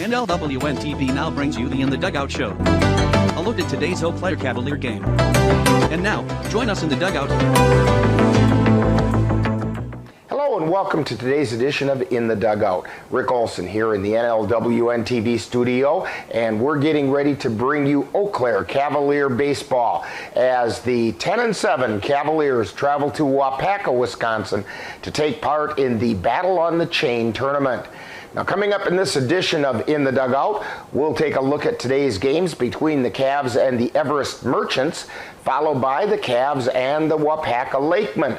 NLWN-TV now brings you the In the Dugout show. A look at today's Eau Claire Cavalier game. And now, join us in the dugout. Hello and welcome to today's edition of In the Dugout. Rick Olson here in the NLWN-TV studio, and we're getting ready to bring you Eau Claire Cavalier baseball as the 10-7 Cavaliers travel to Waupaca, Wisconsin to take part in the Battle on the Chain tournament. Now, coming up in this edition of In the Dugout, we'll take a look at today's games between the Cavs and the Everest Merchants, followed by the Cavs and the Waupaca Lakemen.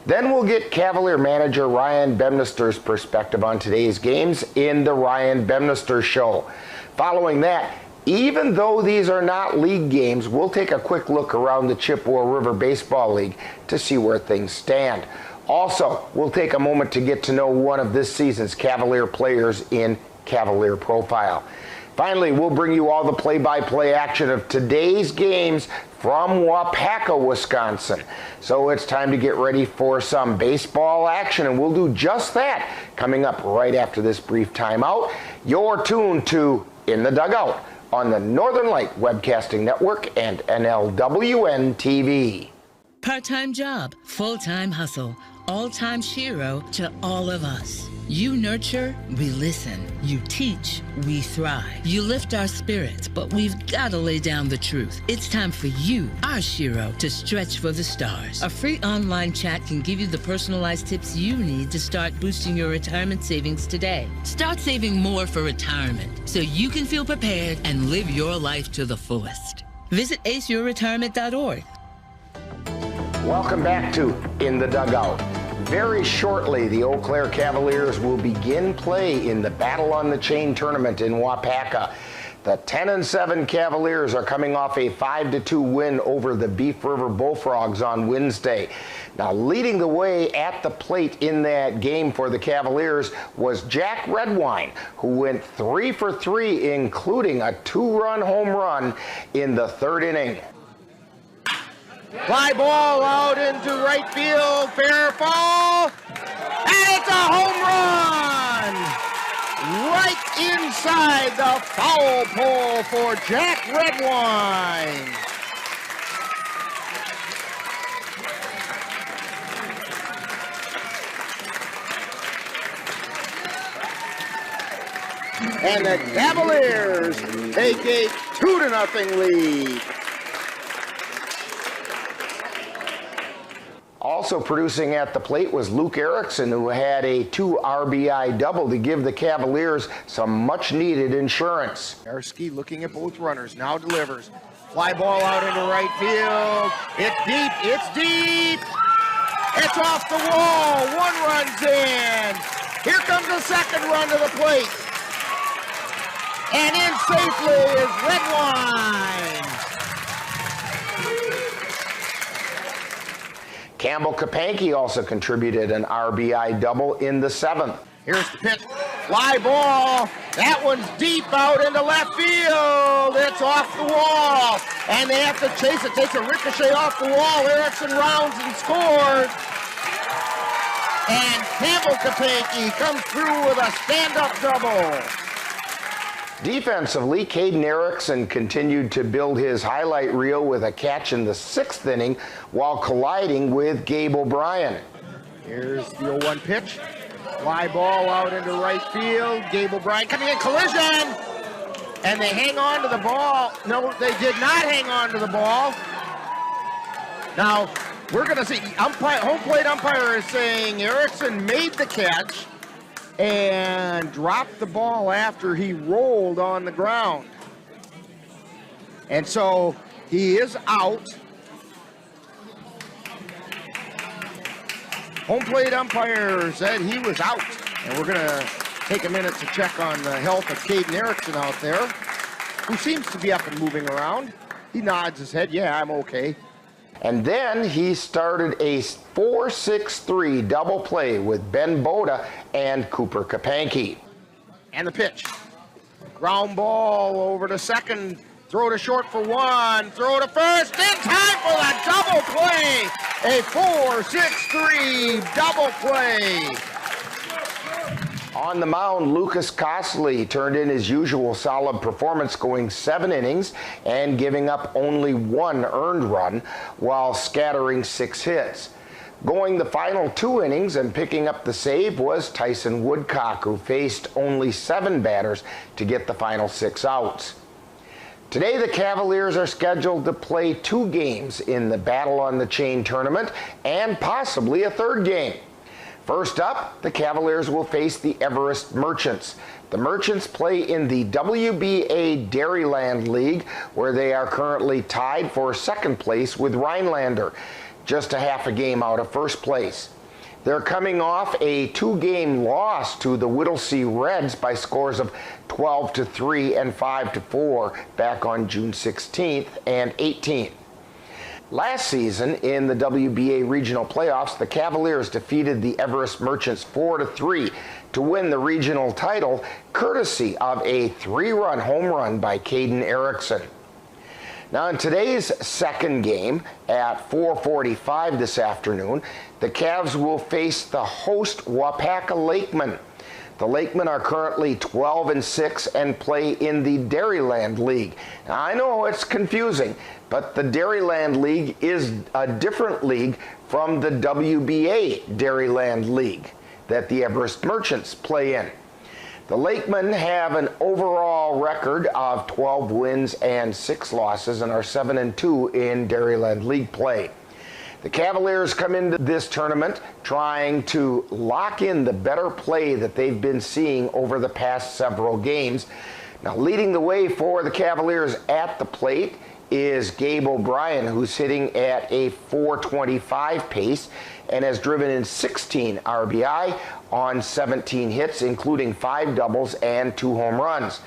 Then we'll get Cavalier manager Ryan Bemnister's perspective on today's games in the Ryan Bemnister Show. Following that, even though these are not league games, we'll take a quick look around the Chippewa River Baseball League to see where things stand. Also, we'll take a moment to get to know one of this season's Cavalier players in Cavalier Profile. Finally, we'll bring you all the play-by-play action of today's games from Waupaca, Wisconsin. So it's time to get ready for some baseball action, and we'll do just that coming up right after this brief timeout. You're tuned to In the Dugout on the Northern Light Webcasting Network and NLWN-TV. Part-time job, full-time hustle, all-time Shiro to all of us. You nurture, we listen. You teach, we thrive. You lift our spirits, but we've got to lay down the truth. It's time for you, our Shiro, to stretch for the stars. A free online chat can give you the personalized tips you need to start boosting your retirement savings today. Start saving more for retirement so you can feel prepared and live your life to the fullest. Visit aceyourretirement.org. Welcome back to In the Dugout. Very shortly, the Eau Claire Cavaliers will begin play in the Battle on the Chain tournament in Waupaca. The 10-7 Cavaliers are coming off a 5-2 win over the Beef River Bullfrogs on Wednesday. Now, leading the way at the plate in that game for the Cavaliers was Jack Redwine, who went 3 for 3, including a 2-run home run in the third inning. Fly ball out into right field, fair ball, and it's a home run! Right inside the foul pole for Jack Redwine. And the Cavaliers take a 2-0 lead. Also producing at the plate was Luke Erickson, who had a 2 RBI double to give the Cavaliers some much-needed insurance. Arski looking at both runners, now delivers. Fly ball out into right field. It's deep, it's deep. It's off the wall, 1 run's in. Here comes the second run to the plate. And in safely is Redwine. Campbell Kapanke also contributed an RBI double in the 7th. Here's the pitch. Fly ball. That one's deep out into left field. It's off the wall. And they have to chase it. Takes a ricochet off the wall. Erickson rounds and scores. And Campbell Kapanke comes through with a stand-up double. Defensively, Caden Erickson continued to build his highlight reel with a catch in the 6th inning while colliding with Gabe O'Brien. Here's the 0-1 pitch. Fly ball out into right field. Gabe O'Brien coming in, collision! And they hang on to the ball. No, they did not hang on to the ball. Now, we're going to see, home plate umpire is saying Erickson made the catch and dropped the ball after he rolled on the ground. And so he is out. Home plate umpire said he was out. And we're going to take a minute to check on the health of Caden Erickson out there, who seems to be up and moving around. He nods his head, yeah, I'm okay. And then he started a 4-6-3 double play with Ben Boda and Cooper Kapanke. And the pitch. Ground ball over to second. Throw to short for 1. Throw to first. In time for the double play. A 4-6-3 double play. On the mound, Lucas Costley turned in his usual solid performance, going 7 innings and giving up only 1 earned run while scattering 6 hits. Going the final 2 innings and picking up the save was Tyson Woodcock, who faced only 7 batters to get the final 6 outs. Today, the Cavaliers are scheduled to play 2 games in the Battle on the Chain tournament and possibly a 3rd game. First up, the Cavaliers will face the Everest Merchants. The Merchants play in the WBA Dairyland League, where they are currently tied for 2nd place with Rhinelander, just a half a game out of 1st place. They're coming off a 2-game loss to the Whittlesea Reds by scores of 12-3 and 5-4 back on June 16th and 18th. Last season, in the WBA regional playoffs, the Cavaliers defeated the Everest Merchants 4-3 to win the regional title, courtesy of a 3-run home run by Caden Erickson. Now, in today's 2nd game at 4:45 this afternoon, the Cavs will face the host Wapaka Lakemen. The Lakemen are currently 12-6 and play in the Dairyland League. Now, I know it's confusing, but the Dairyland League is a different league from the WBA Dairyland League that the Everest Merchants play in. The Lakemen have an overall record of 12 wins and 6 losses and are 7-2 in Dairyland League play. The Cavaliers come into this tournament trying to lock in the better play that they've been seeing over the past several games. Now, leading the way for the Cavaliers at the plate is Gabe O'Brien, who's hitting at a .425 pace and has driven in 16 RBI on 17 hits, including 5 doubles and 2 home runs.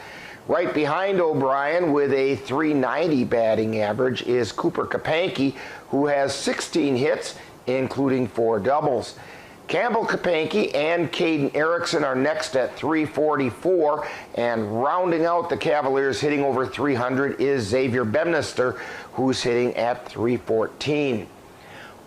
Right behind O'Brien with a .390 batting average is Cooper Kapanke, who has 16 hits, including 4 doubles. Campbell Kapanke and Caden Erickson are next at .344, and rounding out the Cavaliers hitting over .300 is Xavier Bemnister, who's hitting at .314.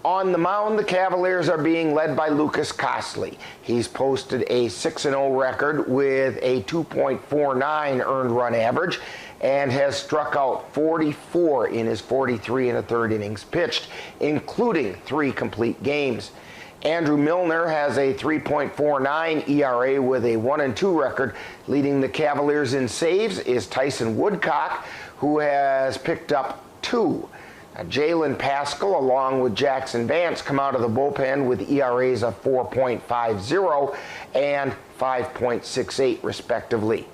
On the mound, the Cavaliers are being led by Lucas Costley. He's posted a 6-0 record with a 2.49 earned run average and has struck out 44 in his 43 1/3 innings pitched, including 3 complete games. Andrew Milner has a 3.49 ERA with a 1-2 record. Leading the Cavaliers in saves is Tyson Woodcock, who has picked up 2. Jalen Pascal, along with Jackson Vance, come out of the bullpen with ERAs of 4.50 and 5.68, respectively.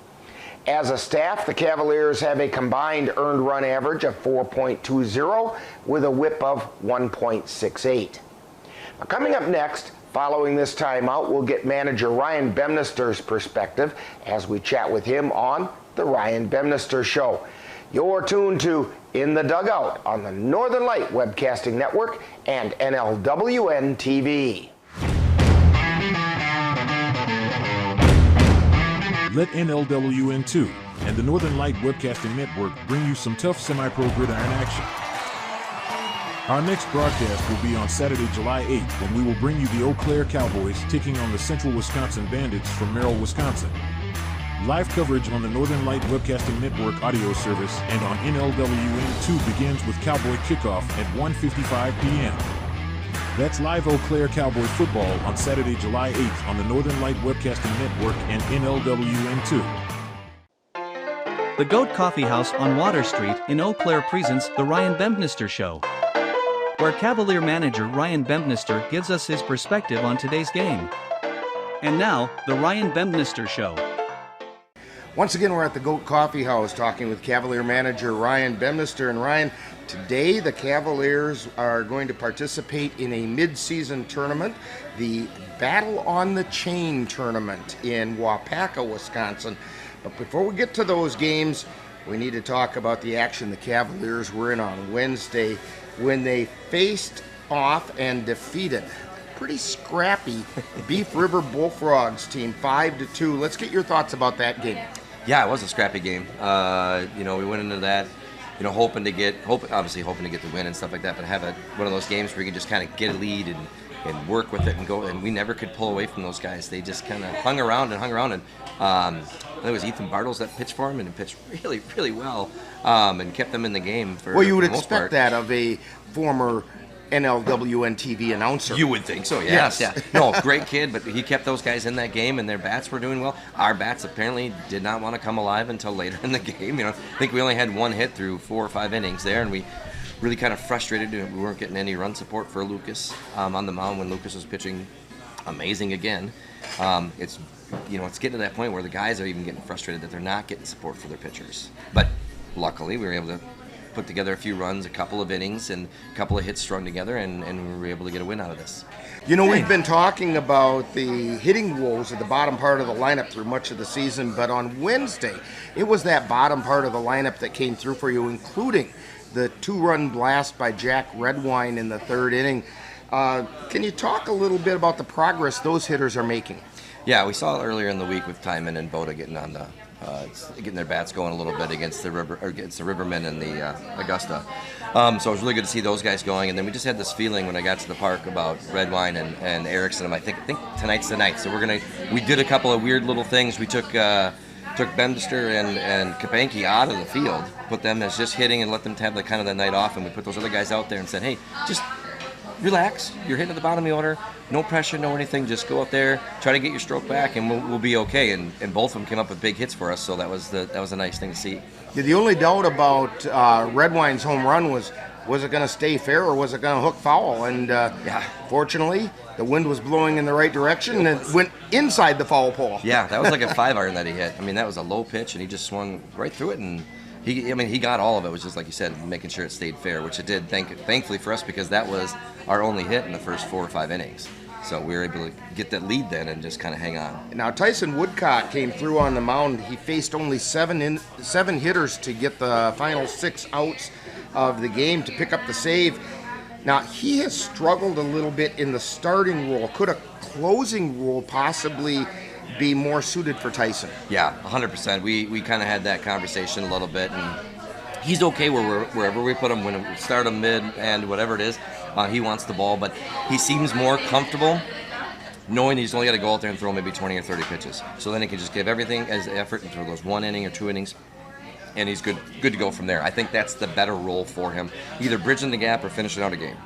As a staff, the Cavaliers have a combined earned run average of 4.20 with a whip of 1.68. Now, coming up next, following this timeout, we'll get manager Ryan Bemnister's perspective as we chat with him on The Ryan Bemnister Show. You're tuned to In the Dugout on the Northern Light Webcasting Network and NLWN-TV. Let NLWN-2 and the Northern Light Webcasting Network bring you some tough semi-pro gridiron action. Our next broadcast will be on Saturday, July 8th, when we will bring you the Eau Claire Cowboys taking on the Central Wisconsin Bandits from Merrill, Wisconsin. Live coverage on the Northern Light Webcasting Network audio service and on NLWN-2 begins with Cowboy Kickoff at 1:55 p.m. That's live Eau Claire Cowboy football on Saturday, July 8th on the Northern Light Webcasting Network and NLWN-2. The Goat Coffee House on Water Street in Eau Claire presents The Ryan Bemnister Show, where Cavalier manager Ryan Bemnister gives us his perspective on today's game. And now, The Ryan Bemnister Show. Once again, we're at the Goat Coffee House talking with Cavalier manager Ryan Bemnister. And Ryan, today the Cavaliers are going to participate in a mid-season tournament, the Battle on the Chain tournament in Wapaka, Wisconsin. But before we get to those games, we need to talk about the action the Cavaliers were in on Wednesday when they faced off and defeated pretty scrappy Beef River Bullfrogs team 5-2. Let's get your thoughts about that game. Yeah, it was a scrappy game. We went into that, hoping to get the win and stuff like that, but have one of those games where you can just kind of get a lead and and work with it and go. And we never could pull away from those guys. They just kind of hung around. And it was Ethan Bartles that pitched for him and pitched really, really well, and kept them in the game for. Well, you would for the most expect part. that of a former NLWN-TV announcer. You would think so, Yes. Yeah. No, great kid, but he kept those guys in that game, and their bats were doing well. Our bats apparently did not want to come alive until later in the game. I think we only had one hit through 4 or 5 innings there, and we really kind of frustrated. We weren't getting any run support for Lucas on the mound when Lucas was pitching amazing again. It's getting to that point where the guys are even getting frustrated that they're not getting support for their pitchers. But luckily, we were able to put together a few runs, a couple of innings, and a couple of hits strung together, and we were able to get a win out of this. We've been talking about the hitting woes at the bottom part of the lineup through much of the season, but on Wednesday, it was that bottom part of the lineup that came through for you, including the 2-run blast by Jack Redwine in the 3rd inning. Can you talk a little bit about the progress those hitters are making? Yeah, we saw it earlier in the week with Timon and Boda getting their bats going a little bit against the Rivermen and the Augusta. So it was really good to see those guys going. And then we just had this feeling when I got to the park about Redwine and Erickson. And I think tonight's the night. So we did a couple of weird little things. We took Bemdester and Kapanke out of the field, put them as just hitting and let them have the night off. And we put those other guys out there and said, hey, just relax. You're hitting at the bottom of the order. No pressure, no anything. Just go out there, try to get your stroke back, and we'll be okay. And both of them came up with big hits for us, so that was a nice thing to see. Yeah, the only doubt about Redwine's home run was it going to stay fair or was it going to hook foul? And fortunately, the wind was blowing in the right direction and it went inside the foul pole. Yeah, that was like a 5-iron that he hit. I mean, that was a low pitch, and he just swung right through it, and he got all of it. It was just like you said, making sure it stayed fair, which it did. Thankfully for us, because that was our only hit in the first 4 or 5 innings. So we were able to get that lead then and just kind of hang on. Now Tyson Woodcock came through on the mound. He faced only 7 hitters to get the final 6 outs of the game to pick up the save. Now he has struggled a little bit in the starting role. Could a closing role possibly be more suited for Tyson? Yeah, 100%. We kind of had that conversation a little bit, and he's okay wherever we put him. When we start him mid and whatever it is, he wants the ball, but he seems more comfortable knowing he's only got to go out there and throw maybe 20 or 30 pitches. So then he can just give everything as effort and throw those 1 inning or 2 innings, and he's good to go from there. I think that's the better role for him, either bridging the gap or finishing out a game.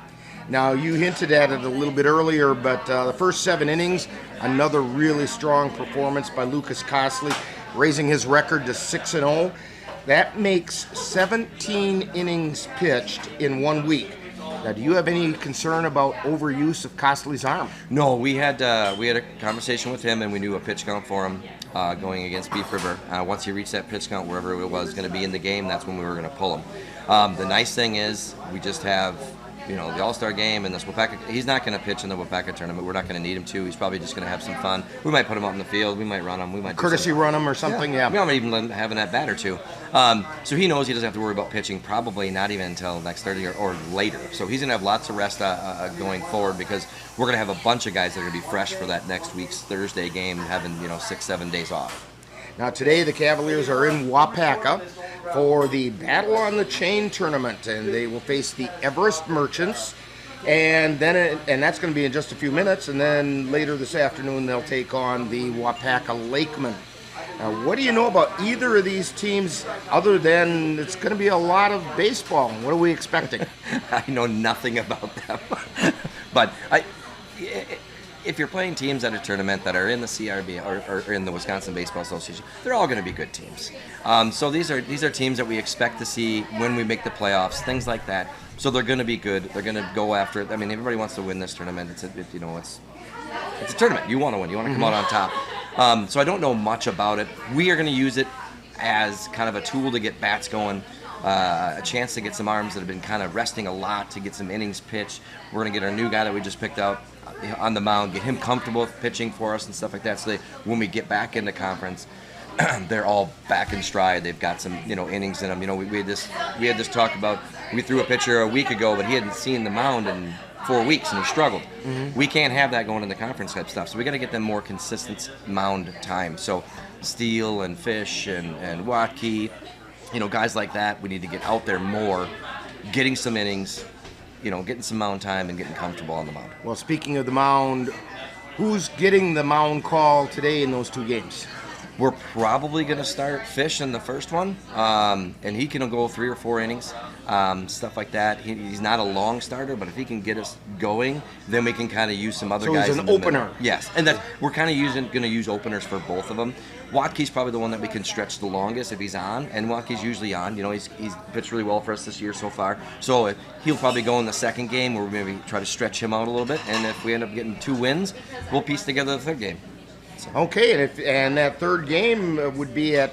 Now, you hinted at it a little bit earlier, but the first 7 innings, another really strong performance by Lucas Costley, raising his record to 6-0. That makes 17 innings pitched in 1 week. Now, do you have any concern about overuse of Costley's arm? No, we had a conversation with him, and we knew a pitch count for him going against Beef River. Once he reached that pitch count, wherever it was going to be in the game, that's when we were going to pull him. The nice thing is we just have the All-Star game and this Wapaka. He's not going to pitch in the Wapaka tournament. We're not going to need him to. He's probably just going to have some fun. We might put him out in the field. We might run him. We might courtesy run him or something. Yeah. We might even let him have an at-bat or two. So he knows he doesn't have to worry about pitching probably not even until next Thursday or later. So he's going to have lots of rest going forward, because we're going to have a bunch of guys that are going to be fresh for that next week's Thursday game, having 6-7 days off. Now today the Cavaliers are in Wapaka for the Battle on the Chain tournament, and they will face the Everest Merchants. And that's going to be in just a few minutes, and then later this afternoon they'll take on the Wapaka Lakemen. Now, what do you know about either of these teams other than it's going to be a lot of baseball? What are we expecting? I know nothing about them. But if you're playing teams at a tournament that are in the CRB or in the Wisconsin Baseball Association, they're all going to be good teams. So these are teams that we expect to see when we make the playoffs, things like that. So they're going to be good. They're going to go after it. I mean, everybody wants to win this tournament. It's a tournament. You want to win. You want to come out on top. So I don't know much about it. We are going to use it as kind of a tool to get bats going, a chance to get some arms that have been kind of resting a lot, to get some innings pitched. We're going to get our new guy that we just picked out on the mound, get him comfortable with pitching for us and stuff like that, so that when we get back into conference, they're all back in stride. They've got some innings in them. We had this talk about, we threw a pitcher a week ago, but he hadn't seen the mound in 4 weeks and he struggled. Mm-hmm. We can't have that going into conference type stuff, so we got to get them more consistent mound time. So Steele and Fish and Watke, guys like that, we need to get out there more, getting some innings, getting some mound time and getting comfortable on the mound. Well, speaking of the mound, who's getting the mound call today in those 2 games? We're probably going to start Fish in the first one, and he can go 3 or 4 innings, stuff like that. He's not a long starter, but if he can get us going, then we can kind of use some other guys. So he's an opener. Yes, and we're kind of going to use openers for both of them. Watke's probably the one that we can stretch the longest if he's on, and Watke's usually on. He's pitched really well for us this year so far. So he'll probably go in the second game, where we maybe try to stretch him out a little bit, and if we end up getting 2 wins, we'll piece together the third game. Okay, and that third game would be at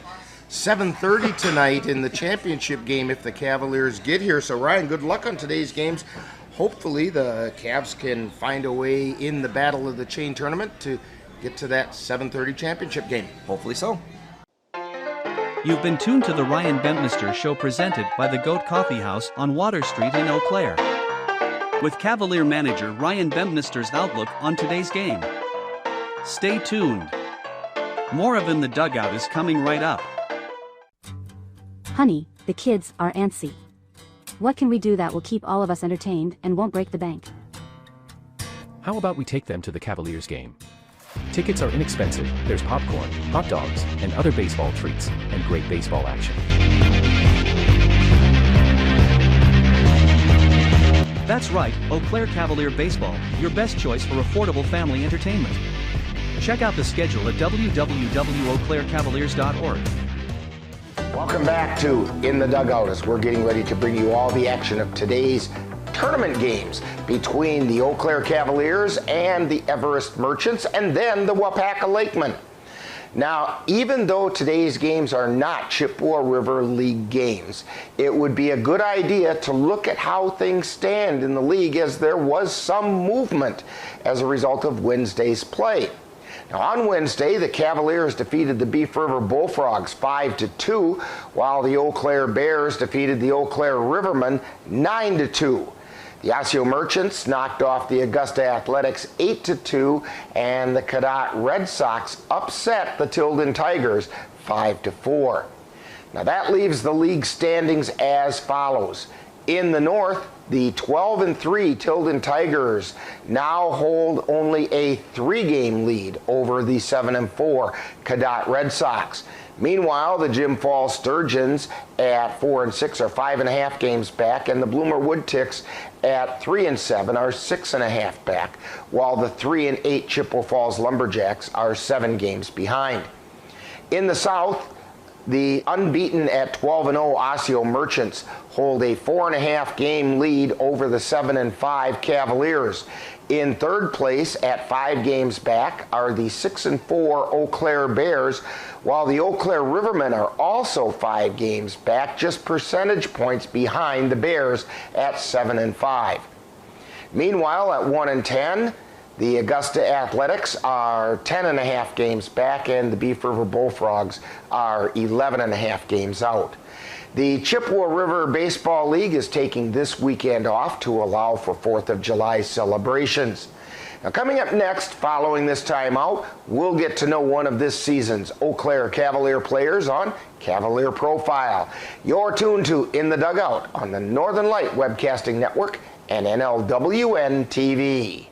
7:30 tonight in the championship game if the Cavaliers get here. So Ryan, good luck on today's games. Hopefully the Cavs can find a way in the Battle of the Chain tournament to get to that 7:30 championship game. Hopefully so. You've been tuned to the Ryan Bempnister Show, presented by the Goat Coffee House on Water Street in Eau Claire, with Cavalier manager Ryan Bempnister's outlook on today's game. Stay tuned. More of In the Dugout is coming right up. Honey, the kids are antsy. What can we do that will keep all of us entertained and won't break the bank? How about we take them to the Cavaliers game? Tickets are inexpensive, there's popcorn, hot dogs, and other baseball treats, and great baseball action. That's right, Eau Claire Cavalier Baseball, your best choice for affordable family entertainment. Check out the schedule at www.eauclaircavaliers.org. Welcome back to In the Dugout, as we're getting ready to bring you all the action of today's tournament games between the Eau Claire Cavaliers and the Everest Merchants, and then the Wapaka Lakemen. Now, even though today's games are not Chippewa River League games, it would be a good idea to look at how things stand in the league, as there was some movement as a result of Wednesday's play. Now, on Wednesday, the Cavaliers defeated the Beef River Bullfrogs 5-2, while the Eau Claire Bears defeated the Eau Claire Rivermen 9-2. The Osseo Merchants knocked off the Augusta Athletics 8-2, and the Cadott Red Sox upset the Tilden Tigers 5-4. Now that leaves the league standings as follows. In the North, the 12-3 Tilden Tigers now hold only a 3-game lead over the 7-4 Cadott Red Sox. Meanwhile, the Jim Falls Sturgeons at 4-6 are 5.5 games back, and the Bloomer Wood Ticks at 3-7 are 6.5 back, while the 3-8 Chippewa Falls Lumberjacks are 7 games behind. In the South, the unbeaten at 12-0 Osseo Merchants hold a 4.5 game lead over the 7-5 Cavaliers. In third place at 5 games back are the 6-4 Eau Claire Bears, while the Eau Claire Rivermen are also 5 games back, just percentage points behind the Bears at 7-5. Meanwhile, at 1-10, the Augusta Athletics are 10.5 games back, and the Beef River Bullfrogs are 11.5 games out. The Chippewa River Baseball League is taking this weekend off to allow for 4th of July celebrations. Now, coming up next, following this timeout, we'll get to know one of this season's Eau Claire Cavalier players on Cavalier Profile. You're tuned to In the Dugout on the Northern Light Webcasting Network and NLWN-TV.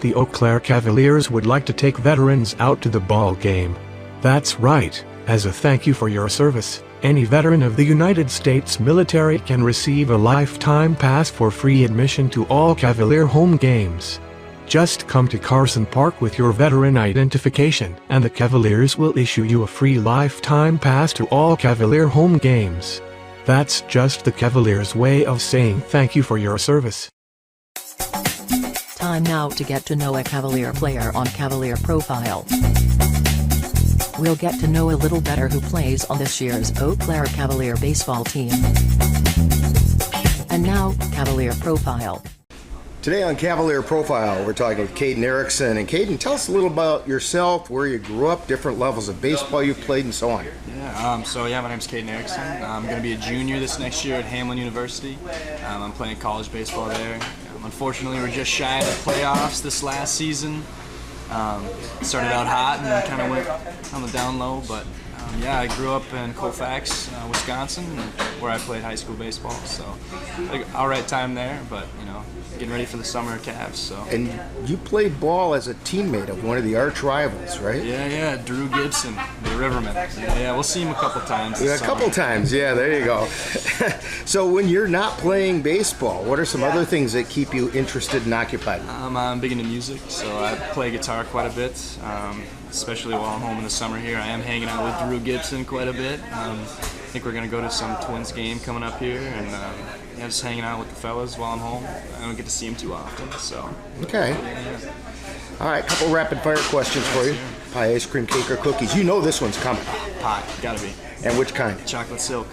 The Eau Claire Cavaliers would like to take veterans out to the ball game. That's right. As a thank you for your service, any veteran of the United States military can receive a lifetime pass for free admission to all Cavalier home games. Just come to Carson Park with your veteran identification, and the Cavaliers will issue you a free lifetime pass to all Cavalier home games. That's just the Cavaliers' way of saying thank you for your service. Time now to get to know a Cavalier player on Cavalier Profile. We'll get to know a little better who plays on this year's Eau Claire Cavalier baseball team. And now, Cavalier Profile. Today on Cavalier Profile, we're talking with Caden Erickson. And Caden, tell us a little about yourself, where you grew up, different levels of baseball you've played, and so on. Yeah, my name's Caden Erickson. I'm going to be a junior this next year at Hamlin University. I'm playing college baseball there. Unfortunately, we're just shy of the playoffs this last season. Started out hot and then kind of went on the down low, but Yeah, I grew up in Colfax, Wisconsin, where I played high school baseball. So, all right time there, but getting ready for the summer Cavs. So. And you played ball as a teammate of one of the arch rivals, right? Yeah, Drew Gibson, the Riverman. Yeah, we'll see him a couple times. Yeah, a couple times. Yeah, there you go. So when you're not playing baseball, what are some other things that keep you interested and occupied? I'm big into music, so I play guitar quite a bit, especially while I'm home in the summer here. I am hanging out with Drew Gibson quite a bit. I think we're going to go to some Twins game coming up here, and just hanging out with the fellas while I'm home. I don't get to see them too often, so. Okay. Yeah. All right, couple rapid fire questions for you. Pie, ice cream, cake, or cookies? You know this one's coming. Pie, gotta be. And which kind? Chocolate silk.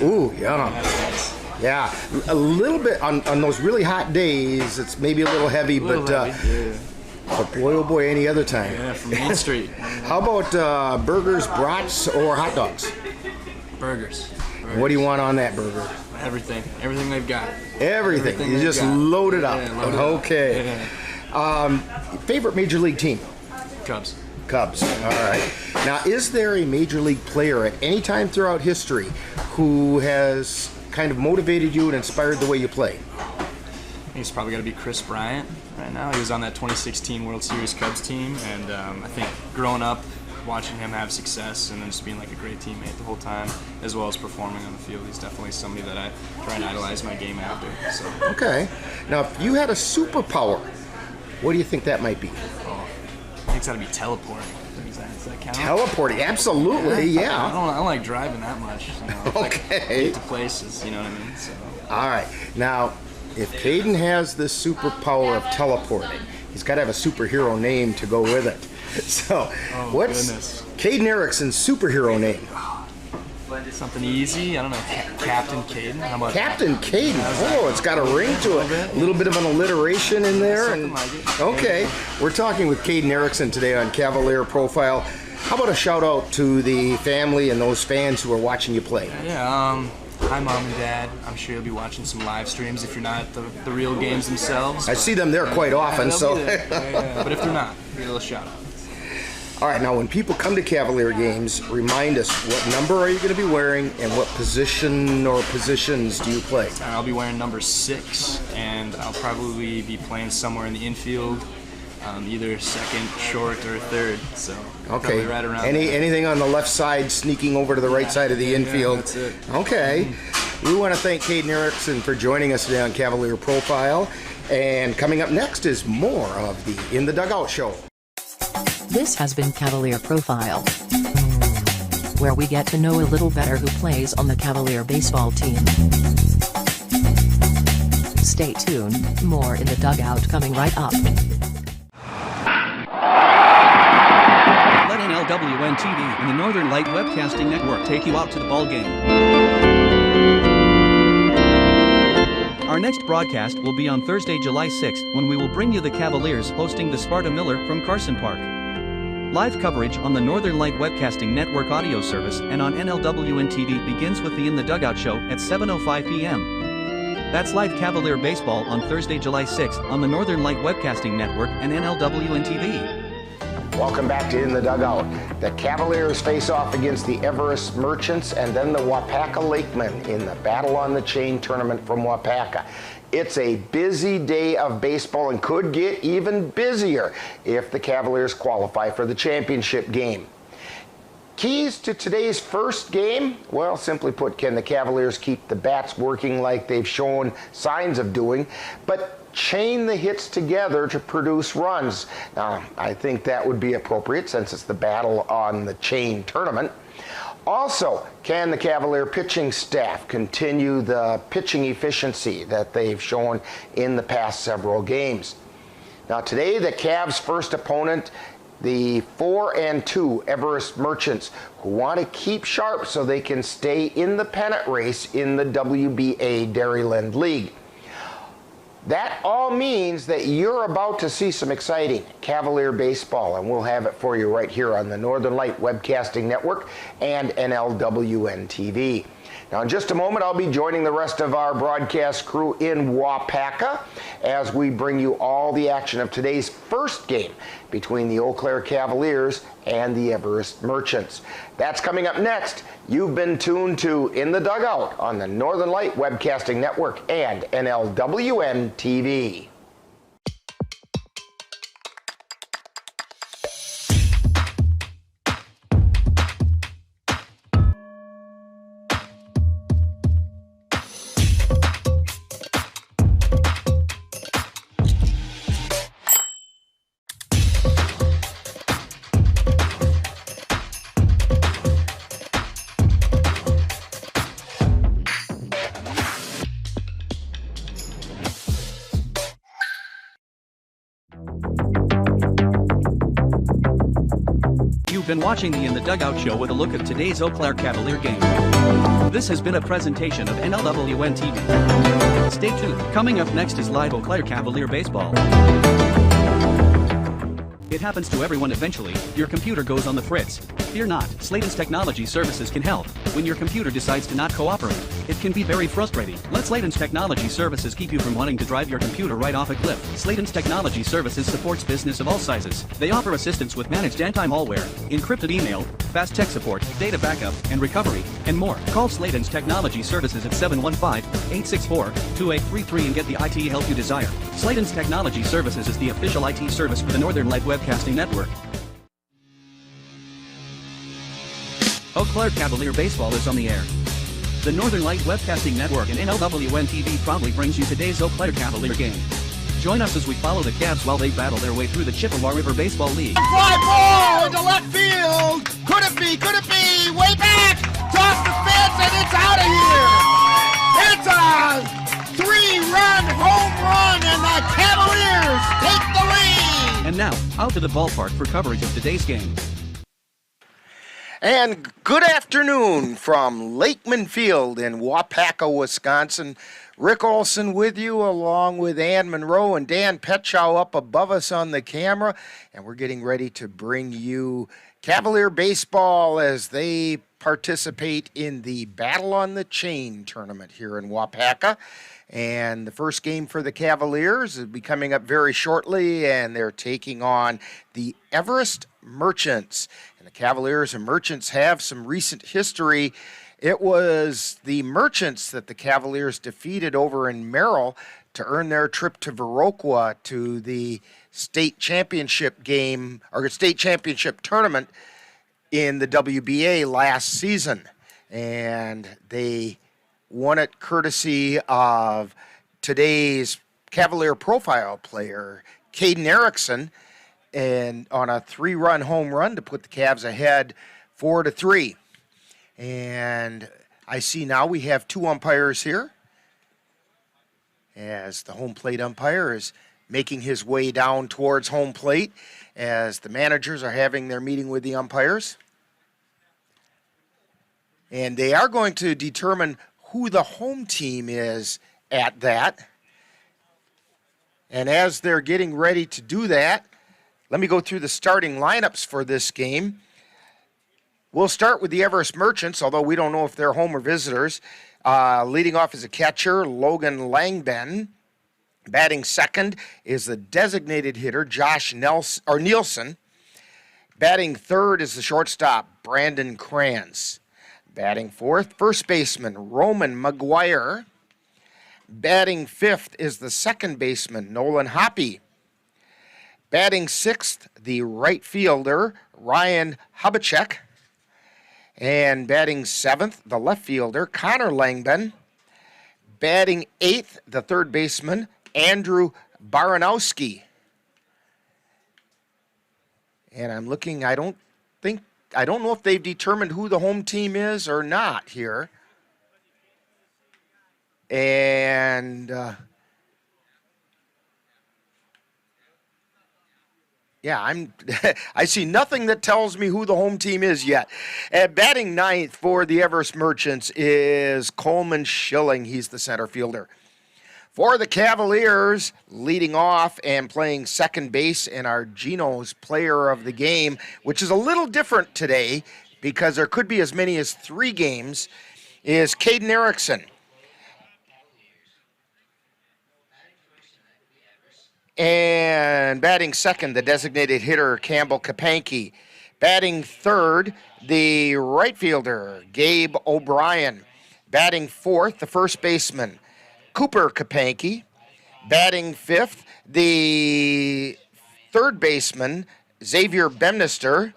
Ooh, yum. Yeah, a little bit on those really hot days. It's maybe a little heavy, but boy, oh boy, any other time. Yeah, from Main Street. How about burgers, brats, or hot dogs? Burgers. What do you want on that burger? Everything they've got. Everything you just load it up. Yeah, okay. Yeah. Favorite major league team? Cubs. All right. Now, is there a major league player at any time throughout history who has kind of motivated you and inspired the way you play? I think it's probably got to be Chris Bryant right now. He was on that 2016 World Series Cubs team, and I think growing up, watching him have success and then just being like a great teammate the whole time, as well as performing on the field, he's definitely somebody that I try and idolize my game after. So. Okay. Now, if you had a superpower, what do you think that might be? Oh, I think it's got to be teleporting. Does that count? Teleporting, absolutely, yeah. I don't like driving that much. Okay. Get to places, you know what I mean? So. All right. Now, if Caden has this superpower of teleporting, he's got to have a superhero name to go with it. So, what's Caden Erickson's superhero name? Something easy. I don't know. Captain Caden. How about Captain Caden? Oh, it's got a ring to it. A little bit of an alliteration in there. Something like it. Okay. We're talking with Caden Erickson today on Cavalier Profile. How about a shout out to the family and those fans who are watching you play? Yeah. Hi, Mom and Dad. I'm sure you'll be watching some live streams if you're not at the real games themselves. I see them there quite often, so. But if they're not, give a little shout out. All right, now when people come to Cavalier games, remind us, what number are you going to be wearing and what position or positions do you play? I'll be wearing number 6, and I'll probably be playing somewhere in the infield, either second, short, or third. So okay, right around anything on the left side sneaking over to the right side of the infield? Yeah, that's it. Okay. We want to thank Caden Erickson for joining us today on Cavalier Profile. And coming up next is more of the In the Dugout Show. This has been Cavalier Profile, where we get to know a little better who plays on the Cavalier baseball team. Stay tuned, more In the Dugout coming right up. Let NLWN-TV and the Northern Light Webcasting Network take you out to the ball game. Our next broadcast will be on Thursday, July 6th, when we will bring you the Cavaliers hosting the Sparta Miller from Carson Park. Live coverage on the Northern Light Webcasting Network audio service and on NLWN-TV begins with the In the Dugout show at 7:05 p.m. That's live Cavalier baseball on Thursday, July 6th on the Northern Light Webcasting Network and NLWN-TV. Welcome back to In the Dugout. The Cavaliers face off against the Everest Merchants and then the Wapaka Lakemen in the Battle on the Chain tournament from Wapaka. It's a busy day of baseball and could get even busier if the Cavaliers qualify for the championship game. Keys to today's first game? Well, simply put, can the Cavaliers keep the bats working like they've shown signs of doing, but chain the hits together to produce runs? Now, I think that would be appropriate since it's the Battle on the Chain tournament. Also, can the Cavalier pitching staff continue the pitching efficiency that they've shown in the past several games? Now, today, the Cavs' first opponent, the 4-2 Everest Merchants, who want to keep sharp so they can stay in the pennant race in the WBA Dairyland League. That all means that you're about to see some exciting Cavalier baseball, and we'll have it for you right here on the Northern Light Webcasting Network and NLWN-TV. Now, in just a moment, I'll be joining the rest of our broadcast crew in Wapaka as we bring you all the action of today's first game between the Eau Claire Cavaliers and the Everest Merchants. That's coming up next. You've been tuned to In the Dugout on the Northern Light Webcasting Network and NLWN-TV. You've been watching the In the Dugout show with a look at today's Eau Claire Cavalier game. This has been a presentation of NLWN-TV. Stay tuned. Coming up next is live Eau Claire Cavalier baseball. It happens to everyone eventually. Your computer goes on the fritz. Fear not, Slayton's Technology Services can help. When your computer decides to not cooperate, it can be very frustrating. Let Slayton's Technology Services keep you from wanting to drive your computer right off a cliff. Slayton's Technology Services supports business of all sizes. They offer assistance with managed anti-malware, encrypted email, fast tech support, data backup, and recovery, and more. Call Slayton's Technology Services at 715-864-2833 and get the IT help you desire. Slayton's Technology Services is the official IT service for the Northern Light Webcasting Network. Eau Claire Cavalier Baseball is on the air. The Northern Light Webcasting Network and NLWN-TV proudly brings you today's Eau Claire Cavalier game. Join us as we follow the Cavs while they battle their way through the Chippewa River Baseball League. Fly ball into left field. Could it be? Could it be? Way back. Toss the fence and it's out of here. It's a 3-run home run and the Cavaliers take the lead. And now, out to the ballpark for coverage of today's game. And good afternoon from Lakeman Field in Wapaka, Wisconsin. Rick Olson with you, along with Ann Monroe and Dan Petchow up above us on the camera. And we're getting ready to bring you Cavalier baseball as they participate in the Battle on the Chain tournament here in Wapaka. And the first game for the Cavaliers will be coming up very shortly, and they're taking on the Everest Merchants. And the Cavaliers and Merchants have some recent history. It was the Merchants that the Cavaliers defeated over in Merrill to earn their trip to Viroqua to the state championship game, or state championship tournament in the WBA last season. And they won it courtesy of today's Cavalier profile player, Caden Erickson, and on a 3-run home run to put the Cavs ahead 4-3. And I see now we have 2 umpires here, as the home plate umpire is making his way down towards home plate as the managers are having their meeting with the umpires. And they are going to determine who the home team is at that. And as they're getting ready to do that, let me go through the starting lineups for this game. We'll start with the Everest Merchants, although we don't know if they're home or visitors. Leading off is a catcher, Logan Langben. Batting second is the designated hitter, Josh Nielsen. Batting third is the shortstop, Brandon Kranz. Batting fourth, first baseman, Roman McGuire. Batting fifth is the second baseman, Nolan Hoppe. Batting sixth, the right fielder, Ryan Hubachek. And batting seventh, the left fielder, Connor Langben. Batting eighth, the third baseman, Andrew Baranowski. And I'm looking, I don't know if they've determined who the home team is or not here. And I see nothing that tells me who the home team is yet. At batting ninth for the Everest Merchants is Coleman Schilling. He's the center fielder. For the Cavaliers, leading off and playing second base in our Geno's player of the game, which is a little different today because there could be as many as 3 games, is Caden Erickson. And batting second, the designated hitter, Campbell Kapanke. Batting third, the right fielder, Gabe O'Brien. Batting fourth, the first baseman, Cooper Kapanke. Batting fifth, the third baseman, Xavier Bemnister.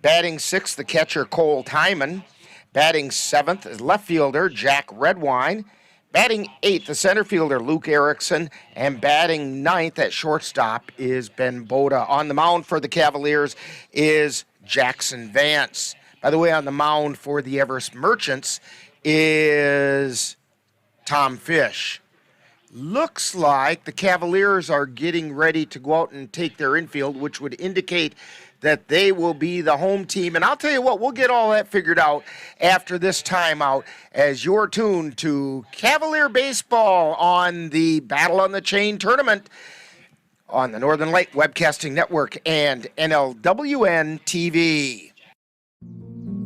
Batting sixth, the catcher, Cole Tyman. Batting seventh is left fielder, Jack Redwine. Batting eighth, the center fielder, Luke Erickson. And batting ninth at shortstop is Ben Boda. On the mound for the Cavaliers is Jackson Vance. By the way, on the mound for the Everest Merchants is Tom Fish. Looks like the Cavaliers are getting ready to go out and take their infield, which would indicate that they will be the home team. And I'll tell you what, we'll get all that figured out after this timeout as you're tuned to Cavalier Baseball on the Battle on the Chain tournament on the Northern Light Webcasting Network and NLWN-TV.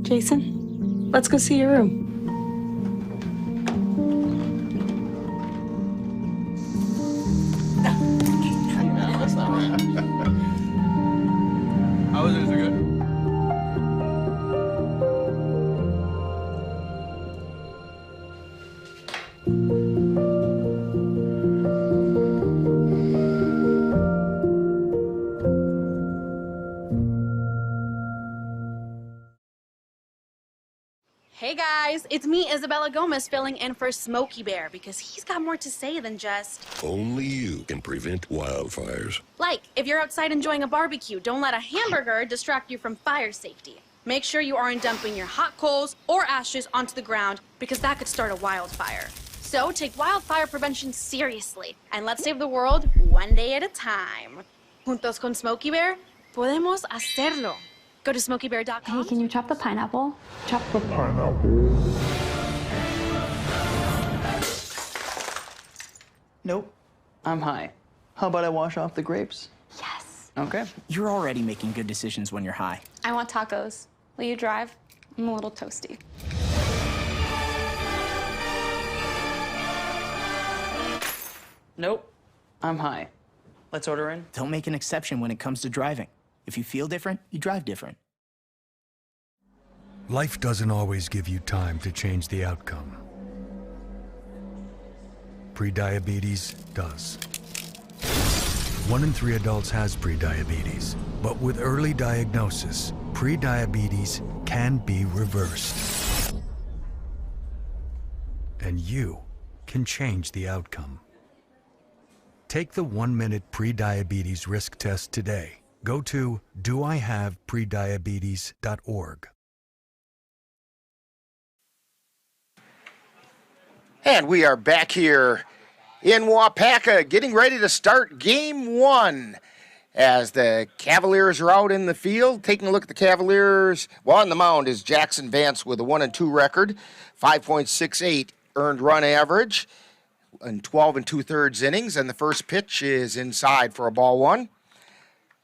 Jason, let's go see your room. How was it? Is it good? Hey guys, it's me, Isabella Gomez, filling in for Smokey Bear because he's got more to say than just... Only you can prevent wildfires. Like, if you're outside enjoying a barbecue, don't let a hamburger distract you from fire safety. Make sure you aren't dumping your hot coals or ashes onto the ground because that could start a wildfire. So take wildfire prevention seriously and let's save the world one day at a time. Juntos con Smokey Bear, podemos hacerlo. Go to smokeybear.com. Hey, can you chop the pineapple? Chop the pineapple. Nope. I'm high. How about I wash off the grapes? Yes. Okay. You're already making good decisions when you're high. I want tacos. Will you drive? I'm a little toasty. Nope. I'm high. Let's order in. Don't make an exception when it comes to driving. If you feel different, you drive different. Life doesn't always give you time to change the outcome. Prediabetes does. 1 in 3 adults has prediabetes, but with early diagnosis, prediabetes can be reversed. And you can change the outcome. Take the 1-minute prediabetes risk test today. Go to doihaveprediabetes.org. And we are back here in Wapaka getting ready to start game one as the Cavaliers are out in the field. Taking a look at the Cavaliers, well, on the mound is Jackson Vance with a 1-2 record, 5.68 earned run average in 12 2/3 innings, and the first pitch is inside for a ball one.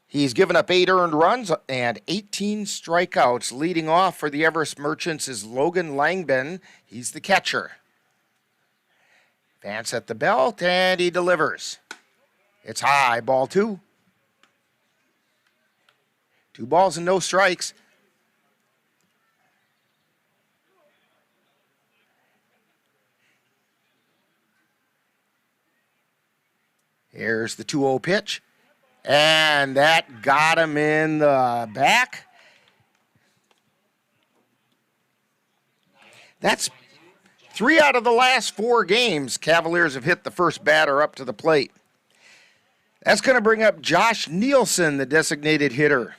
He's given up 8 earned runs and 18 strikeouts. Leading off for the Everest Merchants is Logan Langben. He's the catcher. Vance at the belt, and he delivers. It's high, ball 2. 2 balls and no strikes. Here's the 2-0 pitch. And that got him in the back. That's 3 out of the last 4 games. Cavaliers have hit the first batter up to the plate. That's going to bring up Josh Nielsen, the designated hitter.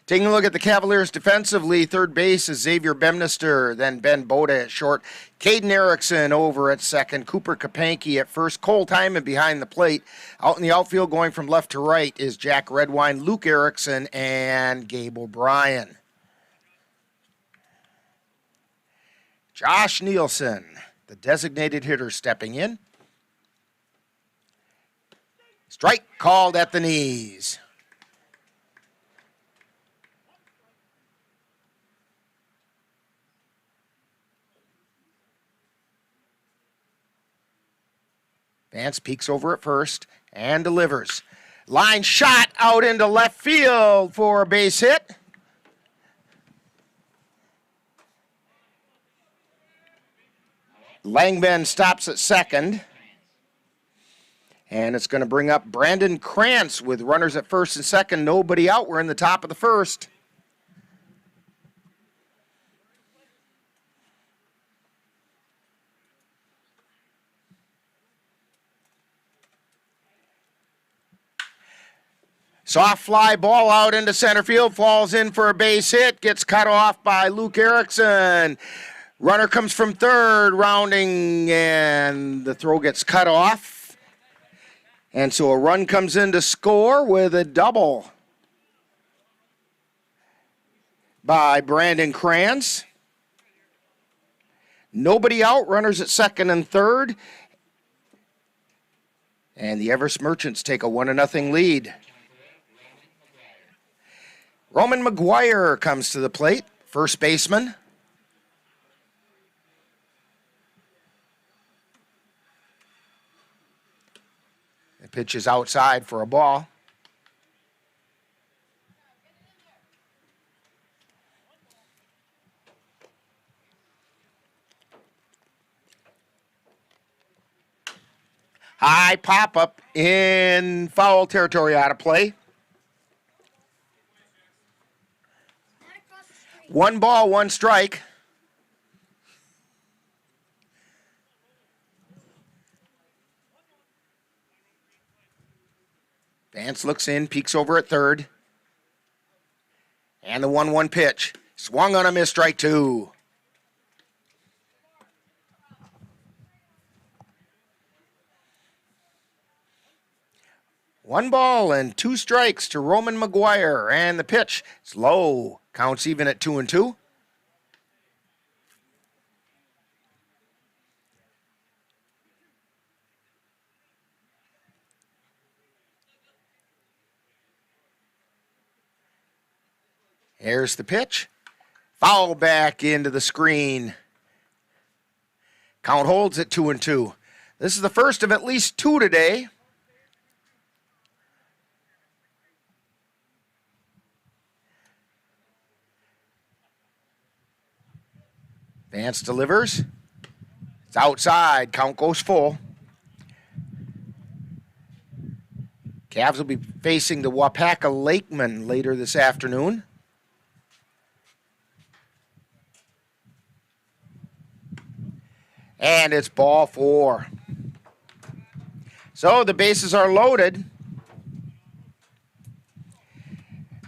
Taking a look at the Cavaliers defensively, third base is Xavier Bemnister, then Ben Boda at short, Caden Erickson over at second, Cooper Kapanke at first, Cole Tyman behind the plate. Out in the outfield going from left to right is Jack Redwine, Luke Erickson, and Gabe O'Brien. Josh Nielsen, the designated hitter, stepping in. Strike called at the knees. Vance peeks over at first and delivers. Line shot out into left field for a base hit. Langben stops at second. And it's going to bring up Brandon Krantz with runners at first and second. Nobody out. We're in the top of the first. Soft fly ball out into center field. Falls in for a base hit. Gets cut off by Luke Erickson. Runner comes from third, rounding, and the throw gets cut off. And so a run comes in to score with a double by Brandon Krantz. Nobody out, runners at second and third. And the Everest Merchants take a 1-0 lead. Roman McGuire comes to the plate, first baseman. The pitch is outside for a ball. High pop-up in foul territory, out of play. 1 ball, 1 strike. Vance looks in, peeks over at third. And the 1-1 pitch. Swung on a miss, strike 2. One ball and 2 strikes to Roman McGuire, and the pitch is low. Counts even at 2-2. Here's the pitch. Foul back into the screen. Count holds at 2-2. This is the first of at least 2 today. Vance delivers. It's outside. Count goes full. Cavs will be facing the Wapaka Lakemen later this afternoon. And it's ball 4. So the bases are loaded.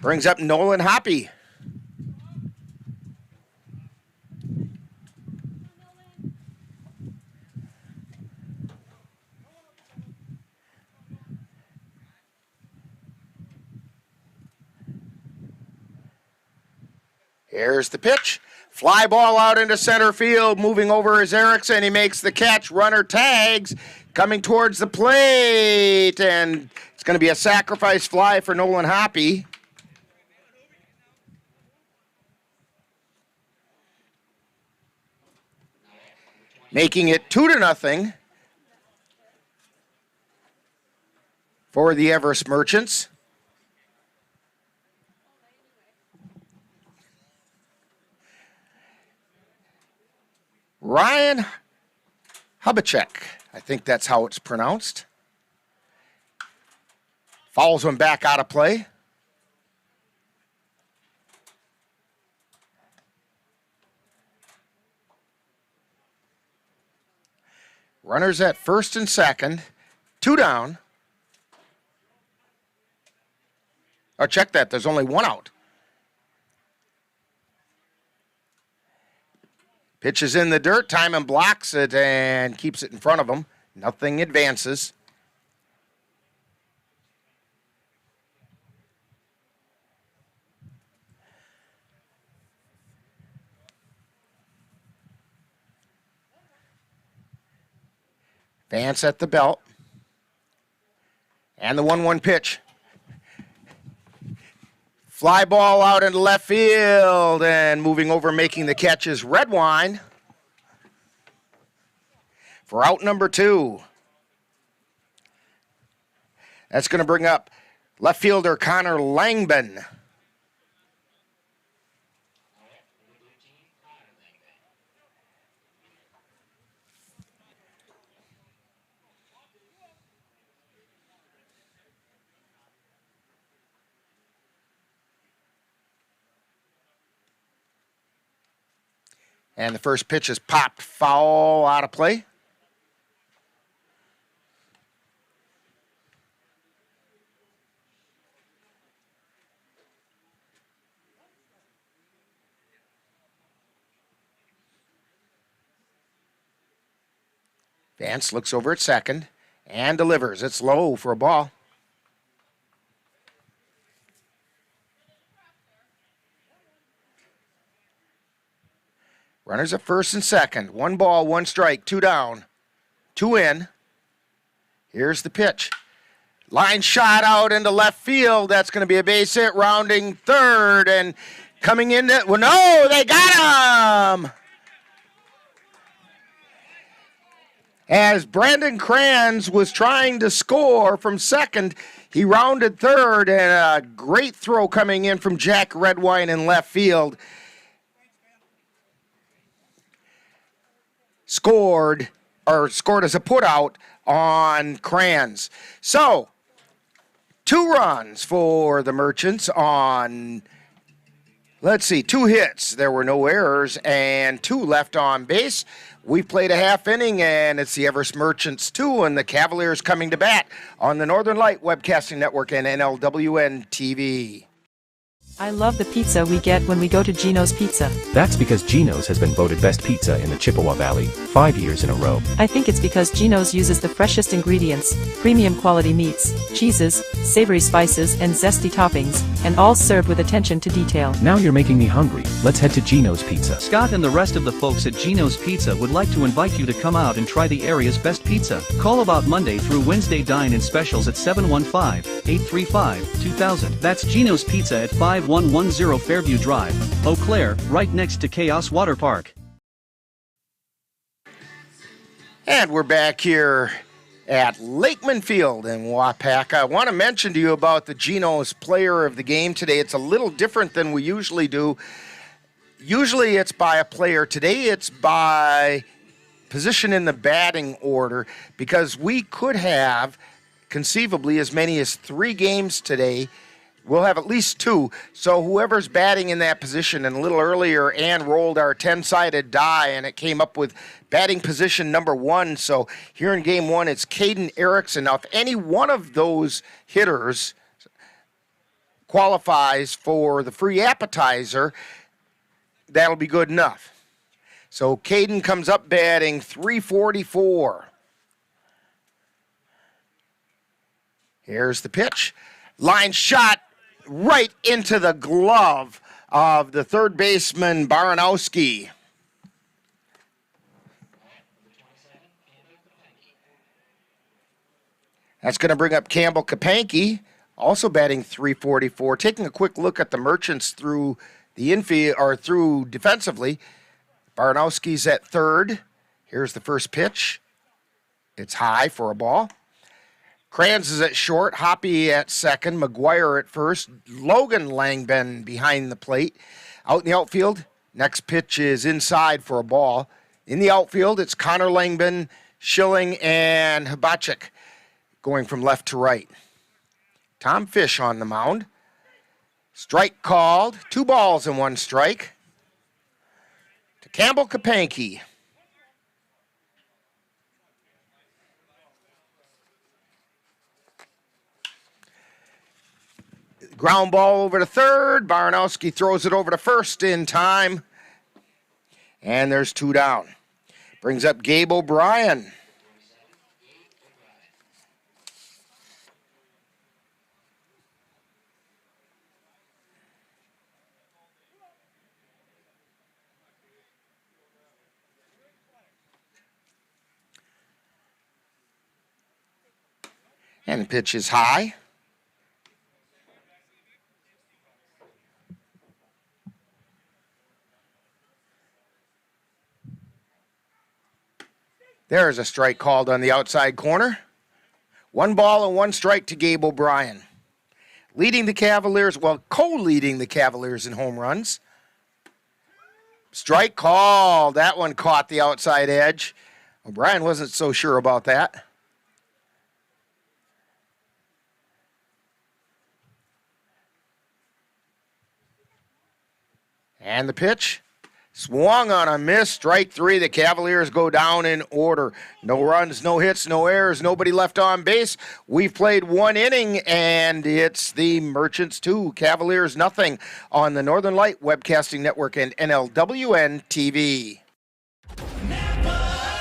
Brings up Nolan Hoppy. Here's the pitch. Fly ball out into center field. Moving over is Erickson. He makes the catch. Runner tags. Coming towards the plate. And it's going to be a sacrifice fly for Nolan Hoppy. Making it 2-0 for the Everest Merchants. Ryan Hubachek, I think that's how it's pronounced. Fouls him back out of play. Runners at first and second. 2 down. Oh, check that. There's only 1 out. Pitches in the dirt. Timon blocks it and keeps it in front of him. Nothing advances. Vance at the belt. And the 1-1 pitch. Fly ball out into left field, and moving over, making the catch is Redwine for out number 2. That's going to bring up left fielder Connor Langben. And the first pitch is popped foul out of play. Vance looks over at second and delivers. It's low for a ball. Runners at first and second. 1 ball, 1 strike, 2 down, 2 in. Here's the pitch. Line shot out into left field. That's going to be a base hit, rounding third and coming into, well, no, they got him! As Brandon Kranz was trying to score from second, he rounded third, and a great throw coming in from Jack Redwine in left field. Scored as a putout on Kranz. So, 2 runs for the Merchants on, 2 hits. There were no errors and 2 left on base. We played a half inning, and it's the Everest Merchants 2 and the Cavaliers coming to bat on the Northern Light Webcasting Network and NLWN-TV. I love the pizza we get when we go to Gino's Pizza. That's because Gino's has been voted best pizza in the Chippewa Valley 5 years in a row. I think it's because Gino's uses the freshest ingredients, premium quality meats, cheeses, savory spices, and zesty toppings, and all served with attention to detail. Now you're making me hungry. Let's head to Gino's Pizza. Scott and the rest of the folks at Gino's Pizza would like to invite you to come out and try the area's best pizza. Call about Monday through Wednesday dine-in specials at 715-835-2000. That's Gino's Pizza at 5110 Fairview Drive, Eau Claire, right next to Chaos Water Park. And we're back here at Lakeman Field in Wapak. I want to mention to you about the Gino's Player of the Game today. It's a little different than we usually do. Usually it's by a player. Today it's by position in the batting order, because we could have conceivably as many as 3 games today. We'll have at least 2, so whoever's batting in that position, and a little earlier Ann rolled our 10-sided die and it came up with batting position number 1. So here in game 1 it's Caden Erickson. Now if any one of those hitters qualifies for the free appetizer, that'll be good enough. So Caden comes up batting .344. Here's the pitch. Line shot right into the glove of the third baseman, Baranowski. That's going to bring up Campbell Kapanke, also batting .344. Taking a quick look at the Merchants through the infield, or through defensively. Baranowski's at third. Here's the first pitch. It's high for a ball. Kranz is at short, Hoppy at second, McGuire at first, Logan Langben behind the plate. Out in the outfield, next pitch is inside for a ball. In the outfield, it's Connor Langben, Schilling, and Hibachik going from left to right. Tom Fish on the mound. Strike called, 2 balls and 1 strike to Campbell Kapanke. Ground ball over to third. Baranowski throws it over to first in time. And there's 2 down. Brings up Gabe O'Brien. And the pitch is high. There's a strike called on the outside corner. 1 ball and 1 strike to Gabe O'Brien. Leading the Cavaliers, well, co-leading the Cavaliers in home runs. Strike called. That one caught the outside edge. O'Brien wasn't so sure about that. And the pitch. Swung on a miss. Strike 3. The Cavaliers go down in order. No runs, no hits, no errors, nobody left on base. We've played 1 inning, and it's the Merchants 2, Cavaliers nothing on the Northern Light Webcasting Network and NLWN-TV.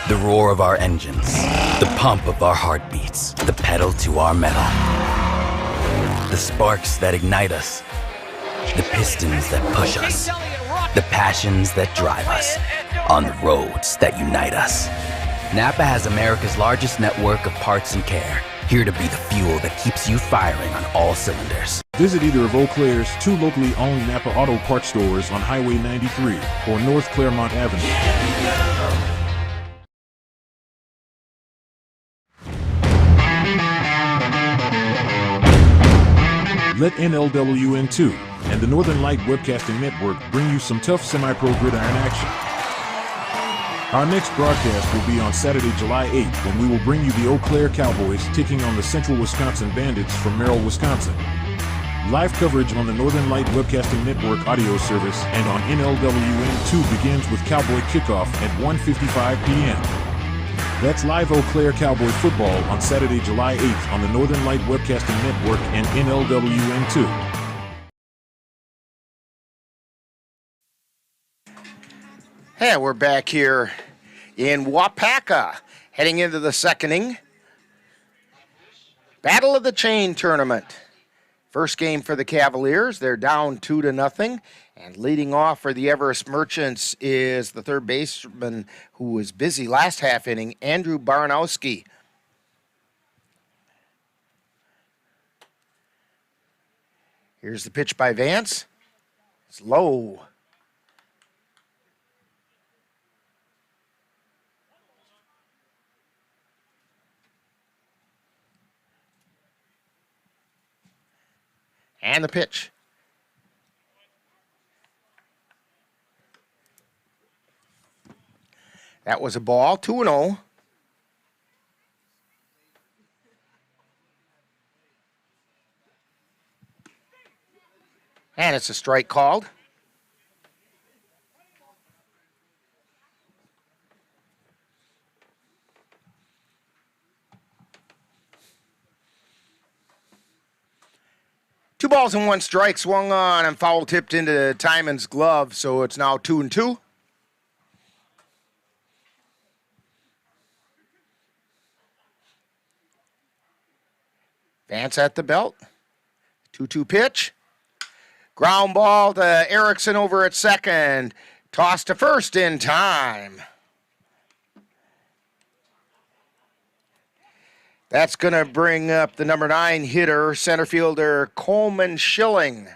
The roar of our engines, the pump of our heartbeats, the pedal to our metal. The sparks that ignite us, the pistons that push us. The passions that drive us, on the roads that unite us. Napa has America's largest network of parts and care, here to be the fuel that keeps you firing on all cylinders. Visit either of Eau Claire's 2 locally owned Napa Auto Parts stores on Highway 93 or North Claremont Avenue. Let NLWN-2 and the Northern Light Webcasting Network bring you some tough semi-pro gridiron action. Our next broadcast will be on Saturday, July 8th, when we will bring you the Eau Claire Cowboys taking on the Central Wisconsin Bandits from Merrill, Wisconsin. Live coverage on the Northern Light Webcasting Network audio service and on NLWN-2 begins with Cowboy Kickoff at 1:55 p.m. That's live Eau Claire Cowboy football on Saturday, July 8th on the Northern Light Webcasting Network and NLWN-2. Hey, we're back here in Wapaka, heading into the second inning. Battle of the Chain tournament. First game for the Cavaliers. They're down 2-0. And leading off for the Everest Merchants is the third baseman who was busy last half inning, Andrew Baranowski. Here's the pitch by Vance. It's low. And the pitch. That was a ball, 2-0. And it's a strike called. Two balls and 1 strike, swung on and foul tipped into Timon's glove, so it's now 2-2. Vance at the belt. 2-2 pitch. Ground ball to Erickson over at second. Toss to first in time. That's going to bring up the number 9 hitter, center fielder Coleman Schilling.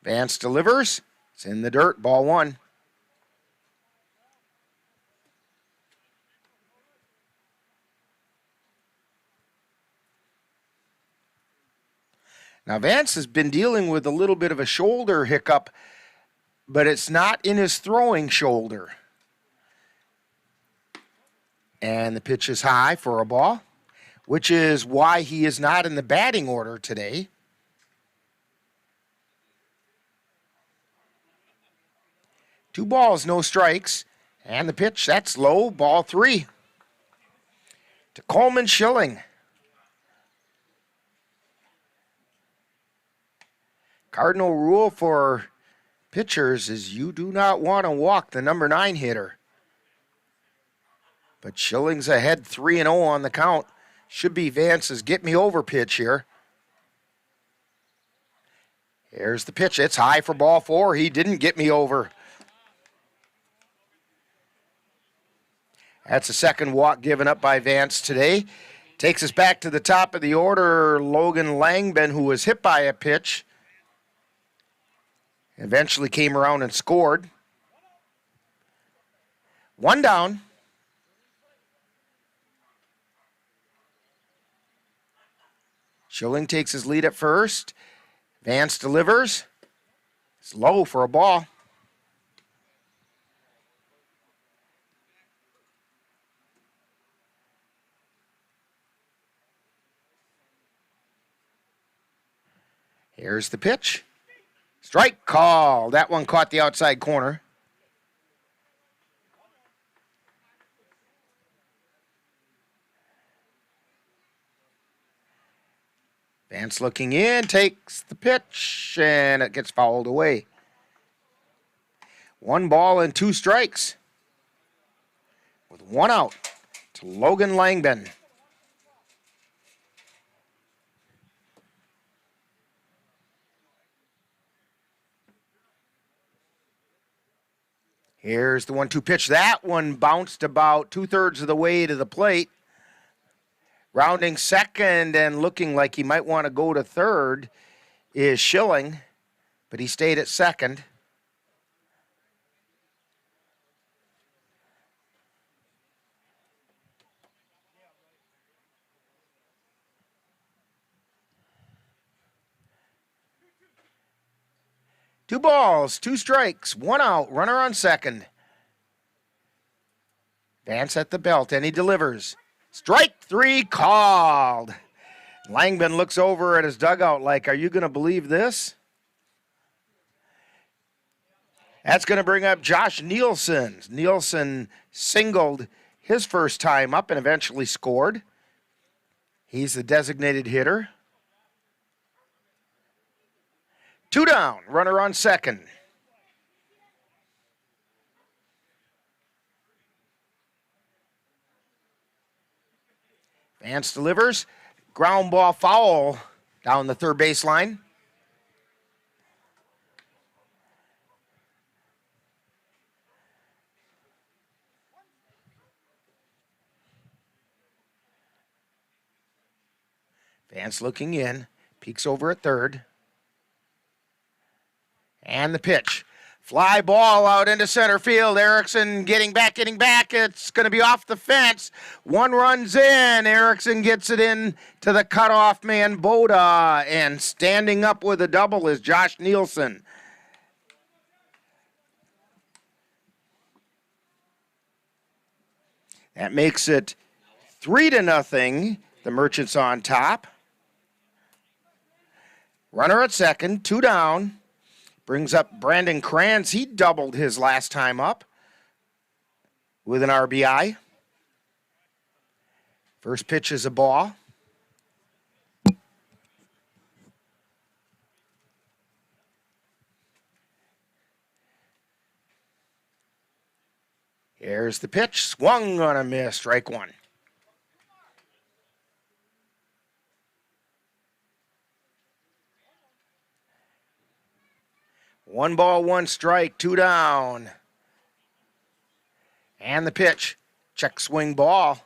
Vance delivers. It's in the dirt, ball 1. Now, Vance has been dealing with a little bit of a shoulder hiccup, but it's not in his throwing shoulder. And the pitch is high for a ball, which is why he is not in the batting order today. Two balls, no strikes. And the pitch, that's low, ball 3. To Coleman Schilling. Cardinal rule for pitchers is you do not want to walk the number 9 hitter. But Schilling's ahead 3-0 on the count. Should be Vance's get me over pitch here. Here's the pitch. It's high for ball 4. He didn't get me over. That's the second walk given up by Vance today. Takes us back to the top of the order, Logan Langben, who was hit by a pitch. Eventually came around and scored. One down. Schilling takes his lead at first. Vance delivers. It's low for a ball. Here's the pitch. Strike call. That one caught the outside corner. Vance looking in, takes the pitch, and it gets fouled away. 1 ball and 2 strikes. With 1 out to Logan Langben. Here's the 1-2 pitch. That one bounced about 2/3 of the way to the plate. Rounding second and looking like he might want to go to third is Schilling, but he stayed at second. Two balls, 2 strikes, 1 out, runner on second. Vance at the belt, and he delivers. Strike 3 called. Langben looks over at his dugout like, are you going to believe this? That's going to bring up Josh Nielsen. Nielsen singled his first time up and eventually scored. He's the designated hitter. 2 down, runner on second. Vance delivers. Ground ball foul down the third baseline. Vance looking in, peeks over at third. And the pitch. Fly ball out into center field. Erickson getting back. It's going to be off the fence. 1 runs in. Erickson gets it in to the cutoff man, Boda. And standing up with a double is Josh Nielsen. That makes it 3-0. The Merchants on top. Runner at second, 2 down. Brings up Brandon Kranz. He doubled his last time up with an RBI. First pitch is a ball. Here's the pitch. Swung on a miss. Strike 1. One ball, 1 strike, 2 down. And the pitch. Check swing ball.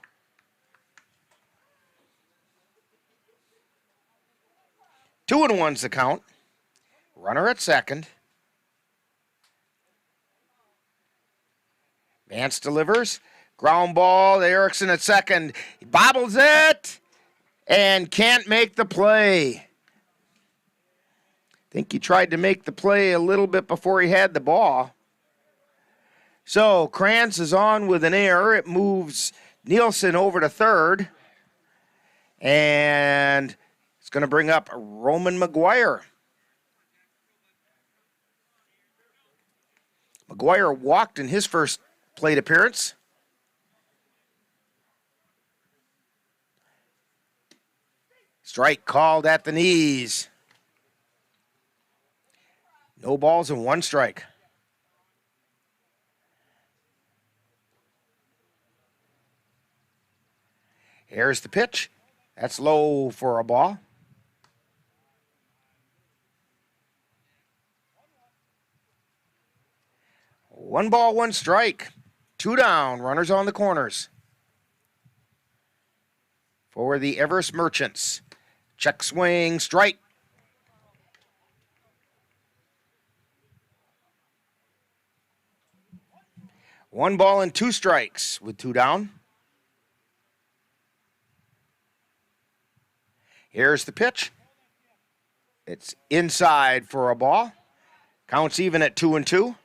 Two and one's the count. Runner at second. Vance delivers. Ground ball to Erickson at second. He bobbles it and can't make the play. I think he tried to make the play a little bit before he had the ball. So Kranz is on with an error. It moves Nielsen over to third. And it's going to bring up Roman McGuire. McGuire walked in his first plate appearance. Strike called at the knees. No balls and 1 strike. Here's the pitch. That's low for a ball. One ball, 1 strike. 2 down. Runners on the corners. for the Everest Merchants. Check swing, strike. One ball and two strikes with two down. Here's the pitch. It's inside for a ball. Counts even at 2-2.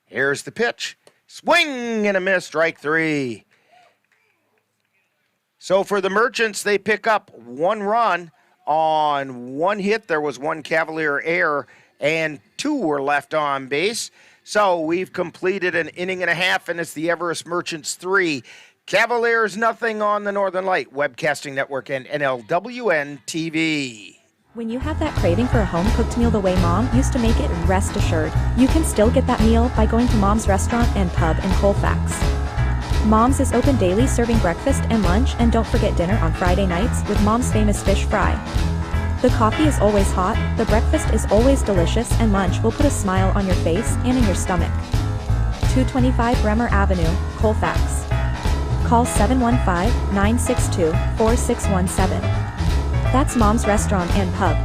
Here's the pitch. Swing and a miss, strike three. So for the Merchants, they pick up one run on one hit. There was one Cavalier error, and two were left on base. So we've completed an inning and a half, and it's the Everest Merchants 3. Cavaliers nothing on the Northern Light Webcasting Network and NLWN-TV. When you have that craving for a home-cooked meal the way Mom used to make it, rest assured, you can still get that meal by going to Mom's Restaurant and Pub in Colfax. Mom's is open daily, serving breakfast and lunch, and don't forget dinner on Friday nights with Mom's famous fish fry. The coffee is always hot, the breakfast is always delicious, and lunch will put a smile on your face and in your stomach. 225 Bremer Avenue, Colfax. Call 715-962-4617. That's Mom's Restaurant and Pub.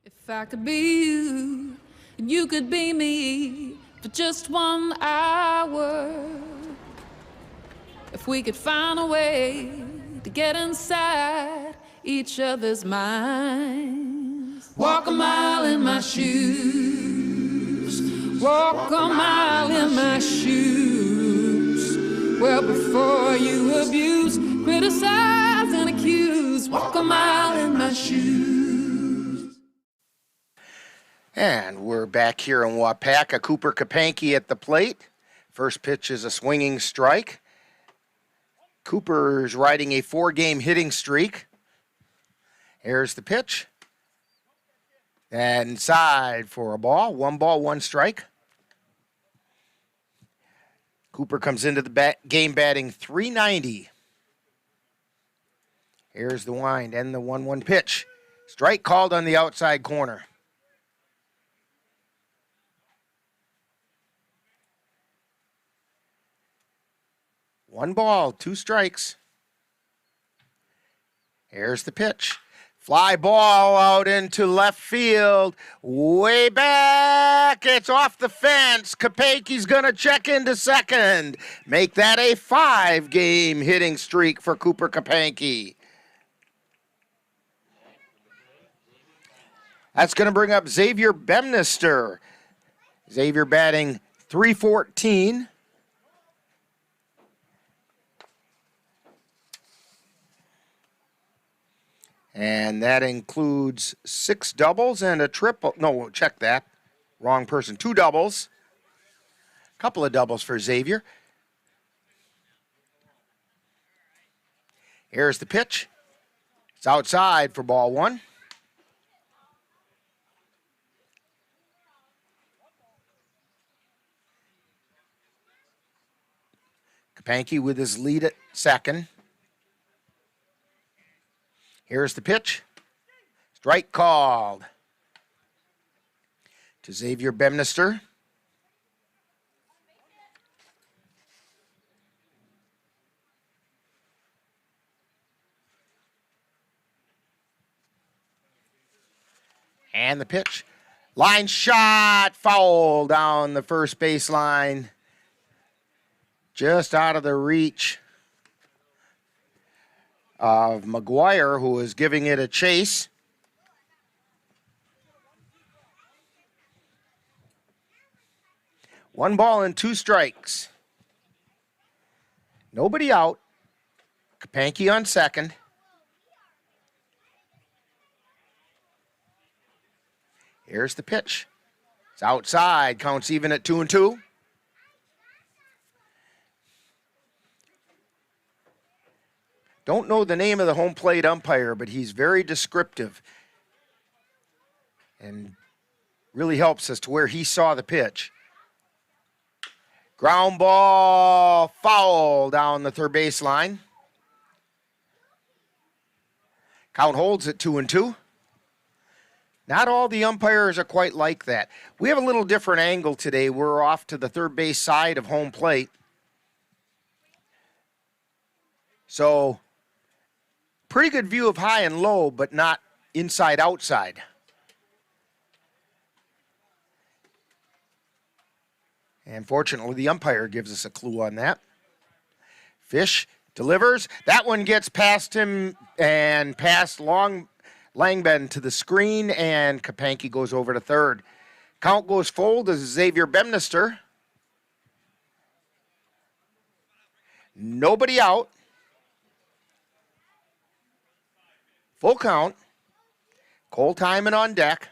If I could be you, and you could be me for just 1 hour. If we could find a way to get inside each other's minds. Walk a mile in my shoes. Walk a mile in my shoes. Well, before you abuse, criticize, and accuse. Walk a mile in my shoes. And we're back here in Wapaka. Cooper Kapanke at the plate. First pitch is a swinging strike. Cooper's riding a 4-game hitting streak. Here's the pitch. And inside for a ball. 1 ball, 1 strike. Cooper comes into the game batting .390. Here's the wind and the 1-1 pitch. Strike called on the outside corner. One ball, 2 strikes. Here's the pitch. Fly ball out into left field. Way back. It's off the fence. Kapanke's going to check into second. Make that a 5-game hitting streak for Cooper Kapanke. That's going to bring up Xavier Bemnister. Xavier batting .314. And that includes 6 doubles and a triple. No, check that. Wrong person. 2 doubles. Couple of doubles for Xavier. Here's the pitch. It's outside for ball 1. Kapanke with his lead at second. Here's the pitch. Strike called to Xavier Bemnister. And the pitch. Line shot, foul down the first baseline. Just out of the reach of McGuire, who is giving it a chase. One ball and 2 strikes. Nobody out. Kapanke on second. Here's the pitch. It's outside. Counts even at 2-2. Don't know the name of the home plate umpire, but he's very descriptive and really helps as to where he saw the pitch. Ground ball, foul down the third baseline. Count holds at 2-2. Not all the umpires are quite like that. We have a little different angle today. We're off to the third base side of home plate. So, pretty good view of high and low, but not inside outside. And fortunately, the umpire gives us a clue on that. Fish delivers. That one gets past him and past Langben to the screen, and Kapanke goes over to third. Count goes full to Xavier Bemnister. Nobody out. Full count. Cole Timon on deck.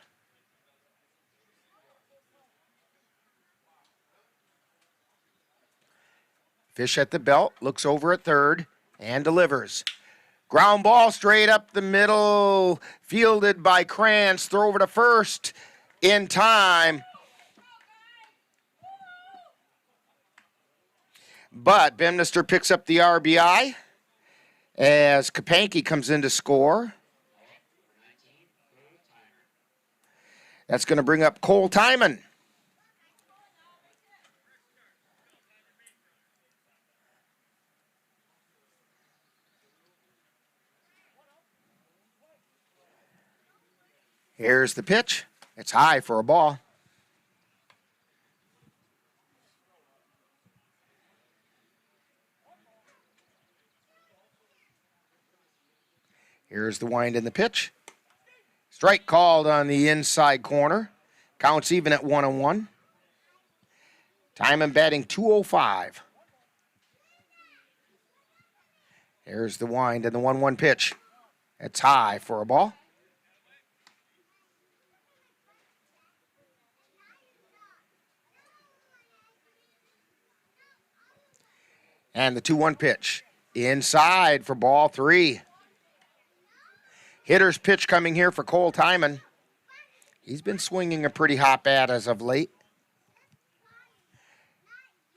Fish at the belt, looks over at third, and delivers. Ground ball straight up the middle, fielded by Krantz. Throw over to first in time. But Bemnister picks up the RBI as Kapanke comes in to score. That's going to bring up Cole Timon. Here's the pitch. It's high for a ball. Here's the wind in the pitch. Strike called on the inside corner. Counts even at 1-1. Timon batting .205. Here's the wind and the 1-1 pitch. It's high for a ball. And the 2-1 pitch. Inside for ball 3. Hitter's pitch coming here for Cole Timon. He's been swinging a pretty hot bat as of late.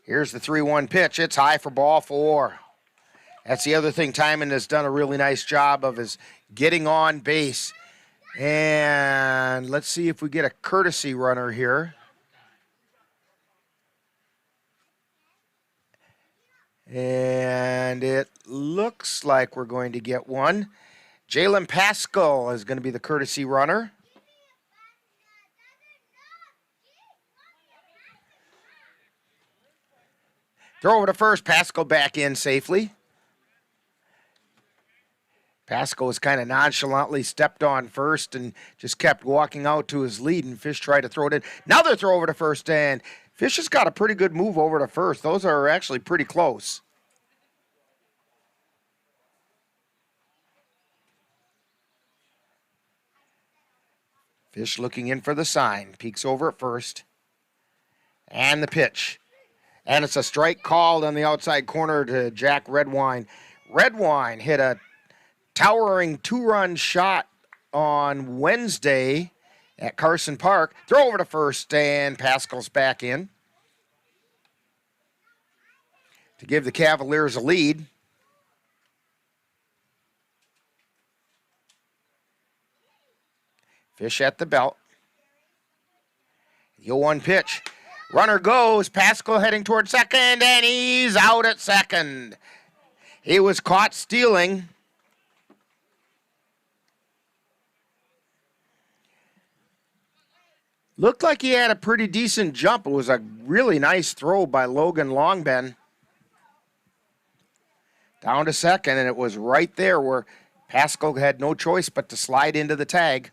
Here's the 3-1 pitch. It's high for ball 4. That's the other thing Timon has done a really nice job of, is getting on base. And let's see if we get a courtesy runner here. And it looks like we're going to get one. Jalen Pascal is going to be the courtesy runner. Throw over to first. Pascal back in safely. Pascal was kind of nonchalantly stepped on first and just kept walking out to his lead, and Fish tried to throw it in. Another throw over to first, and Fish has got a pretty good move over to first. Those are actually pretty close. Fish looking in for the sign. Peeks over at first. And the pitch. And it's a strike called on the outside corner to Jack Redwine. Redwine hit a towering 2-run shot on Wednesday at Carson Park. Throw over to first, and Pascal's back in to give the Cavaliers a lead. Fish at the belt. The 0-1 pitch. Runner goes. Pascal heading toward second, and he's out at second. He was caught stealing. Looked like he had a pretty decent jump. It was a really nice throw by Logan Longben. Down to second, and it was right there where Pascal had no choice but to slide into the tag.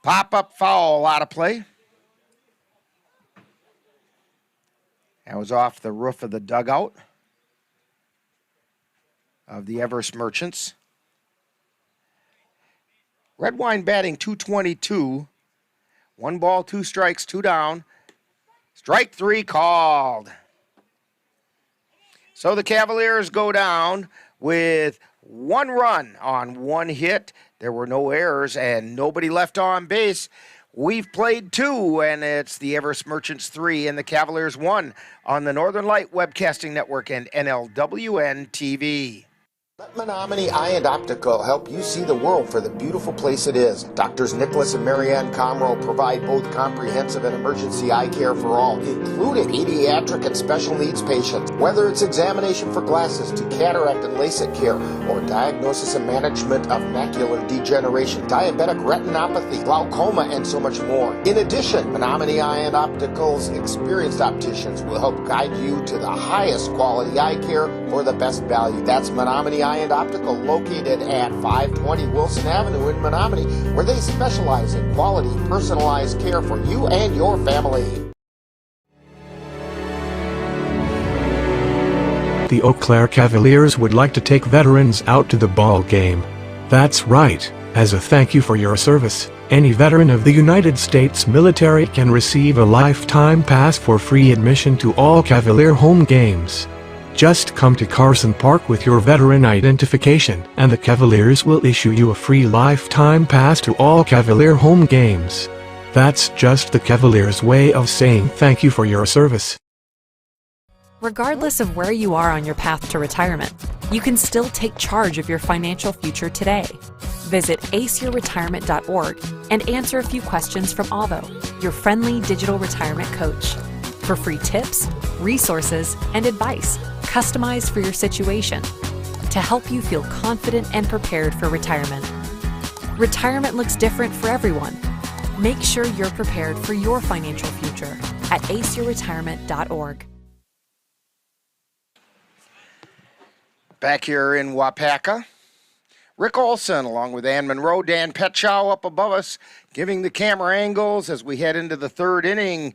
Pop-up foul out of play. That was off the roof of the dugout of the Everest Merchants. Redwine batting .222. 1 ball, 2 strikes, 2 down. Strike 3 called. So the Cavaliers go down with 1 run on 1 hit. There were no errors and nobody left on base. We've played 2, and it's the Everest Merchants 3 and the Cavaliers 1 on the Northern Light Webcasting Network and NLWN-TV. Let Menominee Eye and Optical help you see the world for the beautiful place it is. Doctors Nicholas and Marianne Comro provide both comprehensive and emergency eye care for all, including pediatric and special needs patients. Whether it's examination for glasses to cataract and LASIK care, or diagnosis and management of macular degeneration, diabetic retinopathy, glaucoma, and so much more. In addition, Menominee Eye and Optical's experienced opticians will help guide you to the highest quality eye care for the best value. That's Menominee Eye and Optical, located at 520 Wilson Avenue in Menominee, where they specialize in quality, personalized care for you and your family. The Eau Claire Cavaliers would like to take veterans out to the ball game. That's right. As a thank you for your service, any veteran of the United States military can receive a lifetime pass for free admission to all Cavalier home games. Just come to Carson Park with your veteran identification, and the Cavaliers will issue you a free lifetime pass to all Cavalier home games. That's just the Cavaliers' way of saying thank you for your service. Regardless of where you are on your path to retirement, you can still take charge of your financial future today. Visit aceyourretirement.org and answer a few questions from Avo, your friendly digital retirement coach, for free tips, resources, and advice customized for your situation to help you feel confident and prepared for retirement. Retirement looks different for everyone. Make sure you're prepared for your financial future at aceyourretirement.org. Back here in Wapaka, Rick Olson along with Ann Monroe, Dan Petchow up above us, giving the camera angles as we head into the 3rd inning.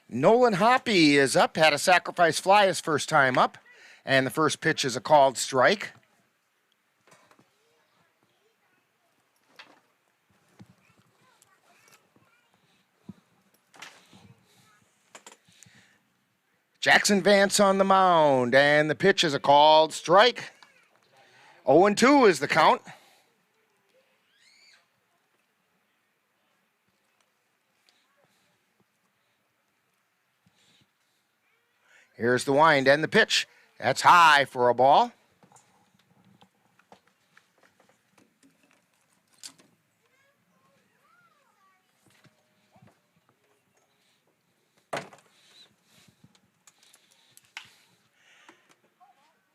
Nolan Hoppy is up, had a sacrifice fly his first time up, and the first pitch is a called strike. Jackson Vance on the mound, and the pitch is a called strike. 0-2 is the count. Here's the wind and the pitch. That's high for a ball.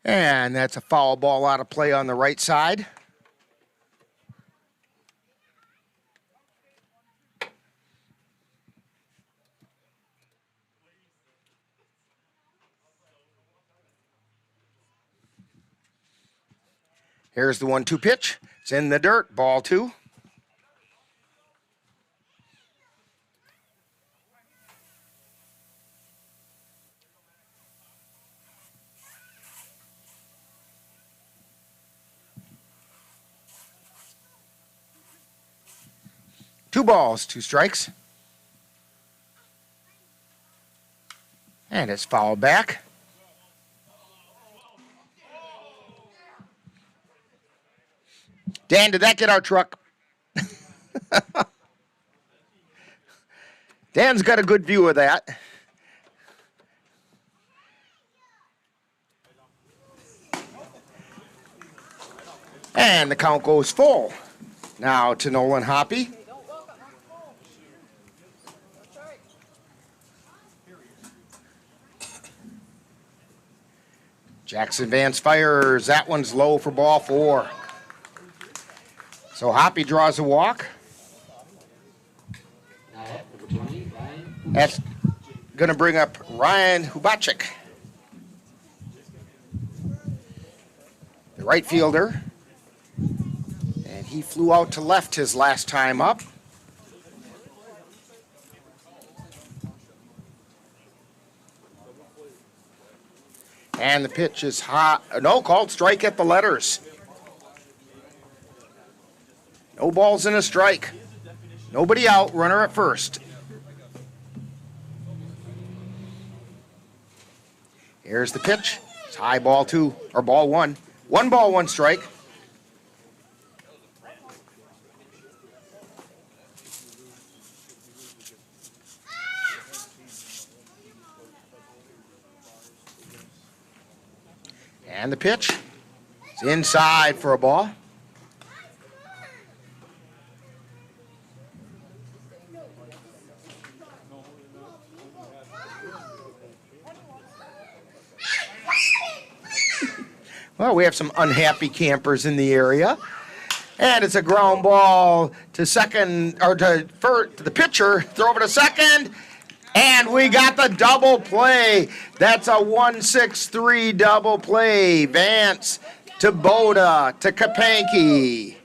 And that's a foul ball out of play on the right side. Here's the 1-2 pitch. It's in the dirt. Ball 2. Two balls, 2 strikes. And it's fouled back. Dan, did that get our truck? Dan's got a good view of that. And the count goes full. Now to Nolan Hoppy. Jackson Vance fires. That one's low for ball 4. So Hoppy draws a walk. That's going to bring up Ryan Hubachik, the right fielder. And he flew out to left his last time up. And the pitch is hot. No, called strike at the letters. No balls in a strike. Nobody out, runner at first. Here's the pitch. It's high, ball 2, or ball 1. 1 ball, 1 strike. And the pitch is inside for a ball. Well, we have some unhappy campers in the area. And it's a ground ball to second, or to the pitcher, throw over to second. And we got the double play. That's a 1-6-3 double play. Vance to Boda to Kapanke.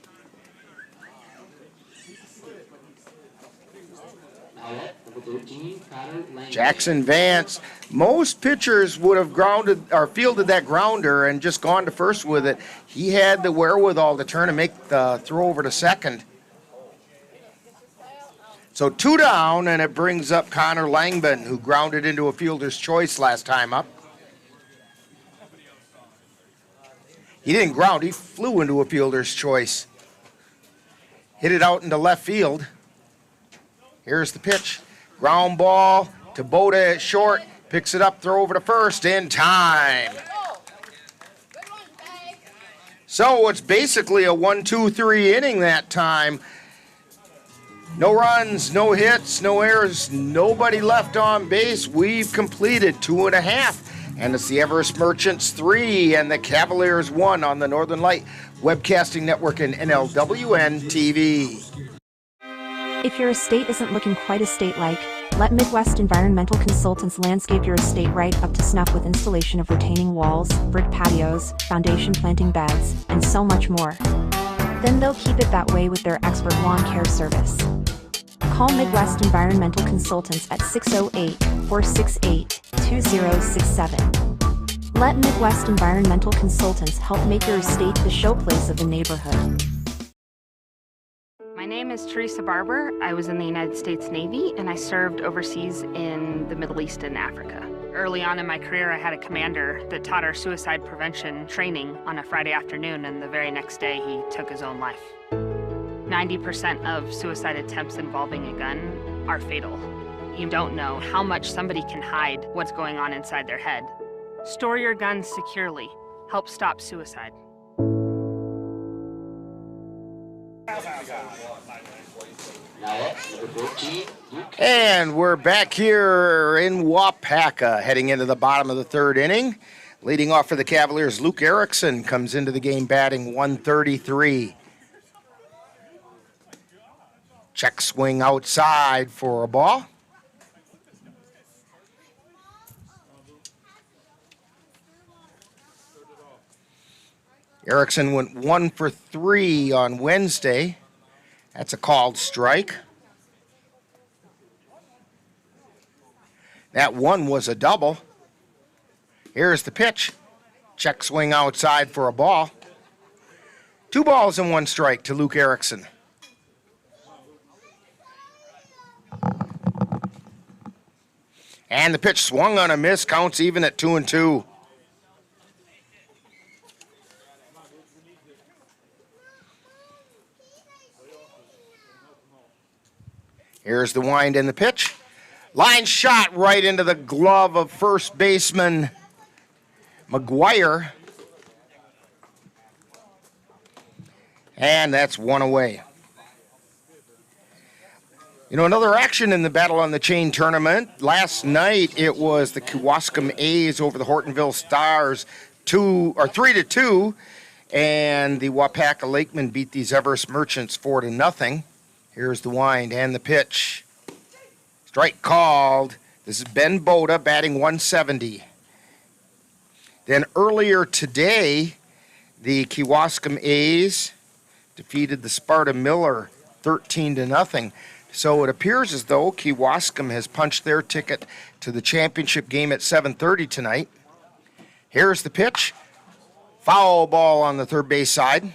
Jackson Vance. Most pitchers would have grounded or fielded that grounder and just gone to first with it. He had the wherewithal to turn and make the throw over to second. So 2 down, and it brings up Connor Langman, who grounded into a fielder's choice last time up. He didn't ground, he flew into a fielder's choice. Hit it out into left field. Here's the pitch. Ground ball to Boda at short. Picks it up, throw over to first in time. So it's basically a 1-2-3 inning that time. No runs, no hits, no errors, nobody left on base. We've completed 2.5. And it's the Everest Merchants 3 and the Cavaliers 1 on the Northern Light Webcasting Network and NLWN-TV. If your estate isn't looking quite estate-like, let Midwest Environmental Consultants landscape your estate right up to snuff with installation of retaining walls, brick patios, foundation planting beds, and so much more. Then they'll keep it that way with their expert lawn care service. Call Midwest Environmental Consultants at 608-468-2067. Let Midwest Environmental Consultants help make your estate the showplace of the neighborhood. My name is Teresa Barber. I was in the United States Navy and I served overseas in the Middle East and Africa. Early on in my career, I had a commander that taught our suicide prevention training on a Friday afternoon, and the very next day he took his own life. 90% of suicide attempts involving a gun are fatal. You don't know how much somebody can hide what's going on inside their head. Store your guns securely. Help stop suicide. And we're back here in Wapaka, heading into the bottom of the 3rd inning. Leading off for the Cavaliers, Luke Erickson comes into the game batting 133. Check swing outside for a ball. Erickson went 1 for 3 on Wednesday. That's a called strike. That one was a double. Here's the pitch. Check swing outside for a ball. 2 balls and 1 strike to Luke Erickson. And the pitch swung on a miss, counts even at 2-2. Here's the wind and the pitch. Line shot right into the glove of first baseman McGuire. And that's 1 away. You know, another action in the Battle on the Chain tournament. Last night it was the Kewaskum A's over the Hortonville Stars 3-2. And the Wapaka Lakemen beat these Everest Merchants 4-0. Here's the wind and the pitch. Strike called. This is Ben Boda batting 170. Then earlier today, the Kewaskum A's defeated the Sparta Miller 13-0. So it appears as though Kewaskum has punched their ticket to the championship game at 7:30 tonight. Here's the pitch. Foul ball on the third base side.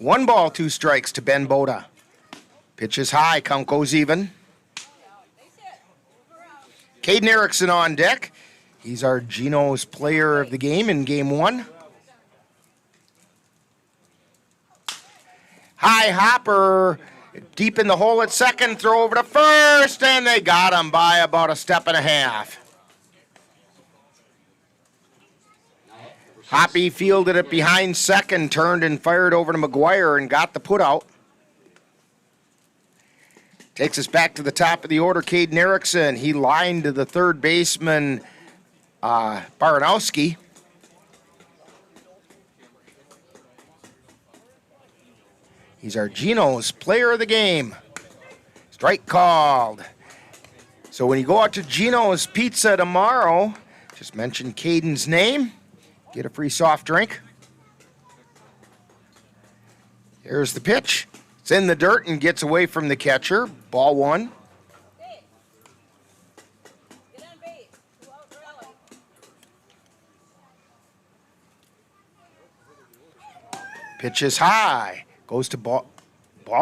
1 ball, 2 strikes to Ben Boda. Pitch is high, count goes even. Caden Erickson on deck. He's our Geno's player of the game in game 1. High hopper, deep in the hole at second, throw over to first, and they got him by about a step and a half. Hoppy fielded it behind second, turned and fired over to McGuire and got the put out. Takes us back to the top of the order, Caden Erickson. He lined to the third baseman, Baranowski. He's our Geno's player of the game. Strike called. So when you go out to Geno's Pizza tomorrow, just mention Caden's name. Get a free soft drink. Here's the pitch. It's in the dirt and gets away from the catcher. Ball 1. Pitch is high. Goes to ball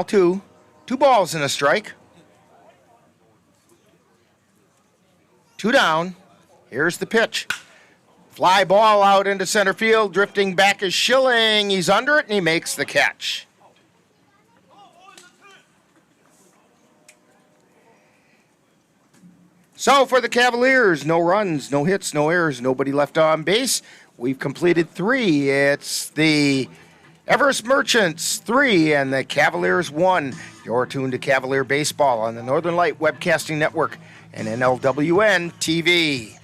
2. 2 balls and a strike. 2 down. Here's the pitch. Fly ball out into center field. Drifting back is Schilling. He's under it and he makes the catch. So for the Cavaliers, no runs, no hits, no errors, nobody left on base. We've completed 3. It's the Everest Merchants 3 and the Cavaliers 1. You're tuned to Cavalier Baseball on the Northern Light Webcasting Network and NLWN-TV.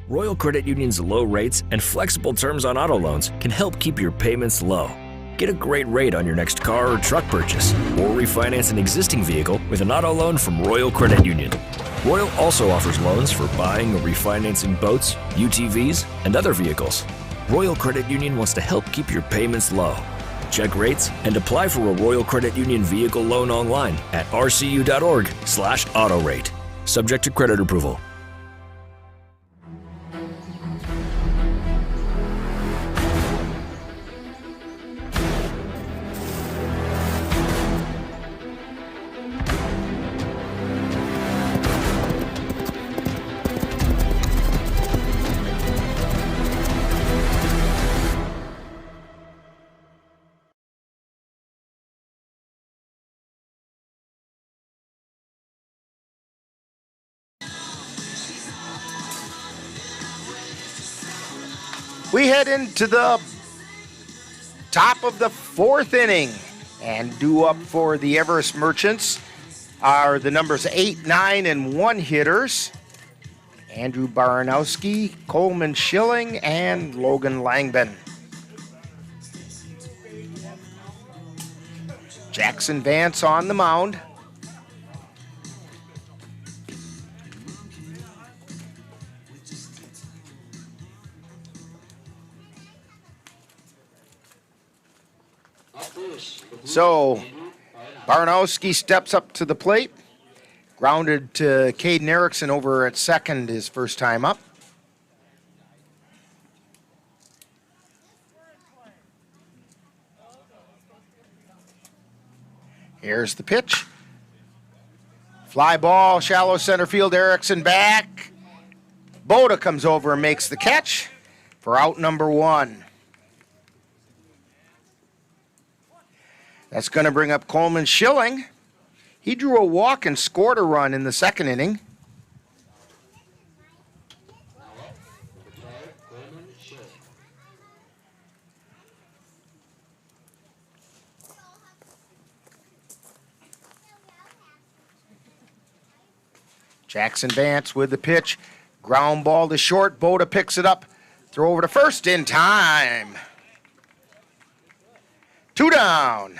Royal Credit Union's low rates and flexible terms on auto loans can help keep your payments low. Get a great rate on your next car or truck purchase, or refinance an existing vehicle with an auto loan from Royal Credit Union. Royal also offers loans for buying or refinancing boats, UTVs, and other vehicles. Royal Credit Union wants to help keep your payments low. Check rates and apply for a Royal Credit Union vehicle loan online at rcu.org/autorate. Subject to credit approval. We head into the top of the 4th inning, and due up for the Everest Merchants are the numbers 8, 9, and 1 hitters. Andrew Baranowski, Coleman Schilling, and Logan Langben. Jackson Vance on the mound. So, Baranowski steps up to the plate. Grounded to Caden Erickson over at second his first time up. Here's the pitch. Fly ball, shallow center field, Erickson back. Boda comes over and makes the catch for out number 1. That's going to bring up Coleman Schilling. He drew a walk and scored a run in the 2nd inning. Jackson Vance with the pitch. Ground ball to short. Boda picks it up. Throw over to first in time. 2 down.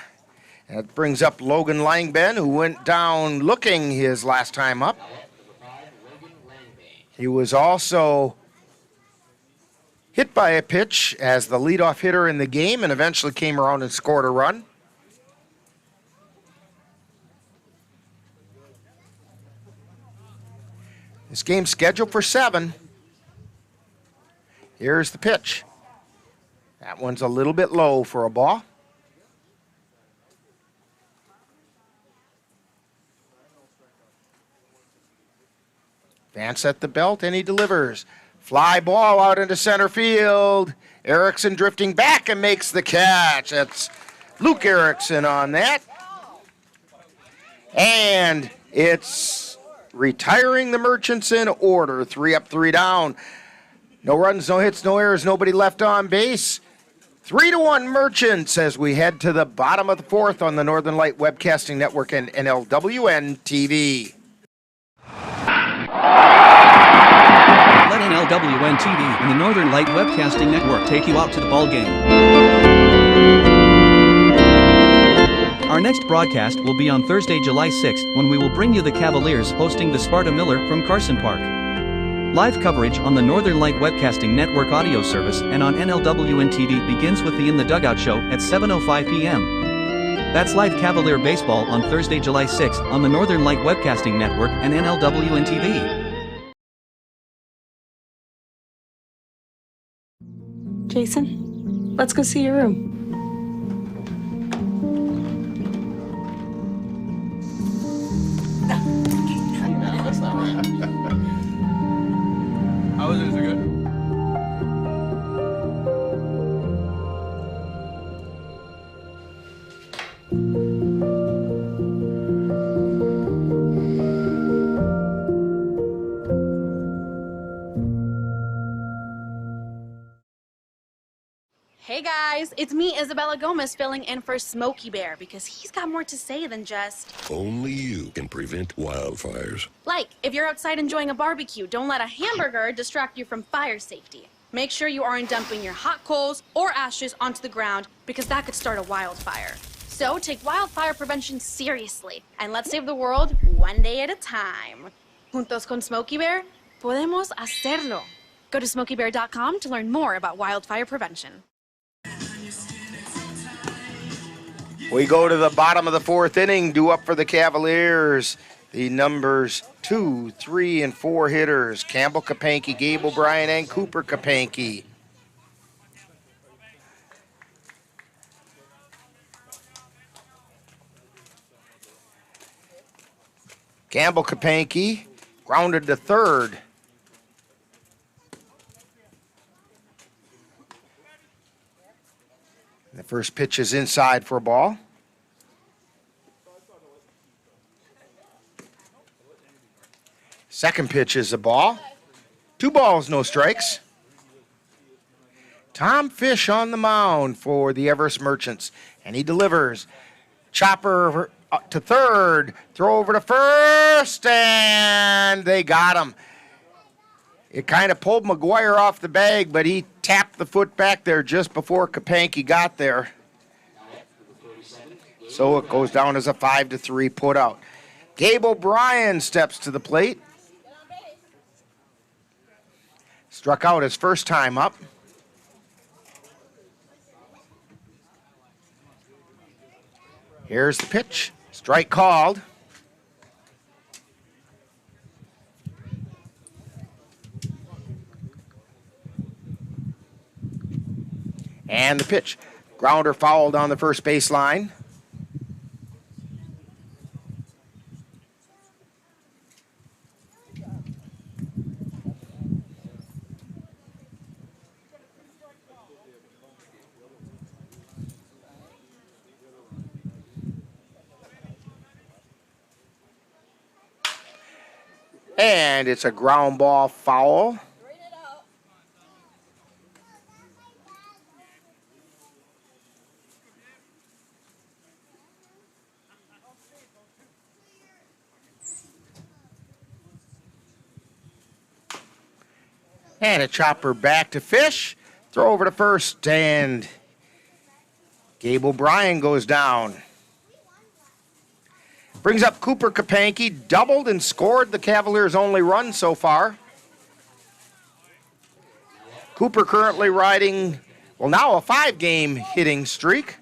That brings up Logan Langben, who went down looking his last time up. He was also hit by a pitch as the leadoff hitter in the game and eventually came around and scored a run. This game's scheduled for 7. Here's the pitch. That one's a little bit low for a ball. Vance at the belt, and he delivers. Fly ball out into center field. Erickson drifting back and makes the catch. That's Luke Erickson on that. And it's retiring the Merchants in order. 3 up, 3 down. No runs, no hits, no errors, nobody left on base. 3-1 Merchants as we head to the bottom of the fourth on the Northern Light Webcasting Network and NLWN-TV. Let NLWN-TV and the Northern Light Webcasting Network take you out to the ball game. Our next broadcast will be on Thursday, July 6th, when we will bring you the Cavaliers hosting the Sparta Miller from Carson Park. Live coverage on the Northern Light Webcasting Network audio service and on NLWN-TV begins with the In the Dugout show at 7:05 p.m. That's live Cavalier baseball on Thursday, July 6th on the Northern Light Webcasting Network and NLWN-TV. Jason, let's go see your room. That's not right. How is it? Is it good? Hey guys, it's me, Isabella Gomez, filling in for Smokey Bear because he's got more to say than just... Only you can prevent wildfires. Like, if you're outside enjoying a barbecue, don't let a hamburger distract you from fire safety. Make sure you aren't dumping your hot coals or ashes onto the ground because that could start a wildfire. So take wildfire prevention seriously and let's save the world one day at a time. Juntos con Smokey Bear, podemos hacerlo. Go to smokeybear.com to learn more about wildfire prevention. We go to the bottom of the fourth inning, due up for the Cavaliers. The numbers 2, 3, and 4 hitters, Campbell Kapanke, Gabe O'Brien, and Cooper Kapanke. Campbell Kapanke grounded to third. The first pitch is inside for a ball. Second pitch is a ball. 2 balls, no strikes. Tom Fish on the mound for the Everest Merchants, and he delivers. Chopper to third, throw over to first, and they got him. It kind of pulled McGuire off the bag, but he tapped the foot back there just before Kapanke got there. So it goes down as a 5-3 put out. Gabe O'Brien steps to the plate. Struck out his first time up. Here's the pitch. Strike called. And the pitch. Grounder fouled on the first baseline. And it's a ground ball foul. And a chopper back to Fish. Throw over to first, and Gabe O'Brien goes down. Brings up Cooper Kapanke, doubled and scored the Cavaliers' only run so far. Cooper currently riding, well, now a 5-game hitting streak.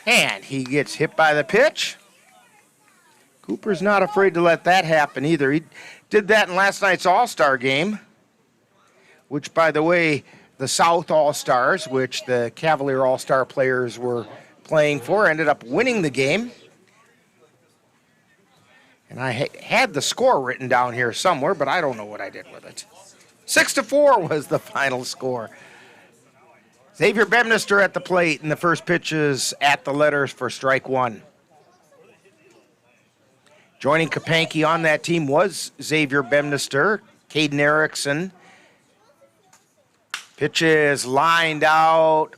And he gets hit by the pitch. Cooper's not afraid to let that happen either. He did that in last night's All-Star game, which, by the way, the South All-Stars, which the Cavalier All-Star players were playing for, ended up winning the game. And I had the score written down here somewhere, but I don't know what I did with it. 6-4 was the final score. Xavier Bemnister at the plate, and the first pitch is at the letters for strike one. Joining Kapanke on that team was Xavier Bemnister, Caden Erickson. Pitch is lined out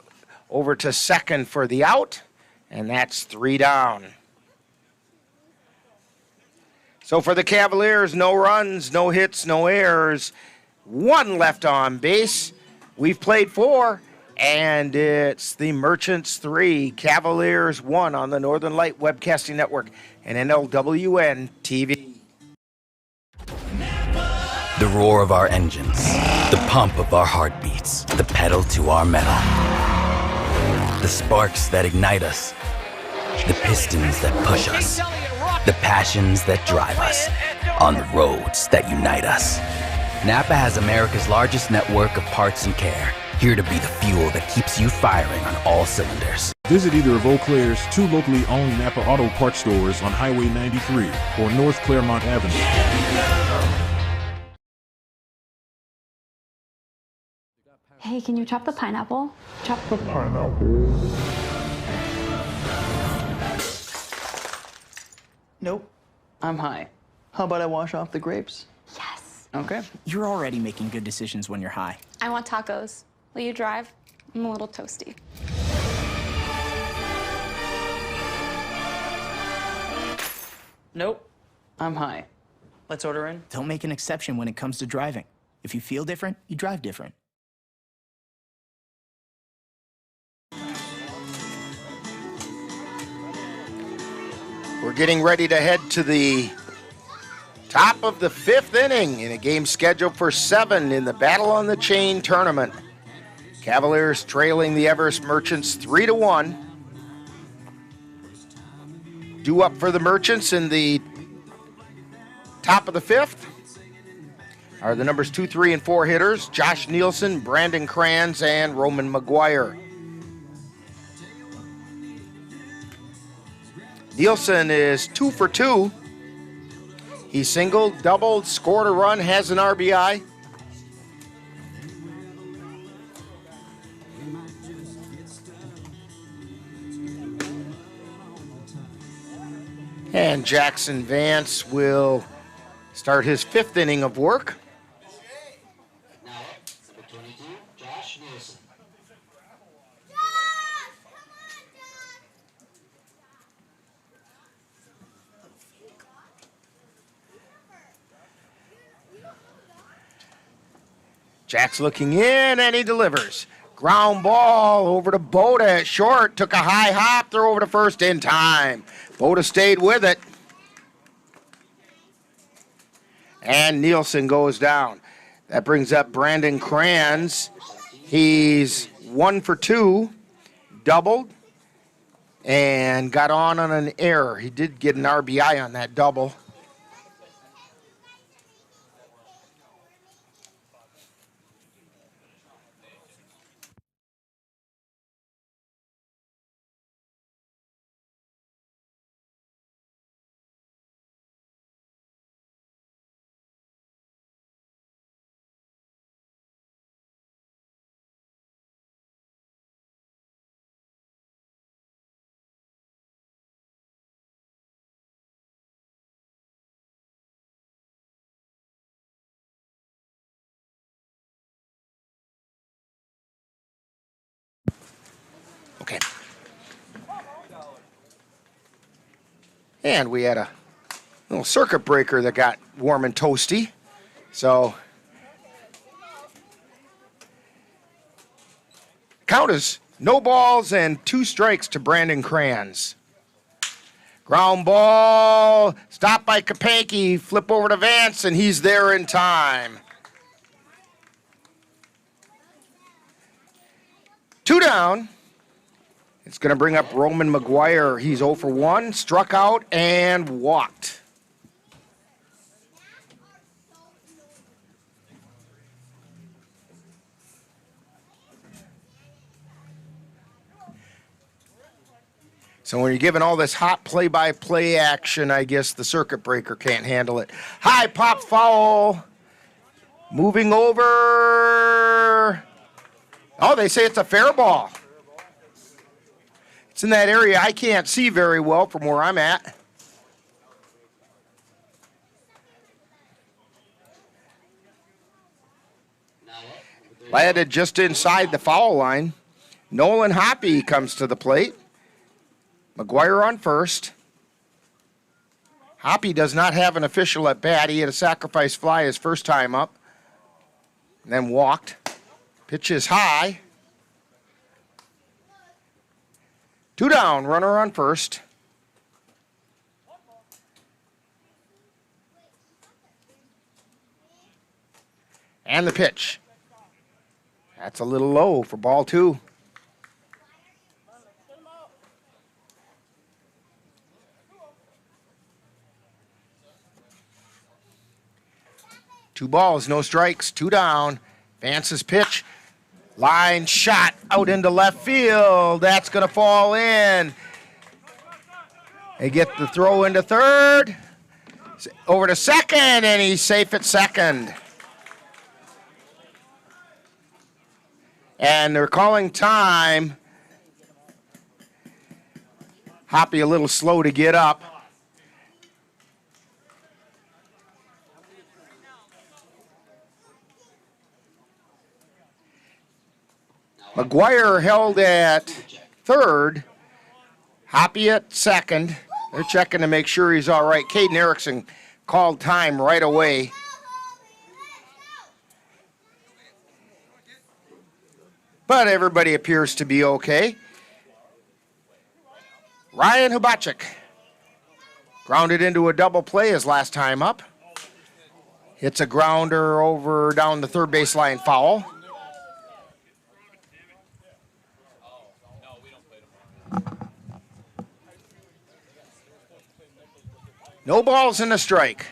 over to second for the out, and that's 3 down. So for the Cavaliers, no runs, no hits, no errors, 1 left on base. We've played 4, and it's the Merchants 3, Cavaliers 1 on the Northern Light Webcasting Network and NLWN-TV. The roar of our engines, the pump of our heartbeats, the pedal to our metal. The sparks that ignite us, the pistons that push us, the passions that drive us, on the roads that unite us. Napa has America's largest network of parts and care, here to be the fuel that keeps you firing on all cylinders. Visit either of Eau Claire's 2 locally owned Napa Auto Parts stores on Highway 93 or North Claremont Avenue. Hey, can you chop the pineapple? Chop the pineapple. Nope. I'm high. How about I wash off the grapes? Yes. Okay. You're already making good decisions when you're high. I want tacos. Will you drive? I'm a little toasty. Nope. I'm high. Let's order in. Don't make an exception when it comes to driving. If you feel different, you drive different. We're getting ready to head to the top of the 5th inning in a game scheduled for 7 in the Battle on the Chain tournament. Cavaliers trailing the Everest Merchants 3-1. Due up for the Merchants in the top of the 5th are the numbers 2, 3, and 4 hitters, Josh Nielsen, Brandon Kranz, and Roman McGuire. Nielsen is 2 for 2. He singled, doubled, scored a run, has an RBI. And Jackson Vance will start his 5th inning of work. Jack's looking in, and he delivers. Ground ball over to Boda at short. Took a high hop, throw over to first in time. Boda stayed with it. And Nielsen goes down. That brings up Brandon Kranz. He's 1 for 2, doubled, and got on an error. He did get an RBI on that double. Okay. And we had a little circuit breaker that got warm and toasty. So count is no balls and 2 strikes to Brandon Kranz. Ground ball, stopped by Kapanke, flip over to Vance, and he's there in time. 2 down. It's going to bring up Roman McGuire. He's 0 for 1, struck out and walked. So when you're given all this hot play-by-play action, I guess the circuit breaker can't handle it. High pop foul. Moving over. Oh, they say it's a fair ball. It's in that area I can't see very well from where I'm at. Landed just inside the foul line. Nolan Hoppy comes to the plate. McGuire on first. Hoppy does not have an official at bat. He had a sacrifice fly his first time up, and then walked. Pitch is high. 2 down, runner on first. And the pitch. That's a little low for ball 2. Two balls, no strikes, 2 down. Vance's pitch. Line shot out into left field. That's going to fall in. They get the throw into third. Over to second, and he's safe at second. And they're calling time. Hoppy a little slow to get up. McGuire held at third. Hoppy at second. They're checking to make sure he's all right. Caden Erickson called time right away. But everybody appears to be okay. Ryan Hubachik grounded into a double play his last time up. Hits a grounder over down the third baseline foul. No balls and a strike.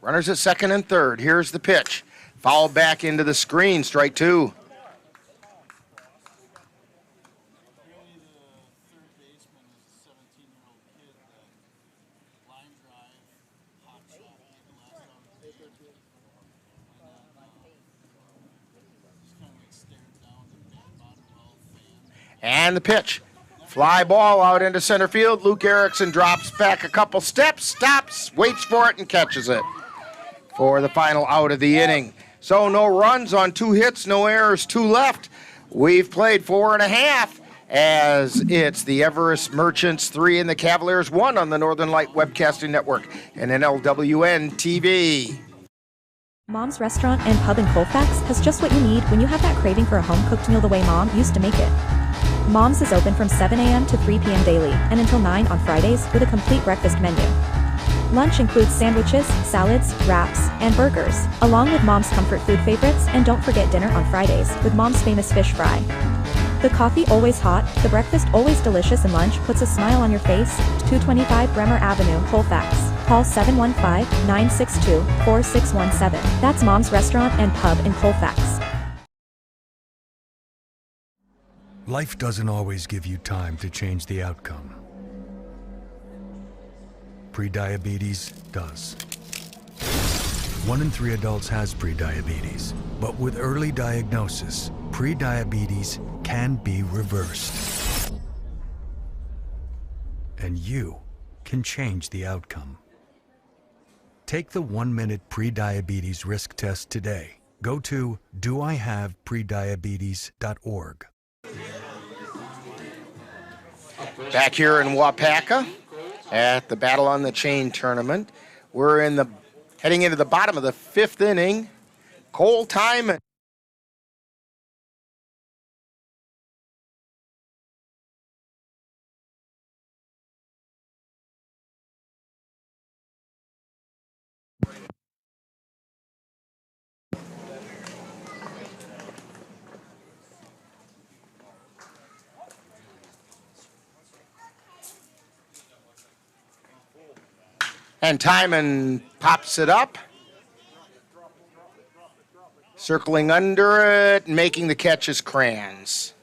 Runners at second and third. Here's the pitch. Foul back into the screen. Strike 2. And the pitch. Fly ball out into center field. Luke Erickson drops back a couple steps, stops, waits for it, and catches it for the final out of the inning. So no runs on 2 hits, no errors, 2 left. We've played 4.5 as it's the Everest Merchants 3 and the Cavaliers 1 on the Northern Light Webcasting Network and NLWN-TV. Mom's Restaurant and Pub in Colfax has just what you need when you have that craving for a home-cooked meal the way Mom used to make it. Mom's is open from 7 a.m. to 3 p.m. daily and until 9 on Fridays with a complete breakfast menu. Lunch includes sandwiches, salads, wraps, and burgers, along with Mom's comfort food favorites, and don't forget dinner on Fridays with Mom's famous fish fry. The coffee always hot, the breakfast always delicious, and lunch puts a smile on your face. 225 Bremer Avenue, Colfax. Call 715-962-4617. That's Mom's Restaurant and Pub in Colfax. Life doesn't always give you time to change the outcome. Prediabetes does. 1 in 3 adults has prediabetes, but with early diagnosis, prediabetes can be reversed. And you can change the outcome. Take the 1-minute prediabetes risk test today. Go to doihaveprediabetes.org. Back here in Wapaka at the Battle on the Chain tournament. We're heading into the bottom of the 5th inning. Cole Timon. And Timon pops it up. Circling under it, making the catch is Kranz.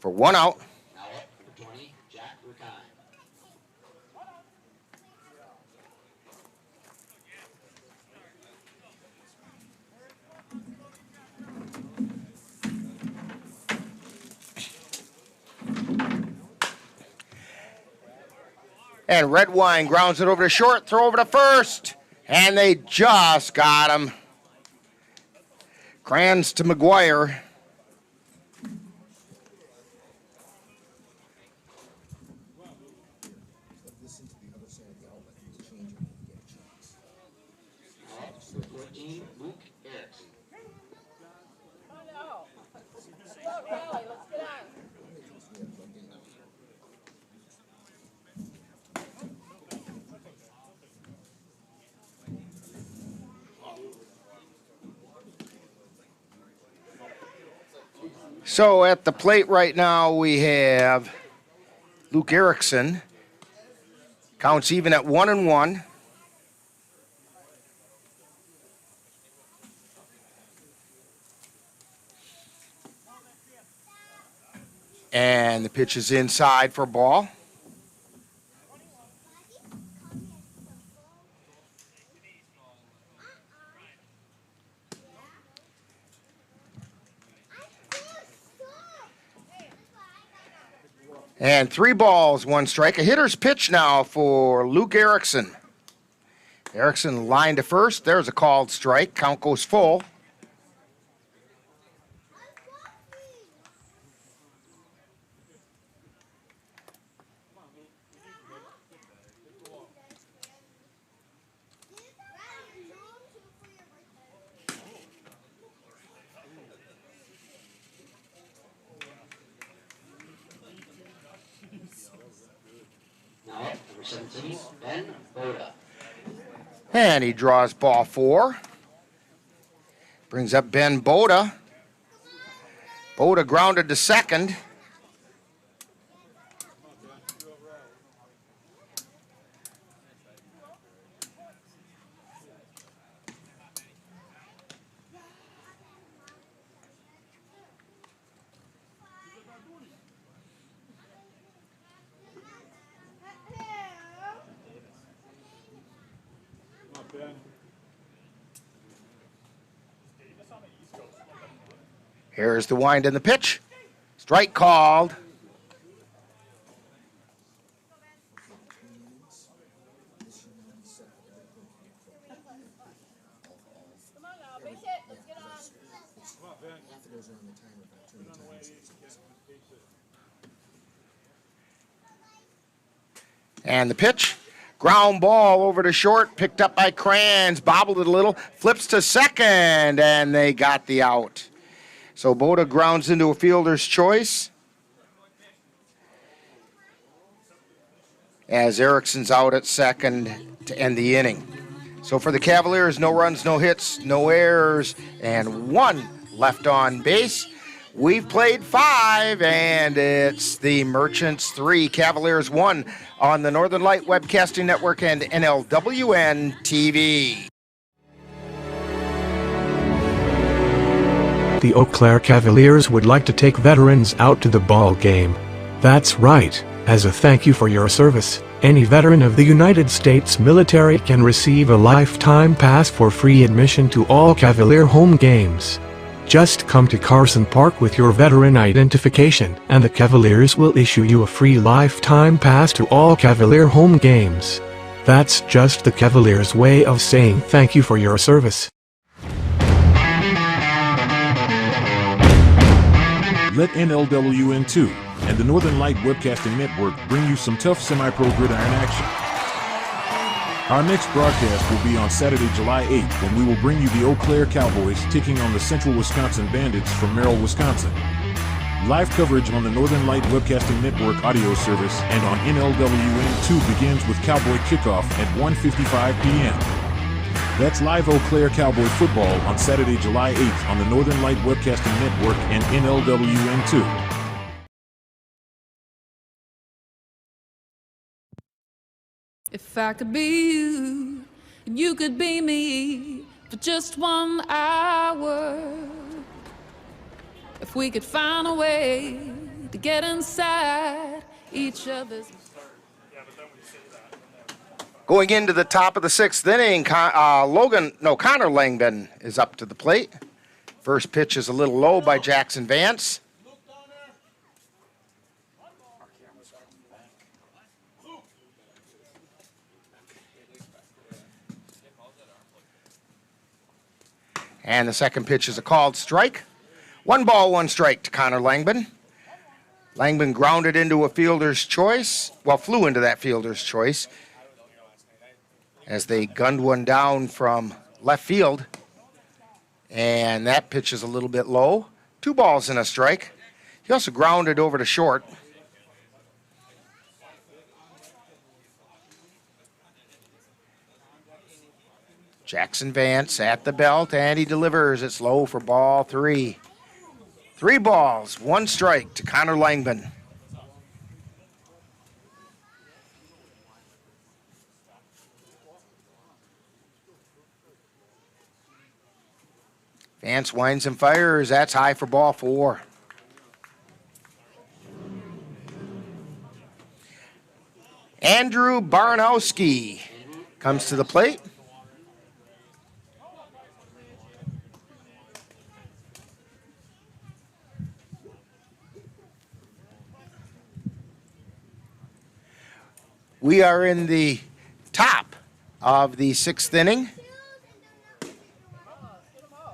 for 1 out. And Red Wine grounds it over to short, throw over to first. And they just got him. Crans to McGuire. So at the plate right now we have Luke Erickson. Counts even at 1-1. And the pitch is inside for a ball. And 3 balls, 1 strike. A hitter's pitch now for Luke Erickson. Erickson line to first. There's a called strike. Count goes full. And he draws ball 4. Brings up Ben Boda. Boda grounded to second. Here's the wind in the pitch. Strike called. And the pitch. Ground ball over to short, picked up by Crans, bobbled it a little, flips to second, and they got the out. So Boda grounds into a fielder's choice. As Erickson's out at second to end the inning. So for the Cavaliers, no runs, no hits, no errors, and 1 left on base. We've played 5, and it's the Merchants 3, Cavaliers 1 on the Northern Light Webcasting Network and NLWN-TV. The Eau Claire Cavaliers would like to take veterans out to the ball game. That's right. As a thank you for your service, any veteran of the United States military can receive a lifetime pass for free admission to all Cavalier home games. Just come to Carson Park with your veteran identification, and the Cavaliers will issue you a free lifetime pass to all Cavalier home games. That's just the Cavaliers' way of saying thank you for your service. Let NLWN-2 and the Northern Light Webcasting Network bring you some tough semi-pro gridiron action. Our next broadcast will be on Saturday, July 8th, when we will bring you the Eau Claire Cowboys taking on the Central Wisconsin Bandits from Merrill, Wisconsin. Live coverage on the Northern Light Webcasting Network audio service and on NLWN-2 begins with Cowboy Kickoff at 1:55 p.m. That's live Eau Claire Cowboy football on Saturday, July 8th on the Northern Light Webcasting Network and NLWN-2. If I could be you, and you could be me for just 1 hour. If we could find a way to get inside each other's. Going into the top of the sixth inning, Connor Langdon is up to the plate. First pitch is a little low by Jackson Vance. And the second pitch is a called strike. 1 ball, 1 strike to Connor Langdon. Langdon grounded into a fielder's choice, well, flew into that fielder's choice as they gunned one down from left field. And that pitch is a little bit low. 2 balls and a strike. He also grounded over to short. Jackson Vance at the belt, and he delivers. It's low for ball 3. 3 balls, 1 strike to Connor Langdon. Vance winds and fires. That's high for ball 4. Andrew Baranowski comes to the plate. We are in the top of the 6th inning.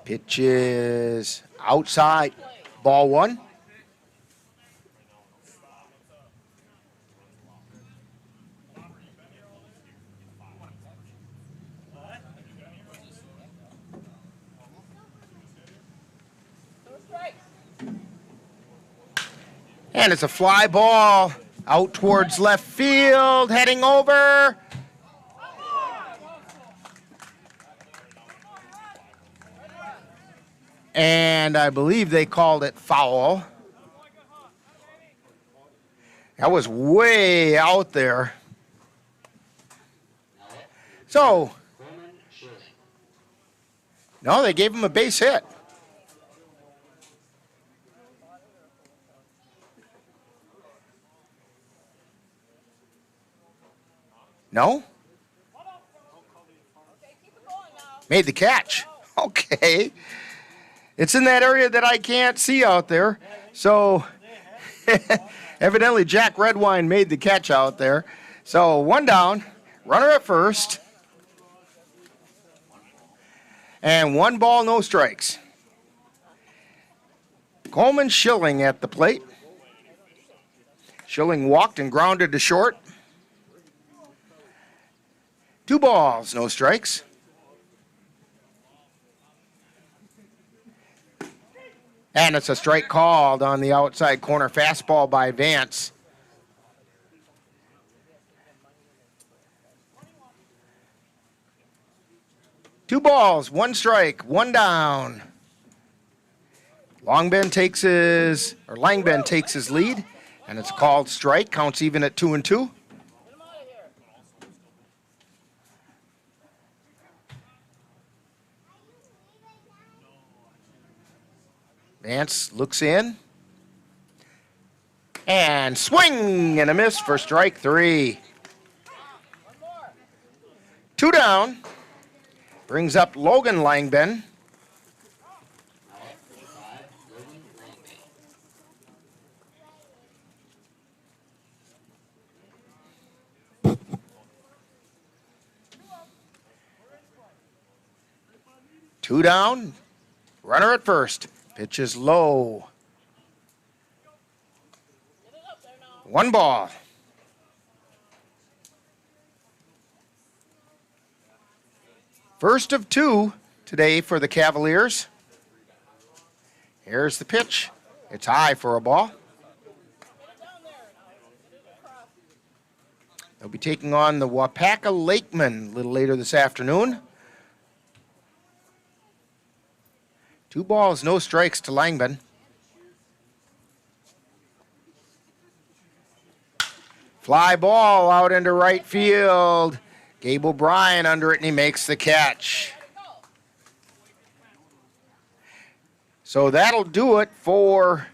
Pitch is outside, ball 1. And it's a fly ball out towards left field, heading over. And I believe they called it foul. That was way out there. So, no, they gave him a base hit. No? Made the catch. Okay. It's in that area that I can't see out there. So, evidently Jack Redwine made the catch out there. So, 1 down, runner at first. And 1 ball, no strikes. Coleman Schilling at the plate. Schilling walked and grounded to short. 2 balls, no strikes. And it's a strike called on the outside corner fastball by Vance. Two balls, 1 strike, 1 down. Langben takes his lead, and it's a called strike. Counts even at 2-2. Vance looks in. And swing and a miss for strike 3. 2 down. Brings up Logan Langben. Two down. Runner at first. Pitch is low. 1 ball. First of 2 today for the Cavaliers. Here's the pitch. It's high for a ball. They'll be taking on the Wapaka Lakemen a little later this afternoon. 2 balls, no strikes to Langben. Fly ball out into right field. Gabe O'Brien under it, and he makes the catch. So that'll do it for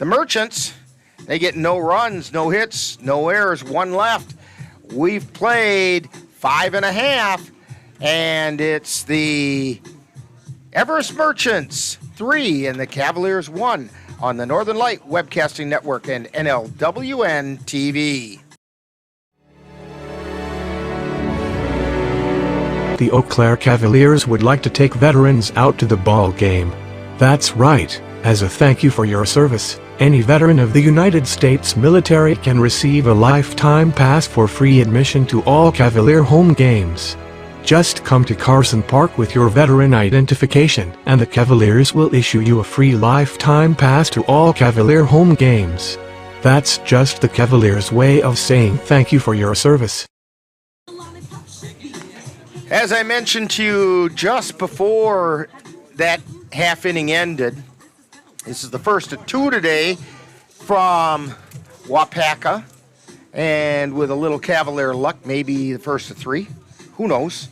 The Merchants, they get no runs, no hits, no errors, one left. We've played 5.5, and it's the Everest Merchants 3 and the Cavaliers 1 on the Northern Light Webcasting Network and NLWN-TV. The Eau Claire Cavaliers would like to take veterans out to the ball game. That's right. As a thank you for your service, any veteran of the United States military can receive a lifetime pass for free admission to all Cavalier home games. Just come to Carson Park with your veteran identification, and the Cavaliers will issue you a free lifetime pass to all Cavalier home games. That's just the Cavaliers' way of saying thank you for your service. As I mentioned to you just before that half inning ended, this is the first of 2 today from Wapaka, and with a little Cavalier luck, maybe the first of 3. Who knows?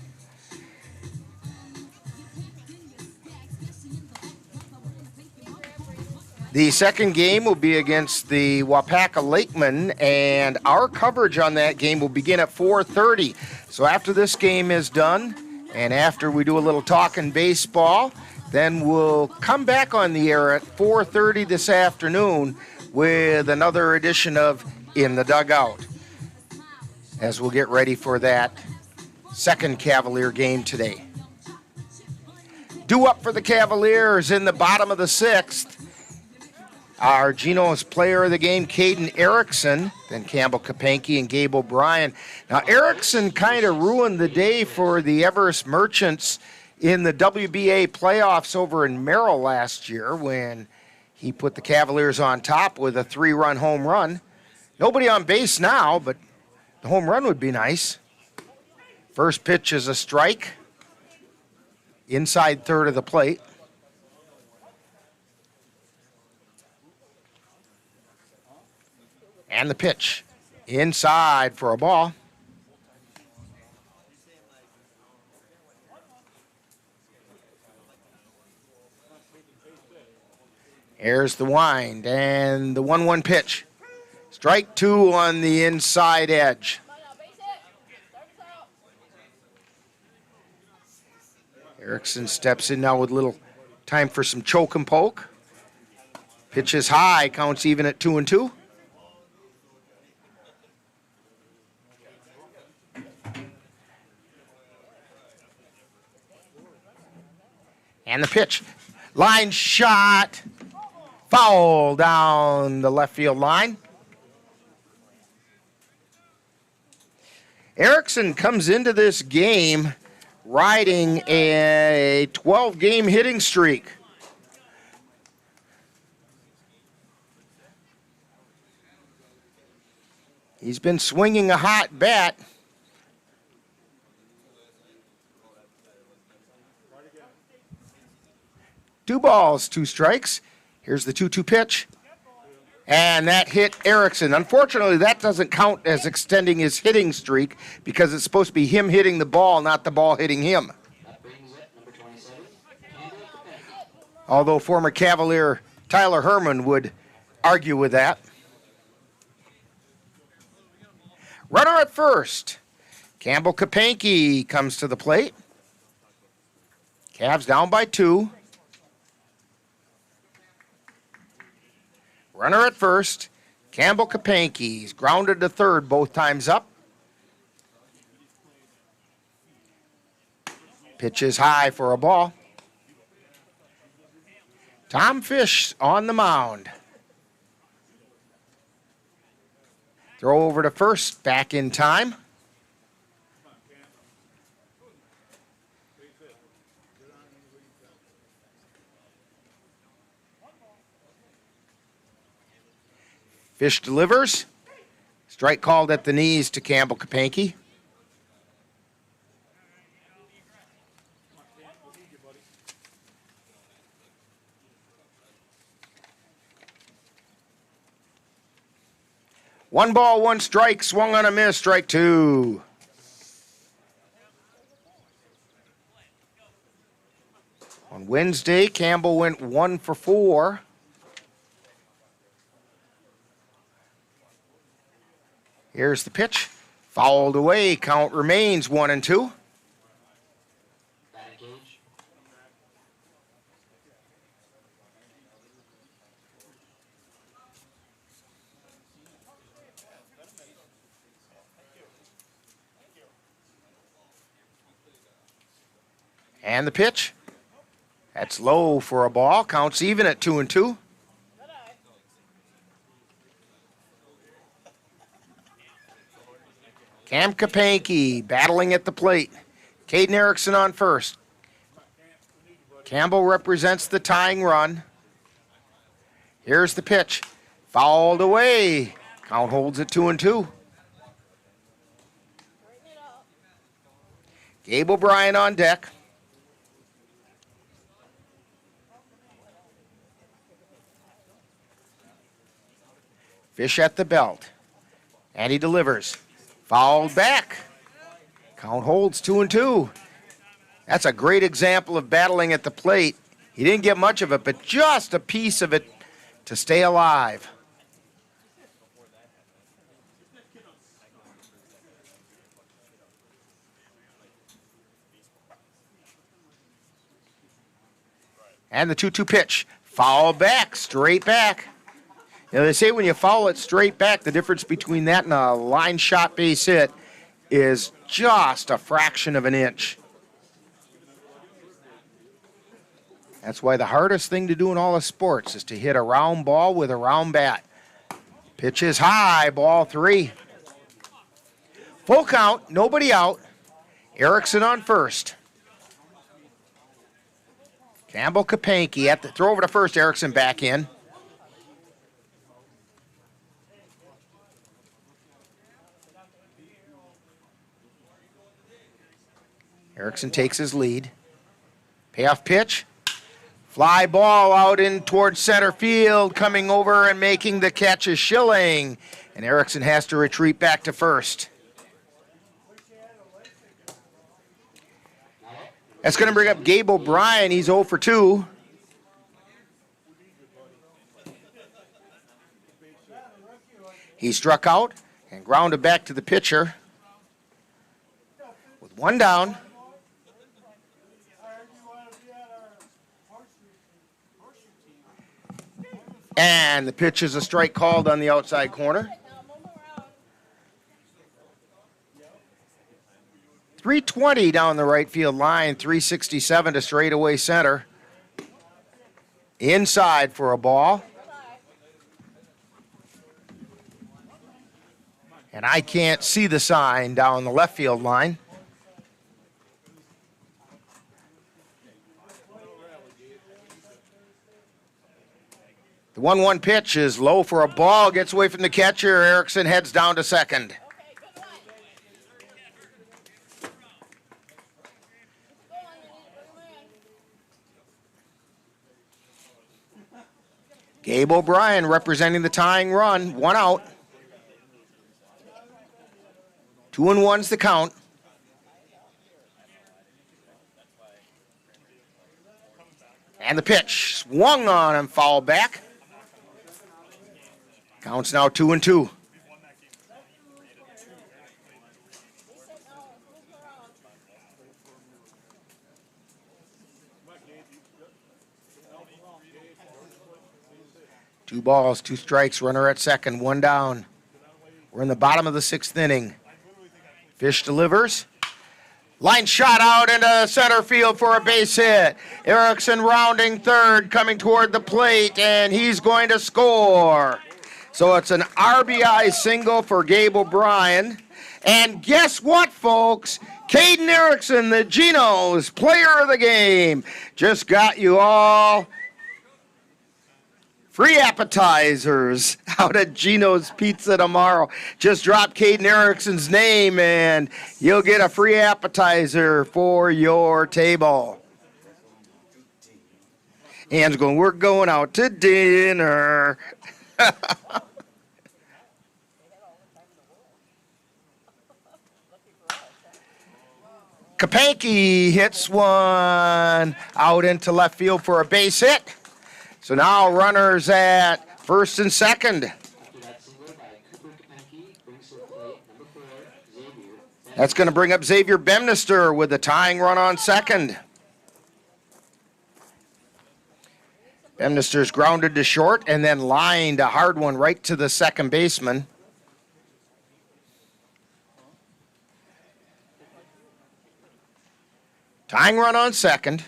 The second game will be against the Wapaka Lakemen, and our coverage on that game will begin at 4:30. So after this game is done, and after we do a little talking baseball, then we'll come back on the air at 4:30 this afternoon with another edition of In the Dugout, as we'll get ready for that second Cavalier game today. Due up for the Cavaliers in the bottom of the 6th. Our Geno's player of the game, Caden Erickson, then Campbell Kapanke and Gabe O'Brien. Now, Erickson kind of ruined the day for the Everest Merchants in the WBA playoffs over in Merrill last year when he put the Cavaliers on top with a 3-run home run. Nobody on base now, but the home run would be nice. First pitch is a strike, inside third of the plate. And the pitch, inside for a ball. Here's the wind and the 1-1 pitch. Strike 2 on the inside edge. Erickson steps in now with a little time for some choke and poke. Pitch is high, counts even at 2-2. And the pitch, line shot, foul down the left field line. Erickson comes into this game riding a 12-game hitting streak. He's been swinging a hot bat. Two balls, 2 strikes. Here's the 2-2 pitch. And that hit Erickson. Unfortunately, that doesn't count as extending his hitting streak because it's supposed to be him hitting the ball, not the ball hitting him. Although former Cavalier Tyler Herman would argue with that. Runner at first. Campbell Kapanke comes to the plate. Cavs down by 2. Runner at first, Campbell Kapanke. He's grounded to third both times up. Pitch is high for a ball. Tom Fish on the mound. Throw over to first, back in time. Fish delivers. Strike called at the knees to Campbell Kapanke. One ball, 1 strike, swung on a miss, strike 2. On Wednesday, Campbell went 1 for 4. Here's the pitch. Fouled away. Count remains 1-2. And the pitch. That's low for a ball. Counts even at 2-2. Cam Kapanke battling at the plate. Caden Erickson on first. Campbell represents the tying run. Here's the pitch. Fouled away. Count holds at 2-2. Gabe O'Brien on deck. Fish at the belt. And he delivers. Fouled back. Count holds 2-2. That's a great example of battling at the plate. He didn't get much of it, but just a piece of it to stay alive. And the 2-2 pitch. Foul back, straight back. You know, they say when you foul it straight back, the difference between that and a line shot base hit is just a fraction of an inch. That's why the hardest thing to do in all of sports is to hit a round ball with a round bat. Pitch is high, ball 3. Full count, nobody out. Erickson on first. Campbell Kapanke at the throw over to first. Erickson back in. Erickson takes his lead. Payoff pitch. Fly ball out in towards center field. Coming over and making the catch is Schilling. And Erickson has to retreat back to first. That's going to bring up Gabe O'Brien. He's 0 for 2. He struck out and grounded back to the pitcher. With one down. And the pitch is a strike called on the outside corner. 320 down the right field line, 367 to straightaway center. Inside for a ball. And I can't see the sign down the left field line. The 1-1 pitch is low for a ball, gets away from the catcher. Erickson heads down to second. Gabe O'Brien representing the tying run, 1 out. 2-1's the count. And the pitch swung on and fouled back. Counts now 2-2. Two balls, 2 strikes, runner at second, 1 down. We're in the bottom of the 6th inning. Fish delivers. Line shot out into center field for a base hit. Erickson rounding third, coming toward the plate, and he's going to score. So it's an RBI single for Gabe O'Brien. And guess what, folks? Caden Erickson, the Geno's player of the game, just got you all free appetizers out at Geno's Pizza tomorrow. Just drop Caden Erickson's name and you'll get a free appetizer for your table. Ann's going, we're going out to dinner. Kapanke hits one out into left field for a base hit. So now runners at first and second. That's going to bring up Xavier Bemnister with the tying run on second. Bemnister's grounded to short and then lined a hard one right to the second baseman. Tying run on second.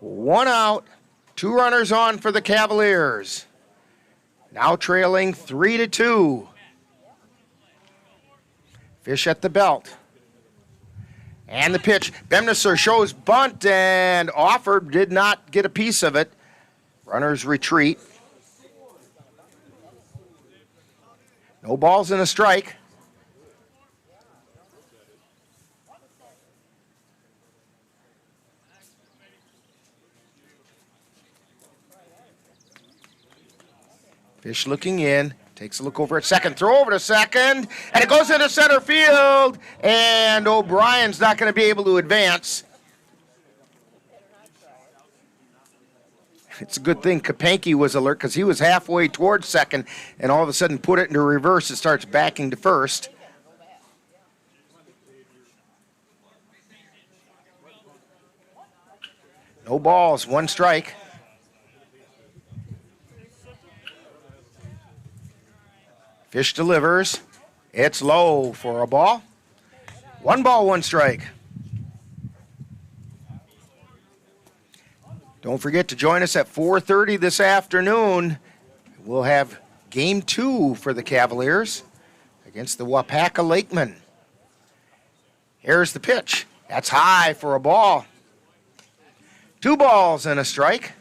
One out, 2 runners on for the Cavaliers. Now trailing 3-2. Fish at the belt. And the pitch. Bemnister shows bunt and offered, did not get a piece of it. Runners retreat. No balls and a strike. Fish looking in, takes a look over at second, throw over to second, and it goes into center field, and O'Brien's not going to be able to advance. It's a good thing Kapanke was alert because he was halfway towards second, and all of a sudden put it into reverse. It starts backing to first. No balls, 1 strike. Fish delivers. It's low for a ball. 1 ball, 1 strike. Don't forget to join us at 4:30 this afternoon. We'll have game 2 for the Cavaliers against the Wapaka Lakemen. Here's the pitch. That's high for a ball. 2 balls and a strike.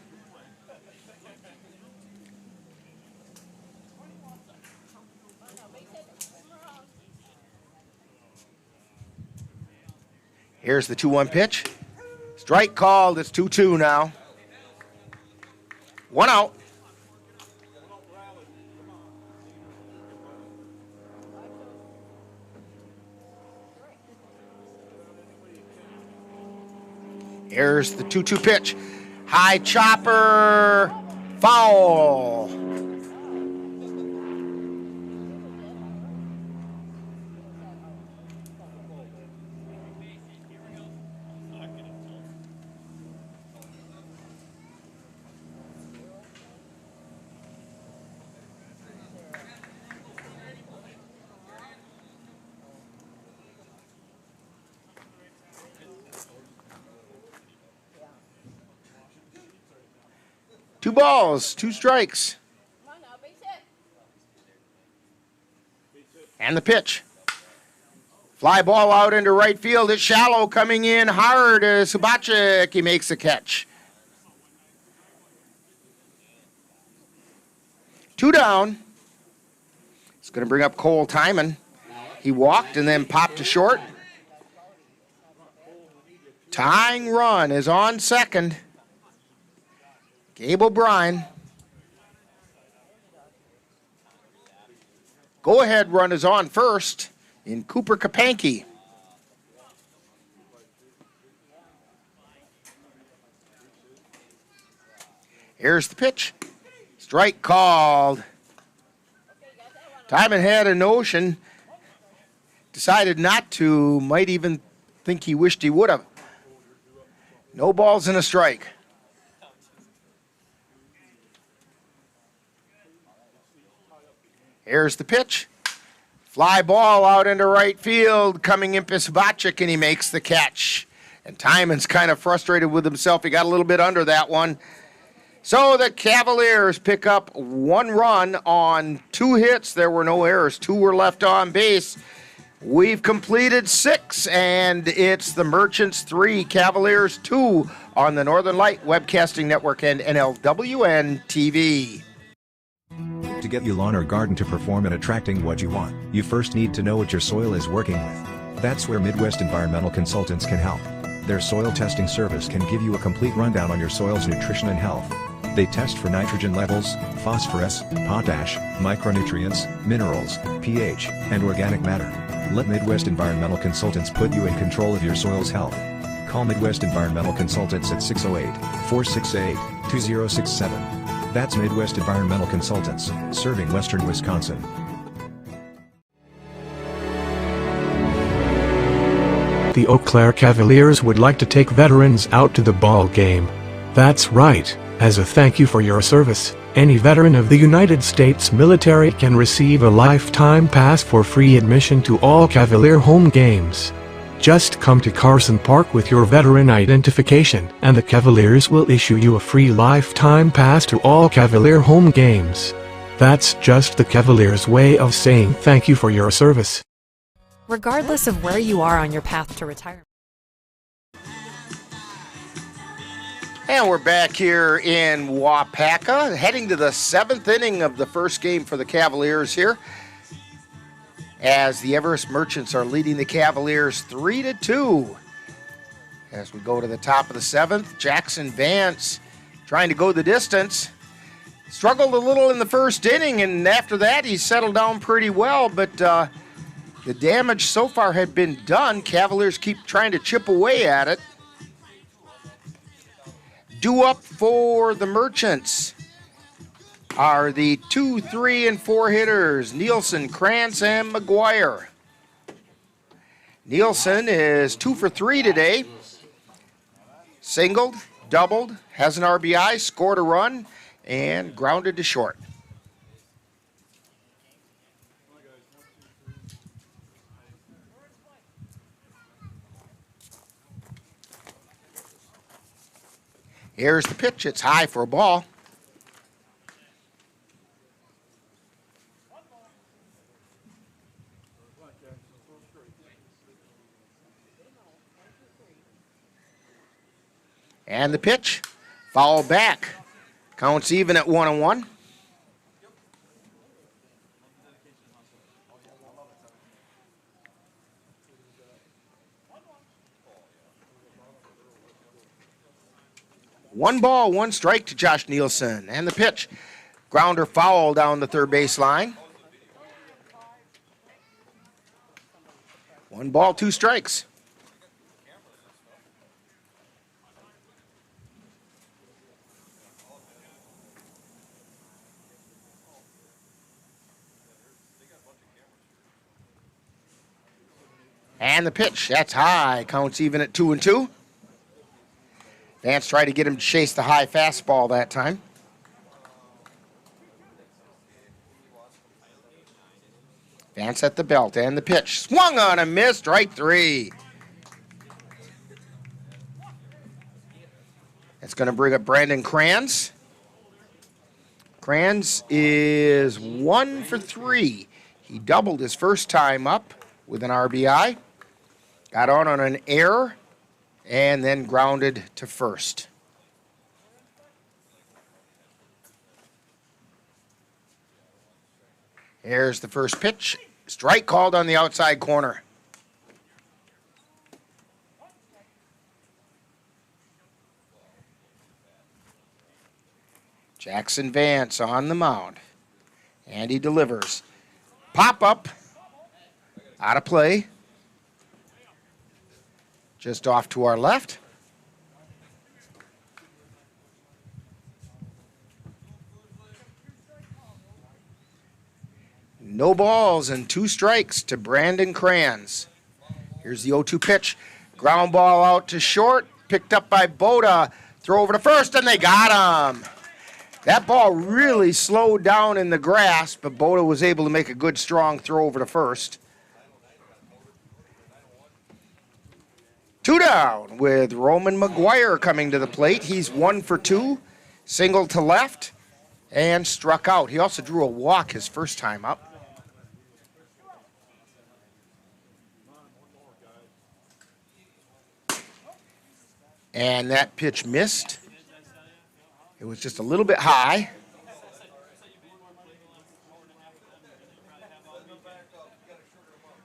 Here's the 2-1 pitch. Strike called. It's 2-2 now. 1 out. Here's the 2-2 pitch. High chopper. Foul. Two balls, 2 strikes. And the pitch. Fly ball out into right field. It's shallow, coming in hard. Subachik, he makes the catch. 2 down. It's going to bring up Cole Timon. He walked and then popped to short. Tying run is on second. Gabe O'Brien. Go-ahead run is on first in Cooper Kapanke. Here's the pitch. Strike called. Timon had a notion. Decided not to. Might even think he wished he would have. No balls and a strike. Here's the pitch. Fly ball out into right field, coming in Pisbachik, and he makes the catch. And Timon's kind of frustrated with himself. He got a little bit under that one. So the Cavaliers pick up 1 run on 2 hits. There were no errors. 2 were left on base. We've completed 6, and it's the Merchants 3, Cavaliers 2 on the Northern Light Webcasting Network and NLWN-TV. To get your lawn or garden to perform and attracting what you want, you first need to know what your soil is working with. That's where Midwest Environmental Consultants can help. Their soil testing service can give you a complete rundown on your soil's nutrition and health. They test for nitrogen levels, phosphorus, potash, micronutrients, minerals, pH, and organic matter. Let Midwest Environmental Consultants put you in control of your soil's health. Call Midwest Environmental Consultants at 608-468-2067. That's Midwest Environmental Consultants, serving Western Wisconsin. The Eau Claire Cavaliers would like to take veterans out to the ball game. That's right. As a thank you for your service, any veteran of the United States military can receive a lifetime pass for free admission to all Cavalier home games. Just come to Carson Park with your veteran identification, and the Cavaliers will issue you a free lifetime pass to all Cavalier home games. That's just the Cavaliers' way of saying thank you for your service. Regardless of where you are on your path to retirement. And we're back here in Wapaka, heading to the 7th inning of the first game for the Cavaliers here, as the Everest Merchants are leading the Cavaliers 3-2. As we go to the top of the 7th, Jackson Vance trying to go the distance. Struggled a little in the first inning, and after that he settled down pretty well, but the damage so far had been done. Cavaliers keep trying to chip away at it. Due up for the Merchants are the 2, 3, and 4 hitters, Nielsen, Krantz, and McGuire. Nielsen is 2 for 3 today. Singled, doubled, has an RBI, scored a run, and grounded to short. Here's the pitch. It's high for a ball. And the pitch. Foul back. Counts even at 1-1. One ball, one strike to Josh Nielsen. And the pitch. Grounder foul down the third base line. 1 ball, 2 strikes. And the pitch. That's high. Counts even at 2-2. Vance tried to get him to chase the high fastball that time. Vance at the belt and the pitch. Swung on a miss, strike 3. It's going to bring up Brandon Krantz. Krantz is 1 for 3. He doubled his first time up with an RBI. Got on an error and then grounded to first. Here's the first pitch. Strike called on the outside corner. Jackson Vance on the mound. And he delivers. Pop up. Out of play. Just off to our left. No balls and 2 strikes to Brandon Krantz. Here's the 0-2 pitch. Ground ball out to short. Picked up by Boda. Throw over to first, and they got him. That ball really slowed down in the grass, but Boda was able to make a good, strong throw over to first. 2 down with Roman McGuire coming to the plate. He's 1 for 2, singled to left, and struck out. He also drew a walk his first time up. And that pitch missed. It was just a little bit high.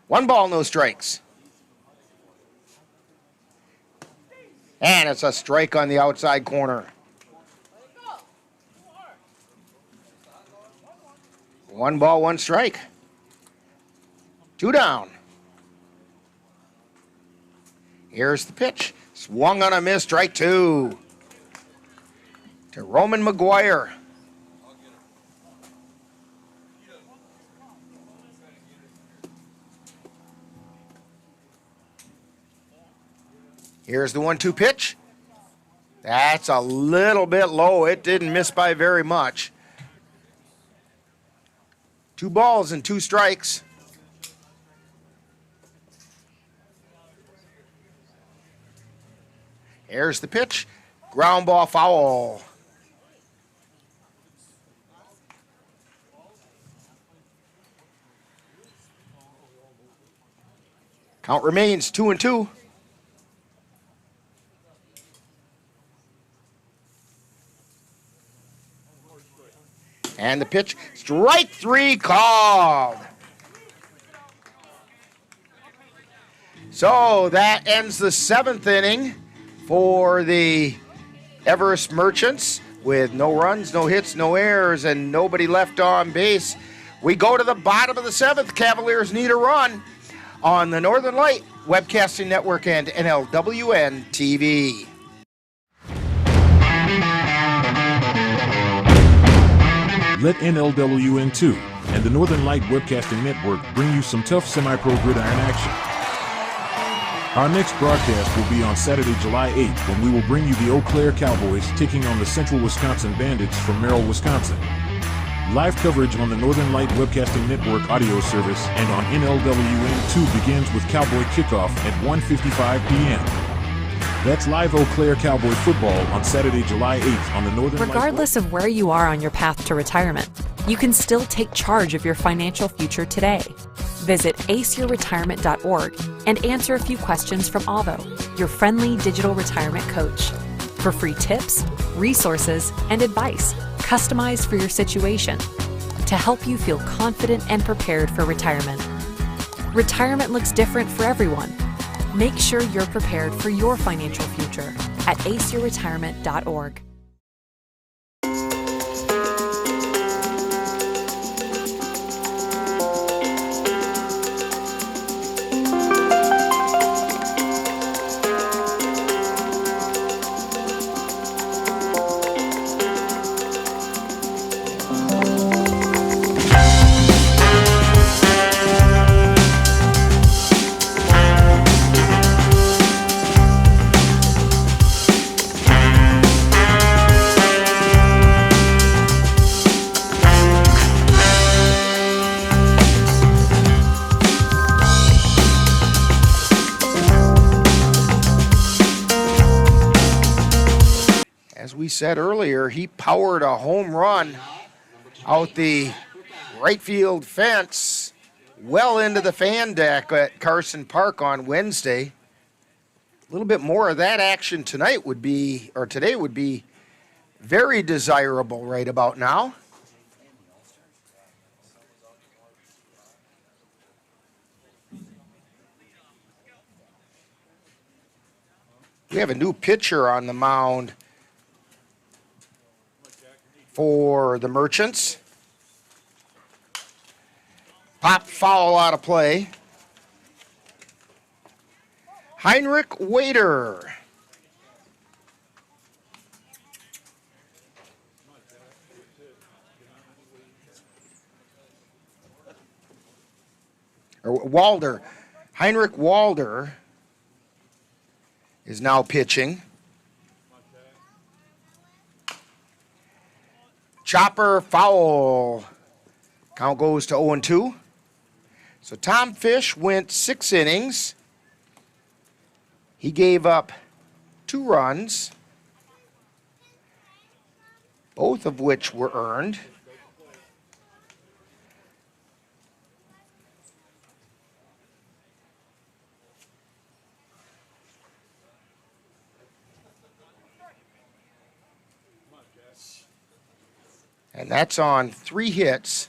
One ball, no strikes. And it's a strike on the outside corner. 1 ball, 1 strike. 2 down. Here's the pitch. Swung on a miss, strike 2. To Roman McGuire. Here's the 1-2 pitch. That's a little bit low. It didn't miss by very much. 2 balls and 2 strikes. Here's the pitch. Ground ball foul. Count remains 2-2. And the pitch, strike 3 called. So that ends the 7th inning for the Everest Merchants with no runs, no hits, no errors, and nobody left on base. We go to the bottom of the 7th. Cavaliers need a run on the Northern Light Webcasting Network and NLWN-TV. Let NLWN-2 and the Northern Light Webcasting Network bring you some tough semi-pro gridiron action. Our next broadcast will be on Saturday, July 8th, when we will bring you the Eau Claire Cowboys taking on the Central Wisconsin Bandits from Merrill, Wisconsin. Live coverage on the Northern Light Webcasting Network audio service and on NLWN-2 begins with Cowboy Kickoff at 1:55 p.m. That's live Eau Claire Cowboy football on Saturday, July 8th on the Northern Light. Regardless of where you are on your path to retirement, you can still take charge of your financial future today. Visit aceyourretirement.org and answer a few questions from Alvo, your friendly digital retirement coach, for free tips, resources, and advice customized for your situation to help you feel confident and prepared for retirement. Retirement looks different for everyone. Make sure you're prepared for your financial future at aceyourretirement.org. As we said earlier, he powered a home run out the right field fence well into the fan deck at Carson Park on Wednesday. A little bit more of that action tonight would be, or today would be, very desirable right about now. We have a new pitcher on the mound for the Merchants. Pop foul out of play. Heinrich Wader. Or Walder. Heinrich Walder is now pitching. Chopper foul. Count goes to 0-2. So Tom Fish went 6 innings. He gave up 2 runs, both of which were earned. And that's on 3 hits.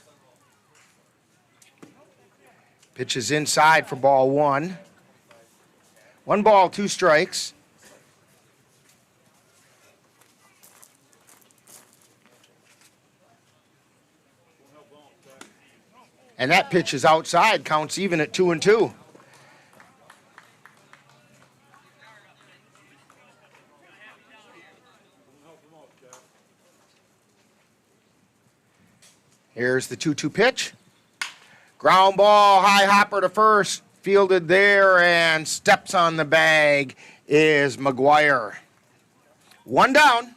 Pitch is inside for ball 1. 1 ball, 2 strikes. And that pitch is outside, counts even at 2-2. Here's the 2-2 pitch. Ground ball, high hopper to first, fielded there, and steps on the bag is McGuire. One down.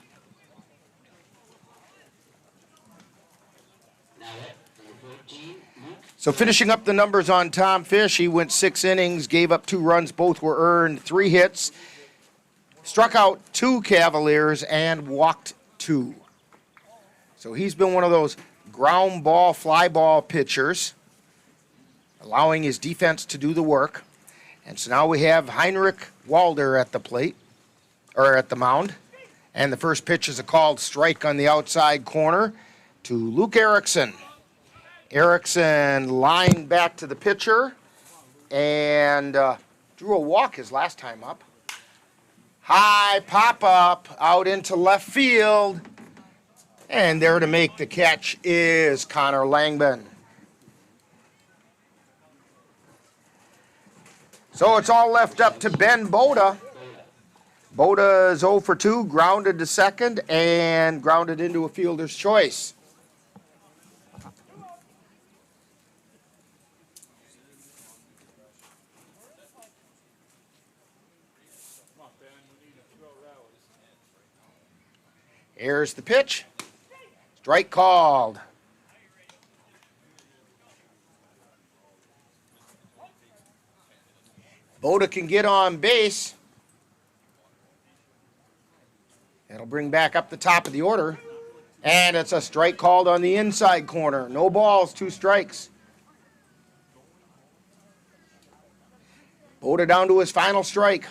So finishing up the numbers on Tom Fish, he went 6 innings, gave up 2 runs, both were earned, 3 hits, struck out 2 Cavaliers, and walked 2. So he's been one of those ground ball, fly ball pitchers, allowing his defense to do the work. And so now we have Heinrich Walder at the plate, or at the mound. And the first pitch is a called strike on the outside corner to Luke Erickson. Erickson lined back to the pitcher and drew a walk his last time up. High pop-up out into left field. And there to make the catch is Connor Langman. So it's all left up to Ben Boda. Boda is 0 for 2, grounded to second, and grounded into a fielder's choice. Here's the pitch. Strike called. Boda can get on base. That'll bring back up the top of the order. And it's a strike called on the inside corner. No balls, 2 strikes. Boda down to his final strike.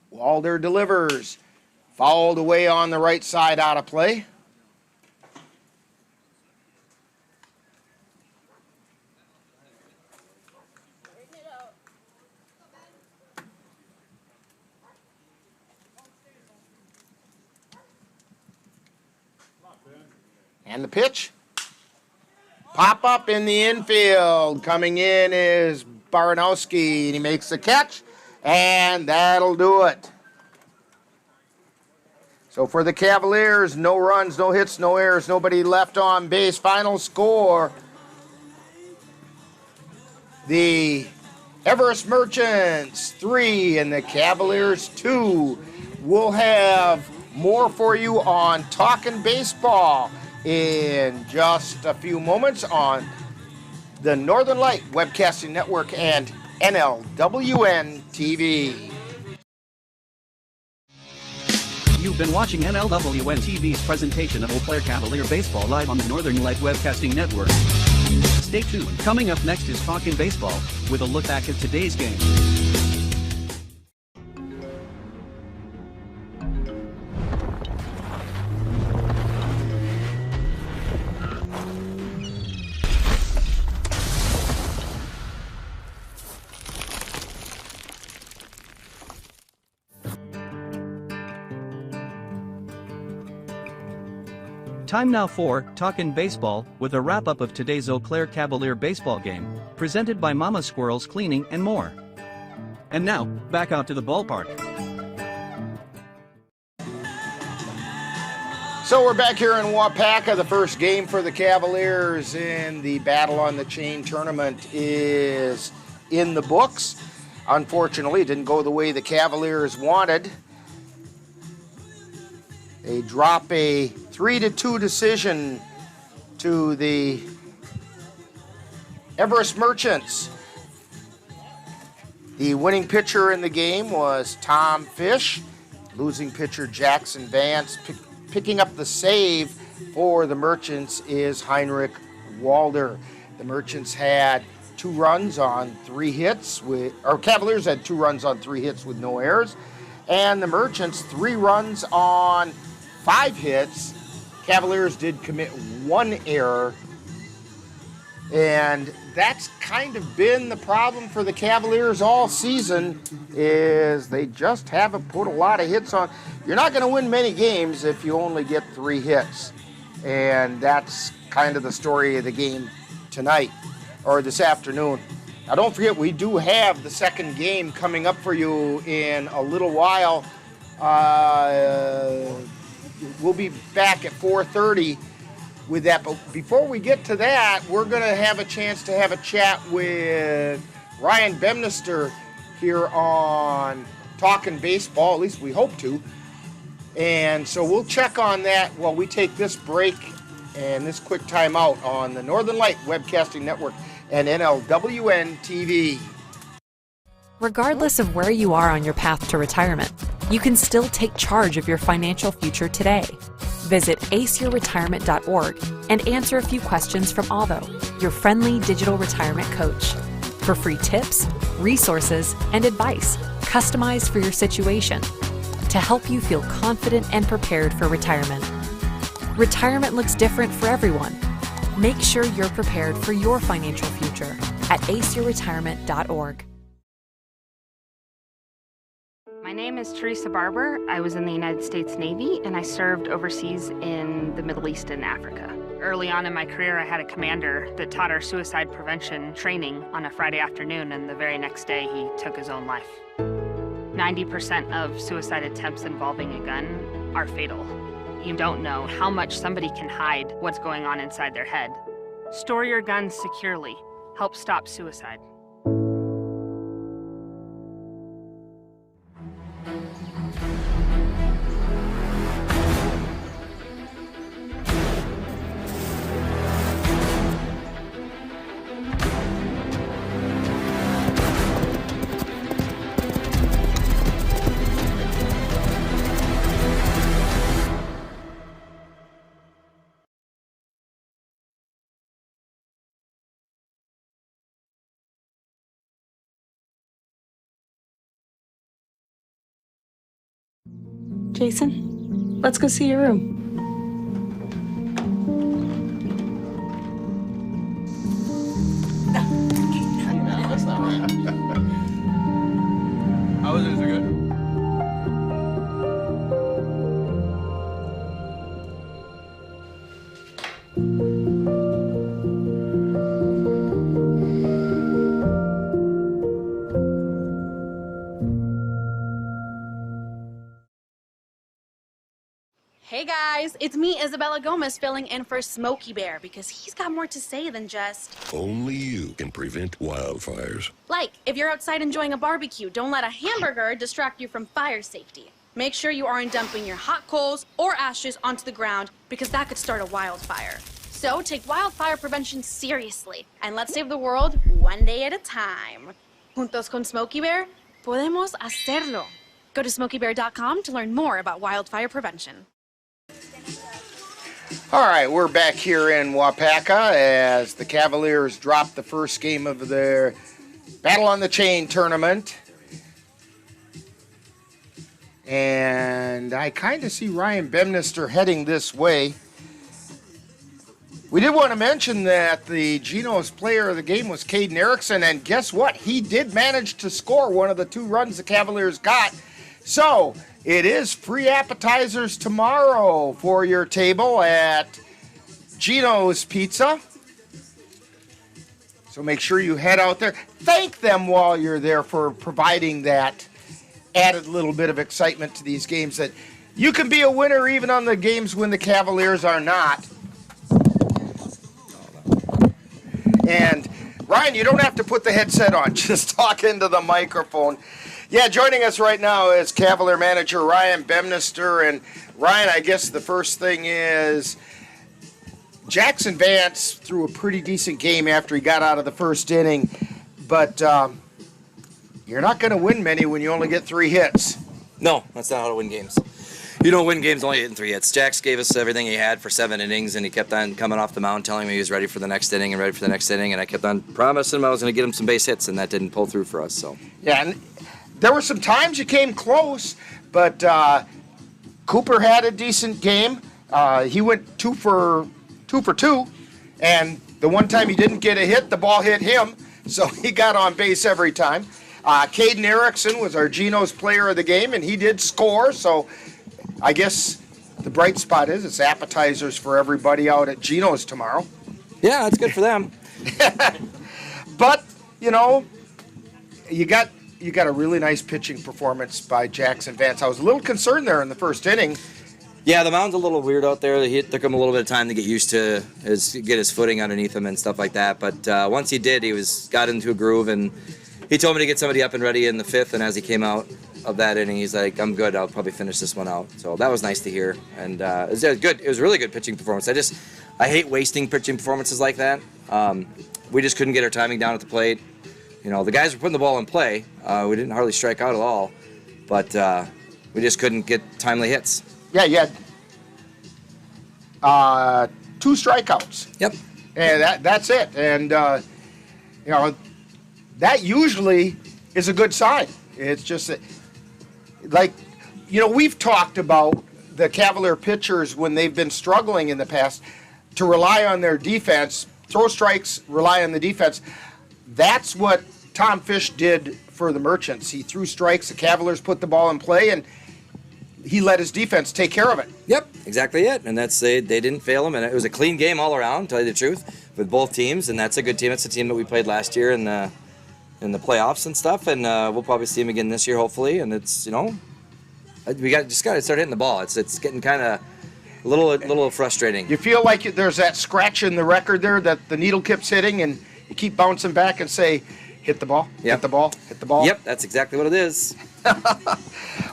Walder delivers. Fouled away on the right side, out of play. And the pitch. Pop up in the infield. Coming in is Baranowski, and he makes the catch, and that'll do it. So for the Cavaliers, no runs, no hits, no errors, nobody left on base. Final score, the Everest Merchants 3 and the Cavaliers 2. We'll have more for you on Talkin' Baseball in just a few moments on the Northern Light Webcasting Network and NLWN-TV. You've been watching NLWN-TV's presentation of Eau Claire Cavalier Baseball live on the Northern Light Webcasting Network. Stay tuned. Coming up next is Talkin' Baseball, with a look back at today's game. Time now for Talkin' Baseball, with a wrap-up of today's Eau Claire Cavalier baseball game, presented by Mama Squirrels Cleaning and more. And now, back out to the ballpark. So we're back here in Wapaka. The first game for the Cavaliers in the Battle on the Chain tournament is in the books. Unfortunately, it didn't go the way the Cavaliers wanted. They drop a 3-2 decision to the Everest Merchants. The winning pitcher in the game was Tom Fish. Losing pitcher Jackson Vance. Picking up the save for the Merchants is Heinrich Walder. The Merchants had 2 runs on 3 hits, Cavaliers had 2 runs on 3 hits with no errors. And the Merchants 3 runs on 5 hits. Cavaliers did commit 1 error. And that's kind of been the problem for the Cavaliers all season, is they just haven't put a lot of hits on. You're not going to win many games if you only get 3 hits. And that's kind of the story of the game tonight or this afternoon. Now don't forget, we do have the second game coming up for you in a little while. We'll be back at 4:30 with that. But before we get to that, we're going to have a chance to have a chat with Ryan Bemnister here on Talking Baseball. At least we hope to. And so we'll check on that while we take this break and this quick timeout on the Northern Light Webcasting Network and NLWN-TV. Regardless of where you are on your path to retirement, you can still take charge of your financial future today. Visit aceyourretirement.org and answer a few questions from Alvo, your friendly digital retirement coach, for free tips, resources, and advice customized for your situation to help you feel confident and prepared for retirement. Retirement looks different for everyone. Make sure you're prepared for your financial future at aceyourretirement.org. My name is Teresa Barber. I was in the United States Navy and I served overseas in the Middle East and Africa. Early on in my career, I had a commander that taught our suicide prevention training on a Friday afternoon, and the very next day he took his own life. 90% of suicide attempts involving a gun are fatal. You don't know how much somebody can hide what's going on inside their head. Store your guns securely. Help stop suicide. Jason, let's go see your room. No, that's not right. How was it? Is it good? Hey guys, it's me, Isabella Gomez, filling in for Smokey Bear because he's got more to say than just... Only you can prevent wildfires. Like, if you're outside enjoying a barbecue, don't let a hamburger distract you from fire safety. Make sure you aren't dumping your hot coals or ashes onto the ground because that could start a wildfire. So take wildfire prevention seriously and let's save the world one day at a time. Juntos con Smokey Bear, podemos hacerlo. Go to smokeybear.com to learn more about wildfire prevention. All right, we're back here in Wapaka as the Cavaliers drop the first game of their Battle on the Chain tournament. And I kind of see Ryan Bemnister heading this way. We did want to mention that the Geno's player of the game was Caden Erickson, and guess what? He did manage to score one of the 2 runs the Cavaliers got. So it is free appetizers tomorrow for your table at Geno's Pizza. So make sure you head out there. Thank them while you're there for providing that added little bit of excitement to these games, that you can be a winner even on the games when the Cavaliers are not. And Ryan, you don't have to put the headset on. Just talk into the microphone. Yeah, joining us right now is Cavalier manager Ryan Bemnister. And Ryan, I guess the first thing is Jackson Vance threw a pretty decent game after he got out of the first inning. But you're not going to win many when you only get 3 hits. No, that's not how to win games. You don't win games only hitting 3 hits. Jax gave us everything he had for 7 innings, and he kept on coming off the mound telling me he was ready for the next inning and ready for the next inning, and I kept on promising him I was going to get him some base hits, and that didn't pull through for us. So yeah, and there were some times you came close, but Cooper had a decent game. He went 2 for 2, and the one time he didn't get a hit, the ball hit him, so he got on base every time. Caden Erickson was our Geno's player of the game, and he did score, so I guess the bright spot is it's appetizers for everybody out at Geno's tomorrow. Yeah, that's good for them. But, you know, you got a really nice pitching performance by Jackson Vance. I was a little concerned there in the first inning. Yeah, the mound's a little weird out there. It took him a little bit of time to get used to get his footing underneath him and stuff like that. But once he did, he got into a groove, and he told me to get somebody up and ready in the fifth. And as he came out of that inning, he's like, "I'm good. I'll probably finish this one out." So that was nice to hear, and it was good. It was a really good pitching performance. I hate wasting pitching performances like that. We just couldn't get our timing down at the plate. You know, the guys were putting the ball in play. We didn't hardly strike out at all, but we just couldn't get timely hits. Yeah, you had 2 strikeouts. Yep. And that's it. And, you know, that usually is a good sign. It's just that, like, you know, we've talked about the Cavalier pitchers when they've been struggling in the past to rely on their defense, throw strikes, rely on the defense. That's what Tom Fish did for the Merchants. He threw strikes, the Cavaliers put the ball in play, and he let his defense take care of it. Yep, exactly it. And they didn't fail him, and it was a clean game all around, to tell you the truth, with both teams. And that's a good team. It's a team that we played last year in the playoffs and stuff. And we'll probably see him again this year, hopefully. And it's, you know, we just got to start hitting the ball. It's getting kind of a little frustrating. You feel like there's that scratch in the record there that the needle keeps hitting, and you keep bouncing back and say, "Hit the ball, yep. Hit the ball, hit the ball." Yep, that's exactly what it is.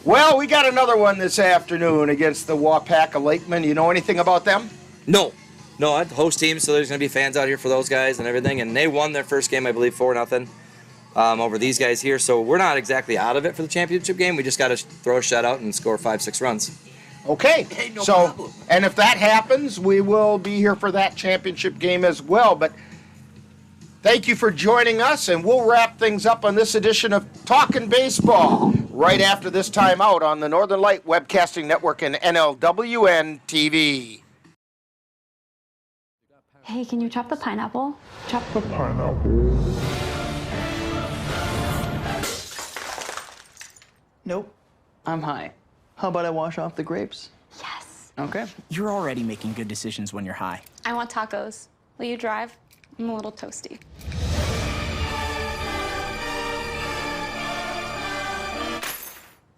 Well, we got another one this afternoon against the Wapaka Lakemen. You know anything about them? No, I'd host team, so there's going to be fans out here for those guys and everything. And they won their first game, I believe, 4-0 over these guys here. So we're not exactly out of it for the championship game. We just got to throw a shutout and score 5-6 runs. Okay, no so problem. And if that happens, we will be here for that championship game as well. But thank you for joining us, and we'll wrap things up on this edition of Talkin' Baseball right after this timeout on the Northern Light Webcasting Network and NLWN-TV. Hey, can you chop the pineapple? Chop the pineapple. Nope. I'm high. How about I wash off the grapes? Yes. Okay. You're already making good decisions when you're high. I want tacos. Will you drive? I'm a little toasty.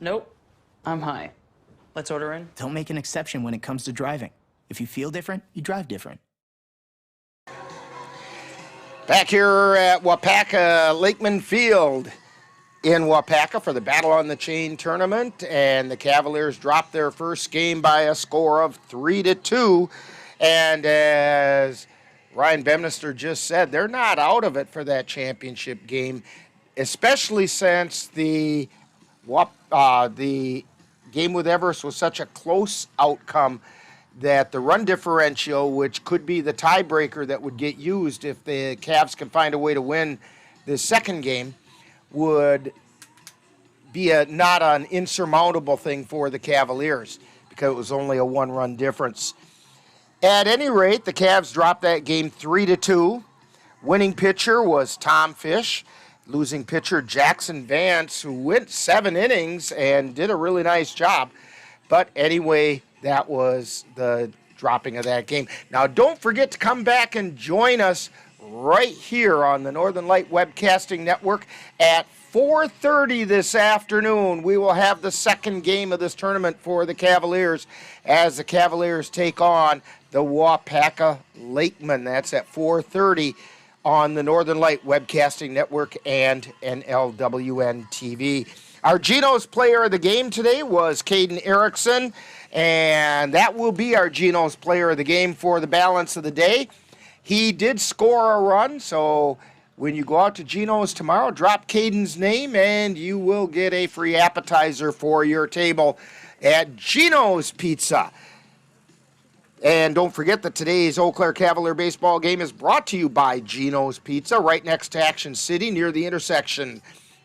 Nope. I'm high. Let's order in. Don't make an exception when it comes to driving. If you feel different, you drive different. Back here at Wapaka Lakeman Field in Wapaka for the Battle on the Chain tournament, and the Cavaliers dropped their first game by a score of 3-2. And as Ryan Bemnister just said, they're not out of it for that championship game, especially since the game with Everest was such a close outcome that the run differential, which could be the tiebreaker that would get used if the Cavs can find a way to win the second game, would be not an insurmountable thing for the Cavaliers because it was only a 1-run difference. At any rate, the Cavs dropped that game 3-2. Winning pitcher was Tom Fish. Losing pitcher Jackson Vance, who went 7 innings and did a really nice job. But anyway, that was the dropping of that game. Now, don't forget to come back and join us right here on the Northern Light Webcasting Network at 4:30 this afternoon. We will have the second game of this tournament for the Cavaliers as the Cavaliers take on the Wapaka Lakemen. That's at 4:30 on the Northern Light Webcasting Network and NLWN-TV. Our Geno's player of the game today was Caden Erickson, and that will be our Geno's player of the game for the balance of the day. He did score a run, so when you go out to Geno's tomorrow, drop Caden's name, and you will get a free appetizer for your table at Geno's Pizza. And don't forget that today's Eau Claire Cavalier baseball game is brought to you by Geno's Pizza, right next to Action City, near the intersection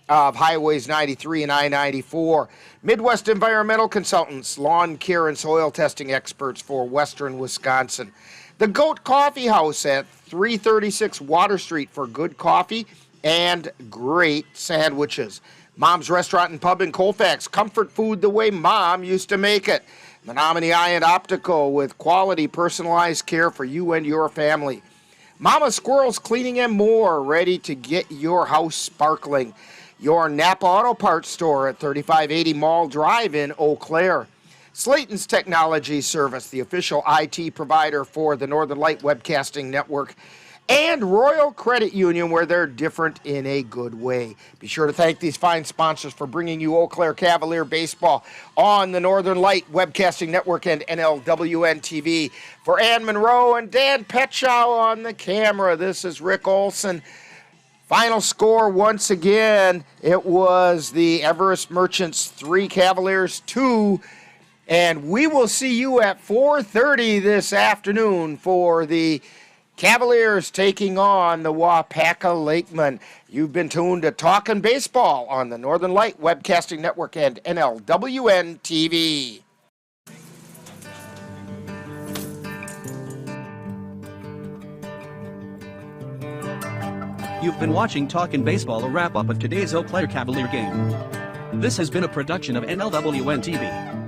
of Highways 93 and I-94. Midwest Environmental Consultants, lawn care and soil testing experts for Western Wisconsin. The Goat Coffee House at 336 Water Street for good coffee and great sandwiches. Mom's Restaurant and Pub in Colfax, comfort food the way Mom used to make it. Menominee Eye and Optical with quality personalized care for you and your family. Mama Squirrel's Cleaning and More, ready to get your house sparkling. Your Napa Auto Parts store at 3580 Mall Drive in Eau Claire. Slayton's Technology Service, the official IT provider for the Northern Light Webcasting Network. And Royal Credit Union, where they're different in a good way. Be sure to thank these fine sponsors for bringing you Eau Claire Cavalier baseball on the Northern Light Webcasting Network and NLWN-TV. For Ann Monroe and Dan Petchow on the camera, this is Rick Olson. Final score once again, it was the Everest Merchants 3, Cavaliers 2. And we will see you at 4:30 this afternoon for the Cavaliers taking on the Wapaka Lakemen. You've been tuned to Talkin' Baseball on the Northern Light Webcasting Network and NLWN-TV. You've been watching Talkin' Baseball, a wrap-up of today's Eau Claire Cavalier game. This has been a production of NLWN-TV.